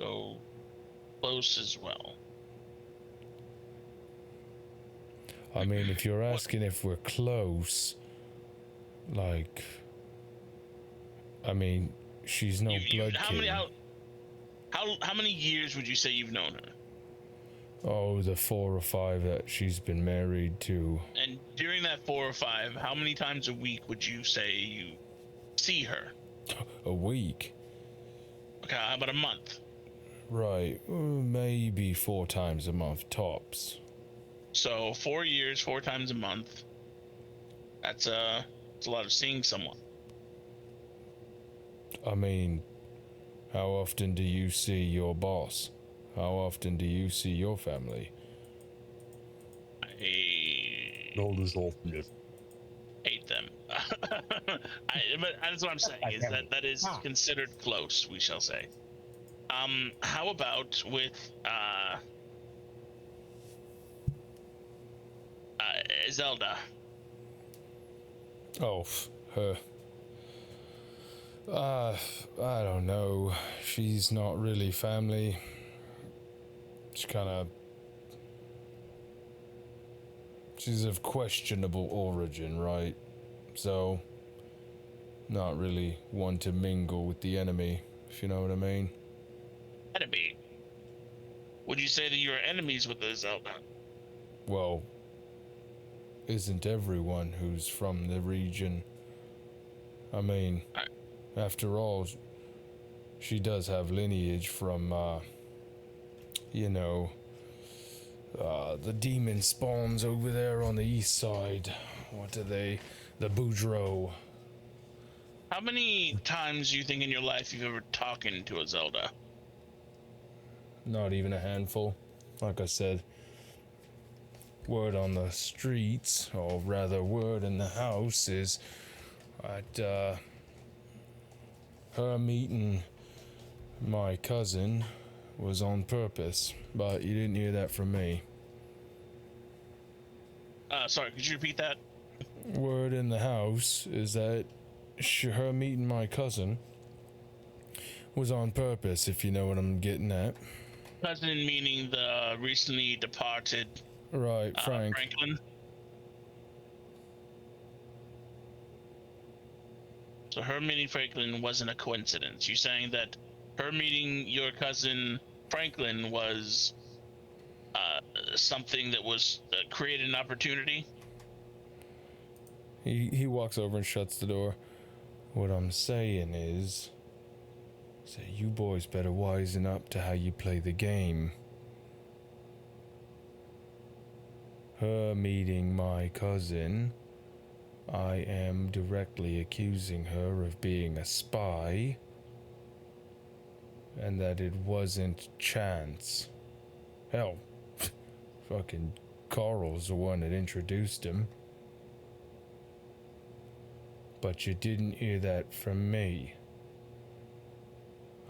So close as well. I mean, if you're asking if we're close, like, I mean, she's no blood kin. How many years would you say you've known her? Oh, the 4 or 5 that she's been married to. And during that 4 or 5, how many times a week would you say you see her? A week? Okay, how about a month? Right, maybe 4 times a month, tops. So 4 years, 4 times a month. That's a lot of seeing someone. I mean, how often do you see your boss? How often do you see your family? I Not as often as hate them. But that's what I'm saying, is that is considered close, we shall say. How about with Zelda? Oh, her. I don't know. She's not really family. She's of questionable origin, right? So, not really one to mingle with the enemy, if you know what I mean. Enemy? Would you say that you're enemies with the Zelda? Well, isn't everyone who's from the region? I mean, after all, she does have lineage from, the demon spawns over there on the east side. What are they? The Boudreaux. How many times do you think in your life you've ever talking to a Zelda? Not even a handful. Like I said, word on the streets, or rather word in the house, is that her meeting my cousin was on purpose, but you didn't hear that from me. Sorry, could you repeat that? Word in the house is that her meeting my cousin was on purpose, if you know what I'm getting at. Cousin meaning the recently departed Right, Franklin. So her meeting Franklin wasn't a coincidence. You're saying that her meeting your cousin Franklin was something that was created an opportunity? He walks over and shuts the door. What I'm saying is, you boys better wisen up to how you play the game. Her meeting my cousin I am directly accusing her of being a spy, and that it wasn't chance. Hell, fucking Carl's the one that introduced him. But you didn't hear that from me.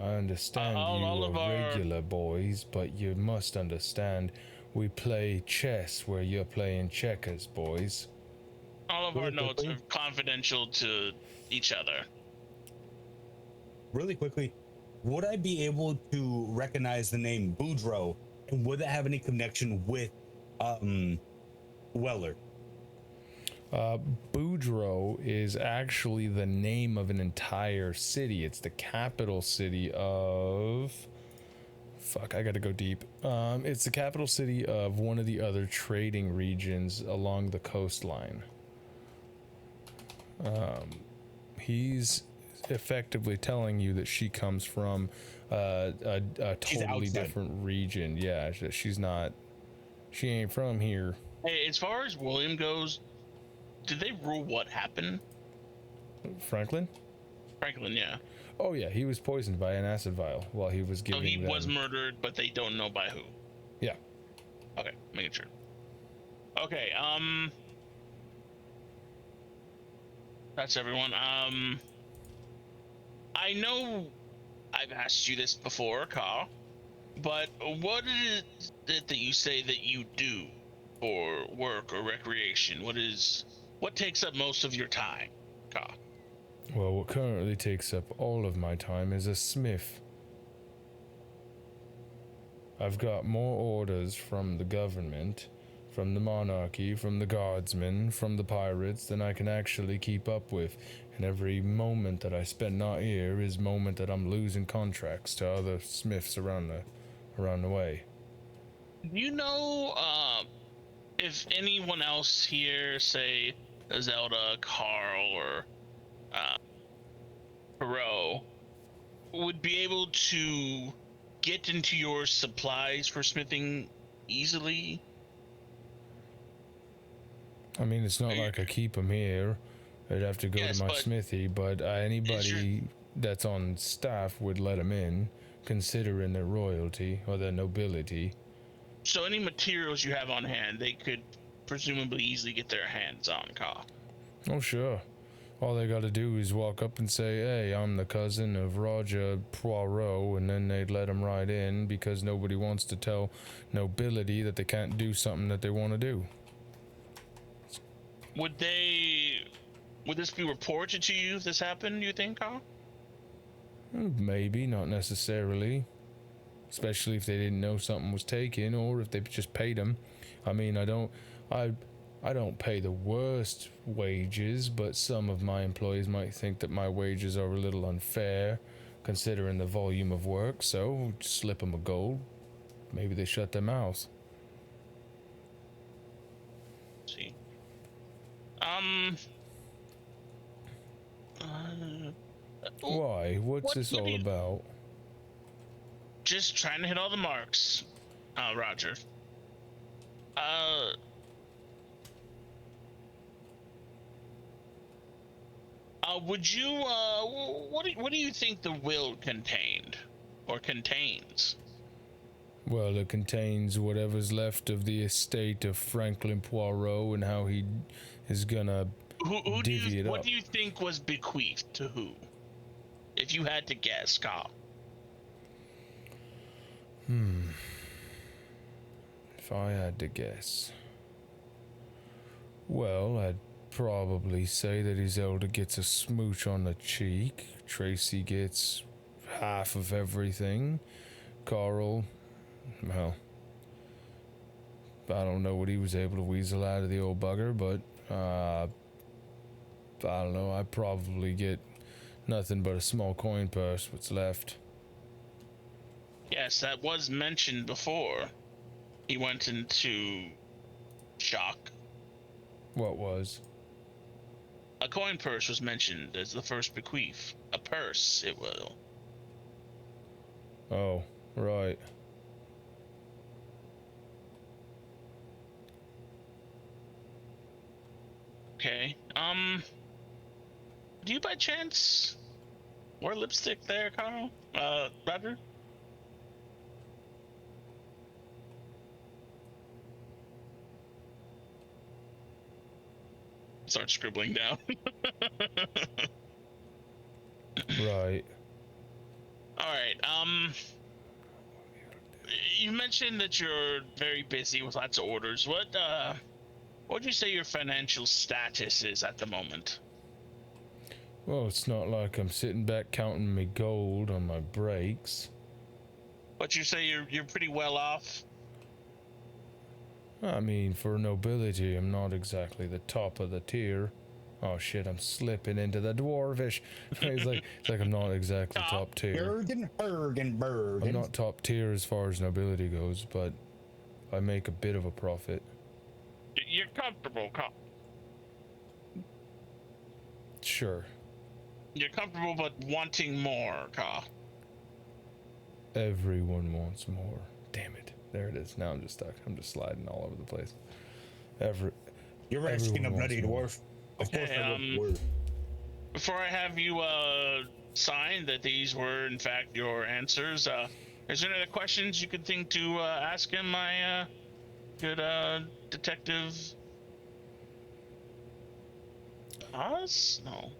I understand you are regular boys, but you must understand we play chess where you're playing checkers, boys. All of our notes are confidential to each other. Really quickly, would I be able to recognize the name Boudreaux, and would that have any connection with Weller? Boudreaux is actually the name of an entire city. It's the capital city of... Fuck, I gotta go deep. It's the capital city of one of the other trading regions along the coastline. He's effectively telling you that she comes from a totally different region. Yeah, she's not... She ain't from here. Hey, as far as William goes, did they rule what happened? Franklin? Franklin, yeah. Oh yeah, he was poisoned by an acid vial while he was giving. So he was murdered, but they don't know by who. Yeah. Okay, making sure. Okay, that's everyone. I know I've asked you this before, Carl, but what is it that you say that you do for work or recreation? What takes up most of your time, Carl? Well, what currently takes up all of my time is a smith. I've got more orders from the government, from the monarchy, from the guardsmen, from the pirates than I can actually keep up with. And every moment that I spend not here is moment that I'm losing contracts to other smiths around the way. Do you know if anyone else here, say Zelda, Carl, or Perot, would be able to get into your supplies for smithing easily? I mean, it's not like I keep them here. I'd have to go to my smithy, but anybody that's on staff would let them in, considering their royalty or their nobility. So any materials you have on hand, they could presumably easily get their hands on, Carl. Oh, sure. All they got to do is walk up and say, hey, I'm the cousin of Roger Poirot, and then they'd let them right in because nobody wants to tell nobility that they can't do something that they want to do. Would this be reported to you if this happened, you think, Carl? Maybe, not necessarily. Especially if they didn't know something was taken or if they just paid them. I mean, I don't pay the worst wages, but some of my employees might think that my wages are a little unfair considering the volume of work, so just slip them a gold. Maybe they shut their mouths. See. Why? What's this all about? Just trying to hit all the marks, Roger. Would you, what do you think the will contained, or contains? Well, it contains whatever's left of the estate of Franklin Poirot and how he is gonna divvy it up. What do you think was bequeathed to who? If you had to guess, Carl. If I had to guess. Well, I'd probably say that his elder gets a smooch on the cheek. Tracy gets half of everything. Carl, well, I don't know what he was able to weasel out of the old bugger, but I don't know. I probably get nothing but a small coin purse what's left. Yes, that was mentioned before. He went into shock. What was? A coin purse was mentioned as the first bequeath. A purse, it will. Oh, right. Okay. Do you by chance wear lipstick there, Carl? Roger? Start scribbling down. Right. All right. You mentioned that you're very busy with lots of orders. What would you say your financial status is at the moment? Well, it's not like I'm sitting back counting my gold on my breaks. But you say you're pretty well off. I mean, for nobility, I'm not exactly the top of the tier. Oh shit, I'm slipping into the dwarvish. it's like I'm not exactly top tier. Bergen. I'm not top tier as far as nobility goes, but I make a bit of a profit. You're comfortable, Carl. Sure. You're comfortable, but wanting more, Carl. Everyone wants more. Damn it. There it is. Now I'm just stuck. I'm just sliding all over the place. You're asking a everyone bloody wants dwarf. Of course I want more. Before I have you sign that these were in fact your answers, is there any other questions you could think to ask him, my good detective? Us? No.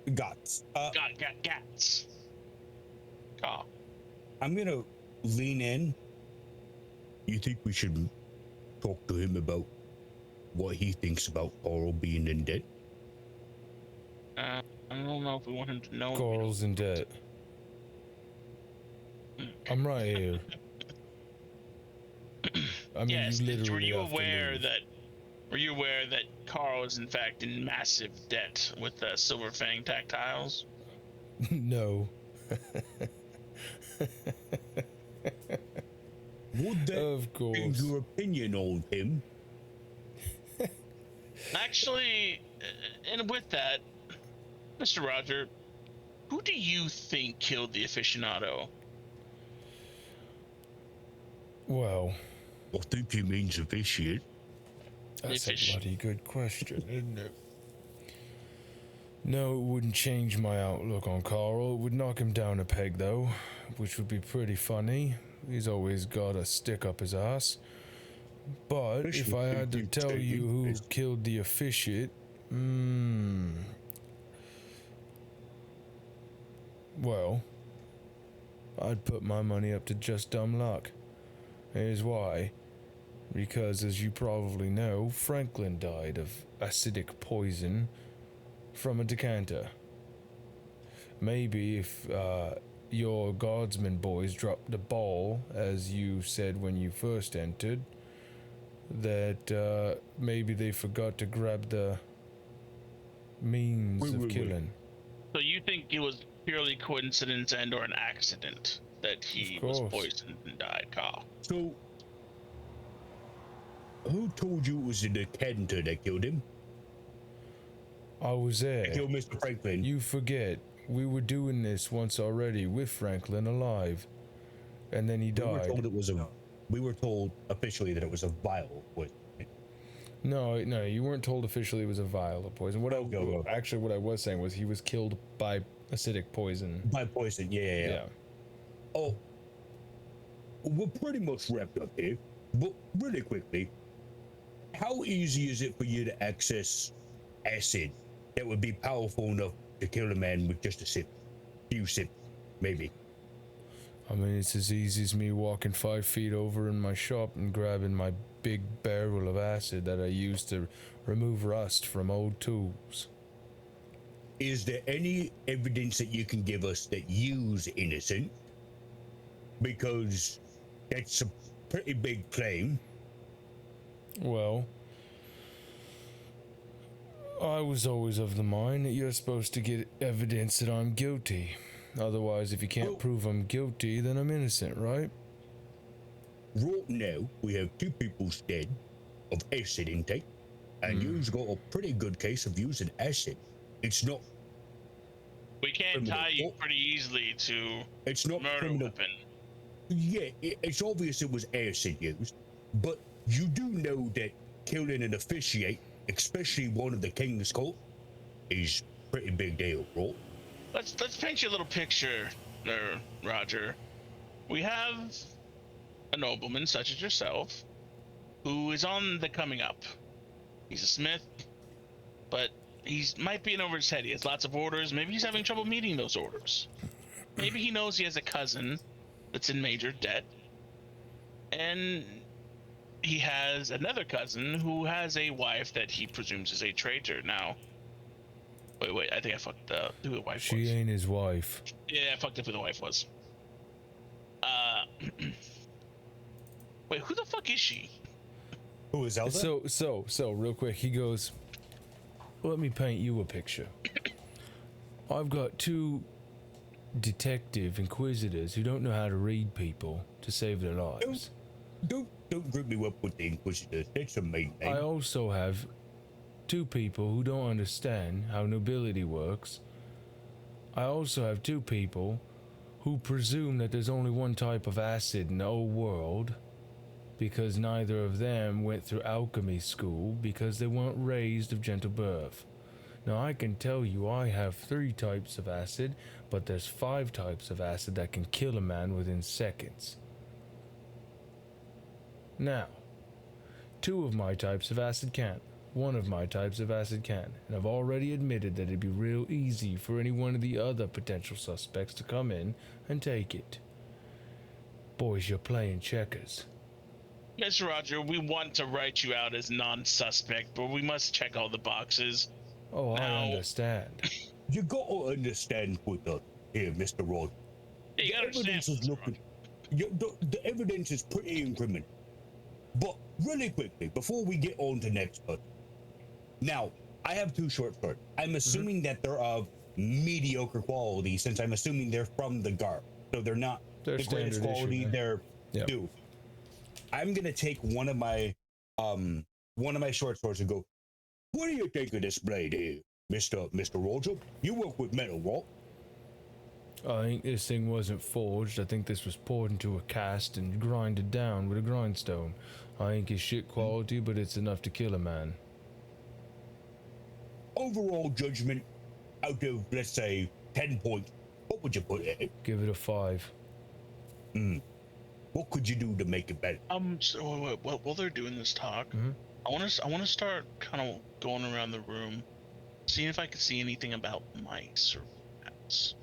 Gatz. Gatz. Carl. I'm gonna lean in. You think we should talk to him about what he thinks about Coral being in debt? I don't know if we want him to know. Coral's in debt. I'm right here. I mean, Yes. you literally Were you have to aware leave. that? Were you aware that Carl is in fact in massive debt with Silver Fang tactiles? No. Would that Of course. change your opinion on him? Actually, and with that, Mr. Roger, who do you think killed the aficionado? Well, I think he means officiate. that's Fish. a bloody good question, isn't it? No, it wouldn't change my outlook on Carl. It would knock him down a peg, though, which would be pretty funny. He's always got a stick up his ass. But if I had to tell you who killed the officiate, well, I'd put my money up to just dumb luck. Here's why. Because, as you probably know, Franklin died of acidic poison from a decanter. Maybe if your guardsmen boys dropped the ball, as you said when you first entered, that maybe they forgot to grab the means of killing. So you think it was purely coincidence and or an accident that he was poisoned and died, Carl? So, who told you it was the decanter that killed him? I was there. Killed Mr. Franklin. You forget, we were doing this once already with Franklin alive, and then he died. We were told officially that it was a vial poison. No, you weren't told officially it was a vial of poison. Actually, what I was saying was he was killed by acidic poison. By poison, yeah. Oh, we're pretty much wrapped up here, but really quickly, how easy is it for you to access acid that would be powerful enough to kill a man with just a few sips, maybe? I mean, it's as easy as me walking 5 feet over in my shop and grabbing my big barrel of acid that I use to remove rust from old tools. Is there any evidence that you can give us that you's innocent? Because that's a pretty big claim. Well, I was always of the mind that you're supposed to get evidence that I'm guilty. Otherwise, if you can't prove I'm guilty, then I'm innocent, right? Right now, we have 2 people dead of acid intake, and you've got a pretty good case of using acid. It's not. We can't tie you pretty easily to It's not murder criminal. weapon. Yeah, it's obvious it was acid used, but you do know that killing an officiate especially one of the king's court, is pretty big deal, right? Let's paint you a little picture there, Roger. We have a nobleman such as yourself who is on the coming up. He's a smith, but he's might be in over his head. He has lots of orders. Maybe he's having trouble meeting those orders. Maybe he knows he has a cousin that's in major debt, and he has another cousin who has a wife that he presumes is a traitor. Now, wait, I think I fucked up who the wife was. She ain't his wife. Yeah, I fucked up who the wife was. Wait, who the fuck is she? Who is Zelda? So, real quick, he goes, let me paint you a picture. I've got two detective inquisitors who don't know how to read people to save their lives. Don't group me up with the Inquisitors. That's a main name. I also have two people who don't understand how nobility works. I also have two people who presume that there's only one type of acid in the whole world because neither of them went through alchemy school because they weren't raised of gentle birth. Now I can tell you I have 3 types of acid, but there's 5 types of acid that can kill a man within seconds. Now, 2 of my types of acid can't. 1 of my types of acid can, and I've already admitted that it'd be real easy for any one of the other potential suspects to come in and take it. Boys, you're playing checkers. Mr. Roger, we want to write you out as non-suspect, but we must check all the boxes. Oh, Now- I understand. You got to understand with us here, Mr. Rod. Yeah, you The gotta understand. evidence is Mr. looking. Roger. The evidence is pretty incriminating. But really quickly, before we get on to next part. Now, I have 2 short swords. I'm assuming that they're of mediocre quality, since I'm assuming they're from the Garb. So they're not They're the greatest standard issue, quality. man. They're Yep. due. I'm gonna take one of my short swords and go, what do you think of this blade here, Mr. Roger? You work with metal, right? I think this thing wasn't forged. I think this was poured into a cast and grinded down with a grindstone. I think it's shit quality, but it's enough to kill a man. Overall judgment out of, let's say, 10 points, what would you put it? Give it a 5. What could you do to make it better? So while they're doing this talk, Mhm. I want to start kind of going around the room, seeing if I can see anything about mice or rats.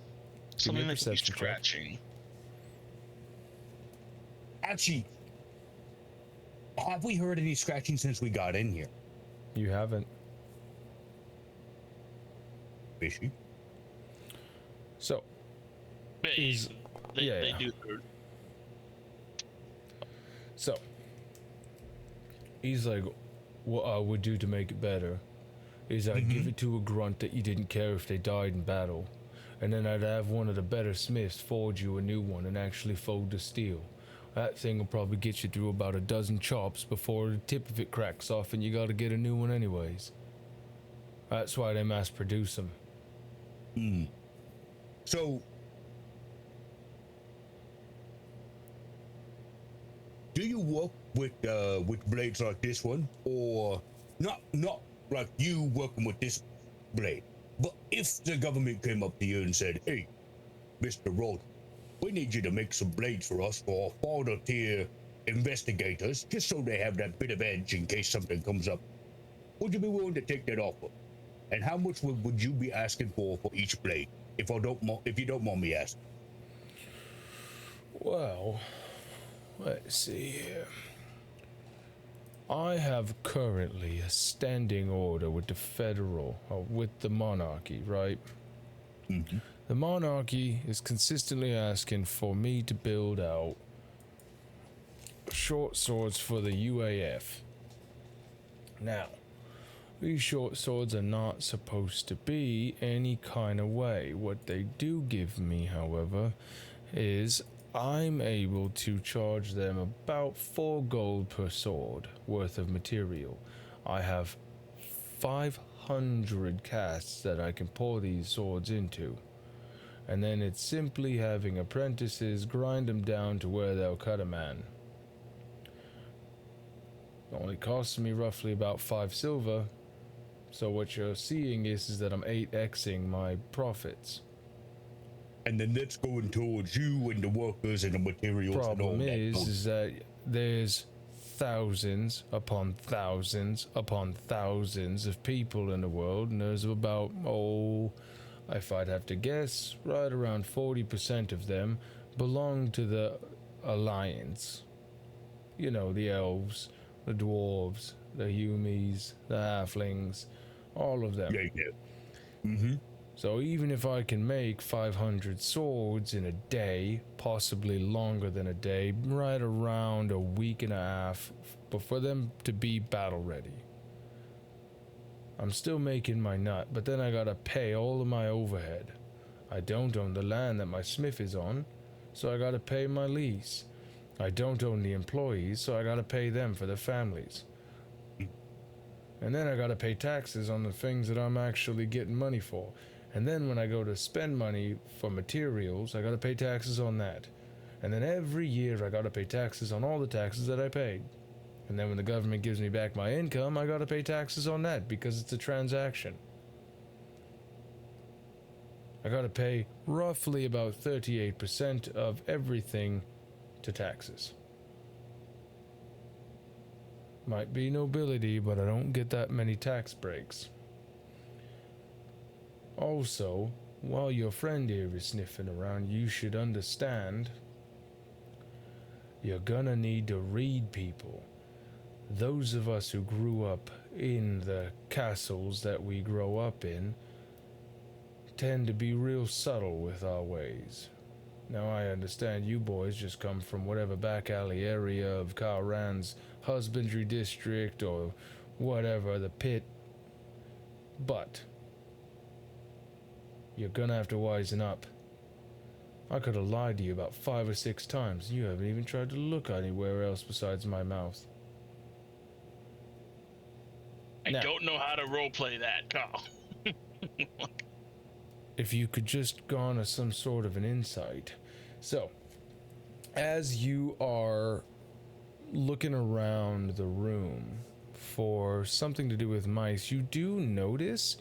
Give me Something a that could be perception check. scratching. Actually, have we heard any scratching since we got in here? You haven't. Fishy. So, But He's- they yeah. do. So, he's like, what I would do to make it better is I'd give it to a grunt that you didn't care if they died in battle, and then I'd have one of the better smiths forge you a new one and actually fold the steel. That thing will probably get you through about a dozen chops before the tip of it cracks off and you gotta get a new one anyways. That's why they mass produce them. So, do you work with blades like this one, or not like you working with this blade? But if the government came up to you and said, "Hey, Mr. Rod, we need you to make some blades for us for our further tier investigators, just so they have that bit of edge in case something comes up," would you be willing to take that offer? And how much would you be asking for each blade, if you don't mind me asking? Well, let's see here. I have currently a standing order with the with the monarchy, right? The monarchy is consistently asking for me to build out short swords for the UAF. Now, these short swords are not supposed to be any kind of way. What they do give me, however, is I'm able to charge them about 4 gold per sword worth of material. I have 500 casts that I can pour these swords into. And then it's simply having apprentices grind them down to where they'll cut a man. It only costs me roughly about 5 silver, So what you're seeing is that I'm 8xing my profits. And then that's going towards you and the workers and the materials and all Problem that. is that there's thousands upon thousands upon thousands of people in the world, and there's about, if I'd have to guess, right around 40% of them belong to the Alliance. You know, the elves, the dwarves, the humies, the halflings, all of them. Yeah. Mm-hmm. So even if I can make 500 swords in a day, possibly longer than a day, right around a week and a half, but for them to be battle ready, I'm still making my nut, but then I gotta pay all of my overhead. I don't own the land that my smith is on, so I gotta pay my lease. I don't own the employees, so I gotta pay them for their families. And then I gotta pay taxes on the things that I'm actually getting money for. And then when I go to spend money for materials, I gotta pay taxes on that. And then every year I gotta pay taxes on all the taxes that I paid. And then when the government gives me back my income, I gotta pay taxes on that because it's a transaction. I gotta pay roughly about 38% of everything to taxes. Might be nobility, but I don't get that many tax breaks. Also, while your friend here is sniffing around, you should understand you're gonna need to read people. Those of us who grew up in the castles that we grow up in tend to be real subtle with our ways. Now I understand you boys just come from whatever back alley area of Karan's husbandry district or whatever, the pit, but you're gonna have to wisen up. I could have lied to you about 5 or 6 times. You haven't even tried to look anywhere else besides my mouth. I don't know how to roleplay that, Carl. If you could just garner some sort of an insight. So, as you are looking around the room for something to do with mice, you do notice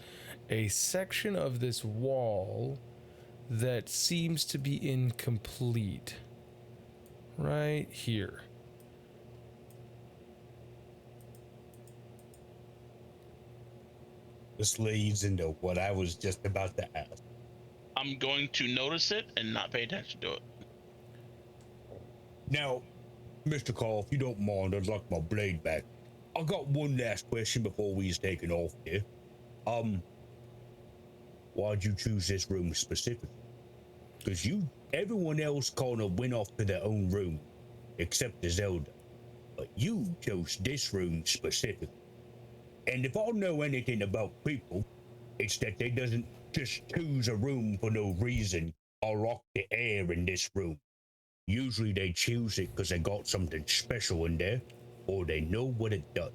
a section of this wall that seems to be incomplete. Right here. This leads into what I was just about to ask. I'm going to notice it and not pay attention to it. Now, Mr. Carl, if you don't mind, I'd like my blade back. I got one last question before we's taking off here. Why'd you choose this room specifically? Because everyone else kind of went off to their own room, except the Zelda. But you chose this room specifically. And if I know anything about people, it's that they doesn't just choose a room for no reason or rock the air in this room. Usually they choose it because they got something special in there, or they know what it does.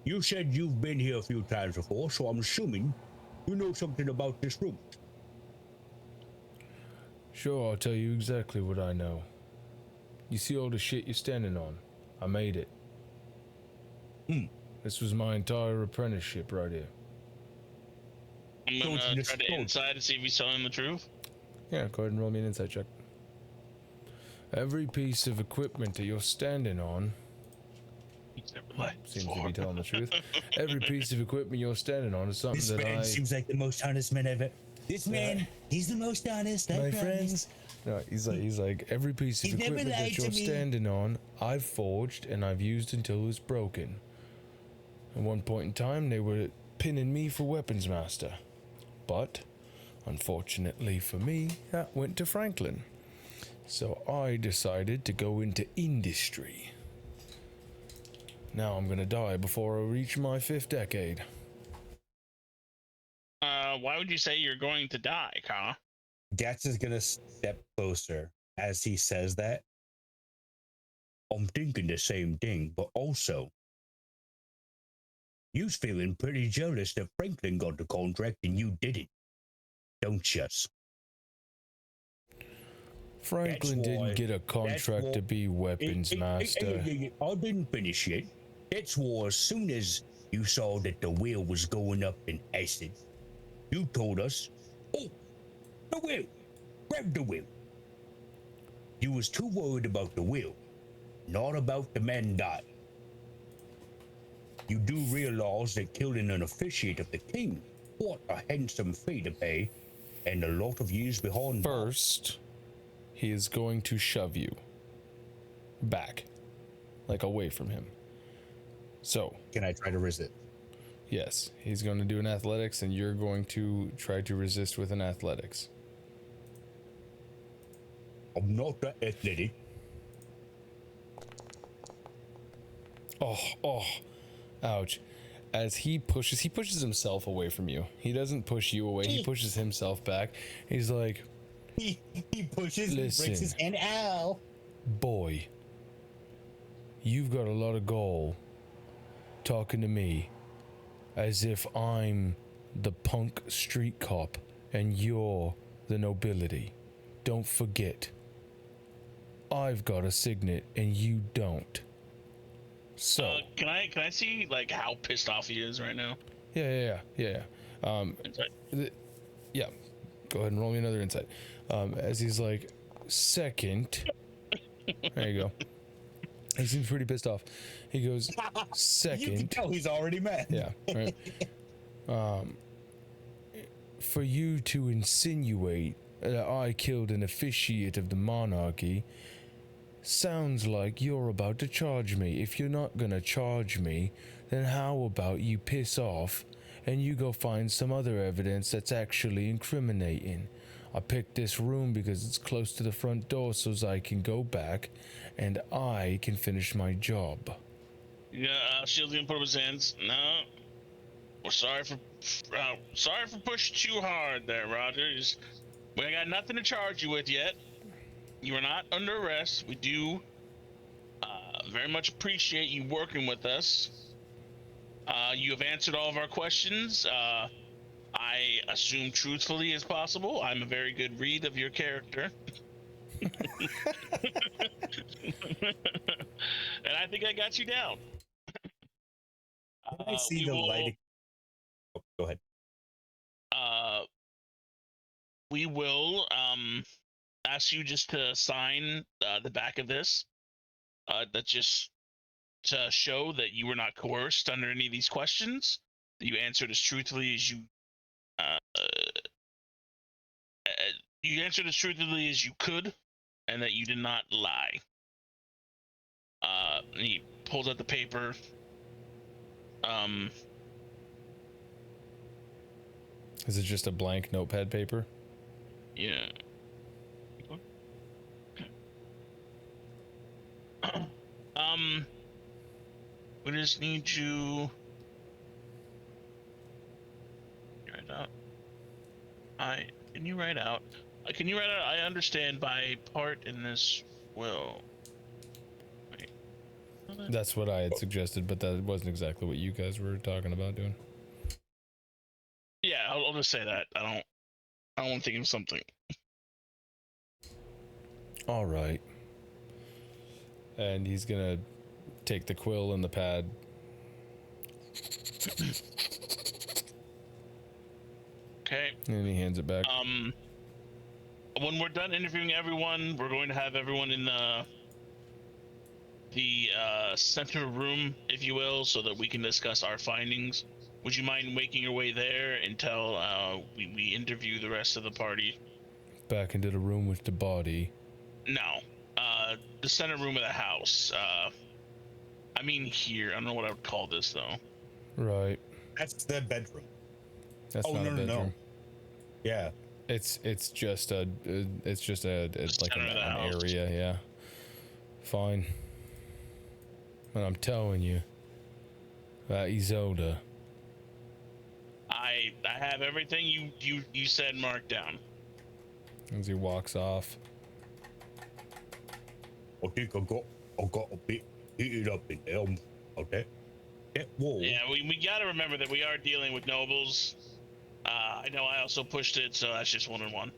You said you've been here a few times before, so I'm assuming you know something about this room. Sure, I'll tell you exactly what I know. You see all the shit you're standing on? I made it. This was my entire apprenticeship right here. I'm gonna try to inside to see if he's telling the truth. Yeah, go ahead and roll me an insight check. Every piece of equipment that you're standing on seems to be telling the truth. Every piece of equipment you're standing on is something This that man seems like the most honest man ever. This man, he's the most honest. My friends. No, he's like every piece of equipment that you're standing on, I've forged and I've used until it's broken. At one point in time, they were pinning me for weapons master, but unfortunately for me, that went to Franklin. So I decided to go into industry. Now I'm gonna die before I reach my 5th decade. Why would you say you're going to die, Carl? Gatz is gonna step closer as he says that. I'm thinking the same thing, but also, you's feeling pretty jealous that Franklin got the contract and you didn't, don't you? Franklin didn't get a contract to be weapons master. I didn't finish it. That's why as soon as you saw that the wheel was going up in acid. You told us, oh, the wheel, grab the wheel. You was too worried about the wheel, not about the man dying. You do realize that killing an officiate of the king, what a handsome fee to pay, and a lot of years behind. First, he is going to shove you back, like away from him. So, Can I try to resist? yes, he's going to do an athletics, and you're going to try to resist with an athletics. I'm not that athletic. Oh, ouch. As he pushes himself away from you. He doesn't push you away, he pushes himself back. He's like, He pushes, Listen. breaks his hand. Ow. boy, you've got a lot of gall talking to me as if I'm the punk street cop and you're the nobility. Don't forget, I've got a signet and you don't. So can I see like how pissed off he is right now? yeah. Insight. Yeah, go ahead and roll me another insight. As he's like, second, there you go. He seems pretty pissed off. He goes, You can second, tell he's already mad. yeah, right. For you to insinuate that I killed an officiate of the monarchy sounds like you're about to charge me. If you're not gonna charge me, then how about you piss off and you go find some other evidence that's actually incriminating? I picked this room because it's close to the front door so as I can go back and I can finish my job. Yeah, Shield's gonna put up his hands. No, we're sorry for pushing too hard there, Roger. We got nothing to charge you with yet. You are not under arrest. We do very much appreciate you working with us. You have answered all of our questions. I assume truthfully as possible. I'm a very good read of your character. And I think I got you down. I see the light. Oh, go ahead. We will ask you just to sign the back of this. That's just to show that you were not coerced under any of these questions. That you answered as truthfully as you could, and that you did not lie. And he pulls out the paper. Is it just a blank notepad paper? Yeah. We just need you. Write out. Can you write out? Can you write out? I understand by part in this will. Wait. That's what I had suggested, but that wasn't exactly what you guys were talking about doing. Yeah, I'll just say that. I don't want to think of something. All right. And he's gonna take the quill and the pad. Okay. And he hands it back. When we're done interviewing everyone, we're going to have everyone in the center room, if you will, so that we can discuss our findings. Would you mind making your way there until we interview the rest of the party? Back into the room with the body. No. The center room of the house. I mean here. I don't know what I would call this though. Right. That's the bedroom. That's Oh, not no, a no, bedroom. no. Yeah. It's just a like center of the an house. area, yeah. Fine. But I'm telling you, that Isolde. I have everything you said marked down. As he walks off. I think I got a bit heated up in there. Okay. That wall. Yeah, we got to remember that we are dealing with nobles. I know I also pushed it, so that's just 1-on-1.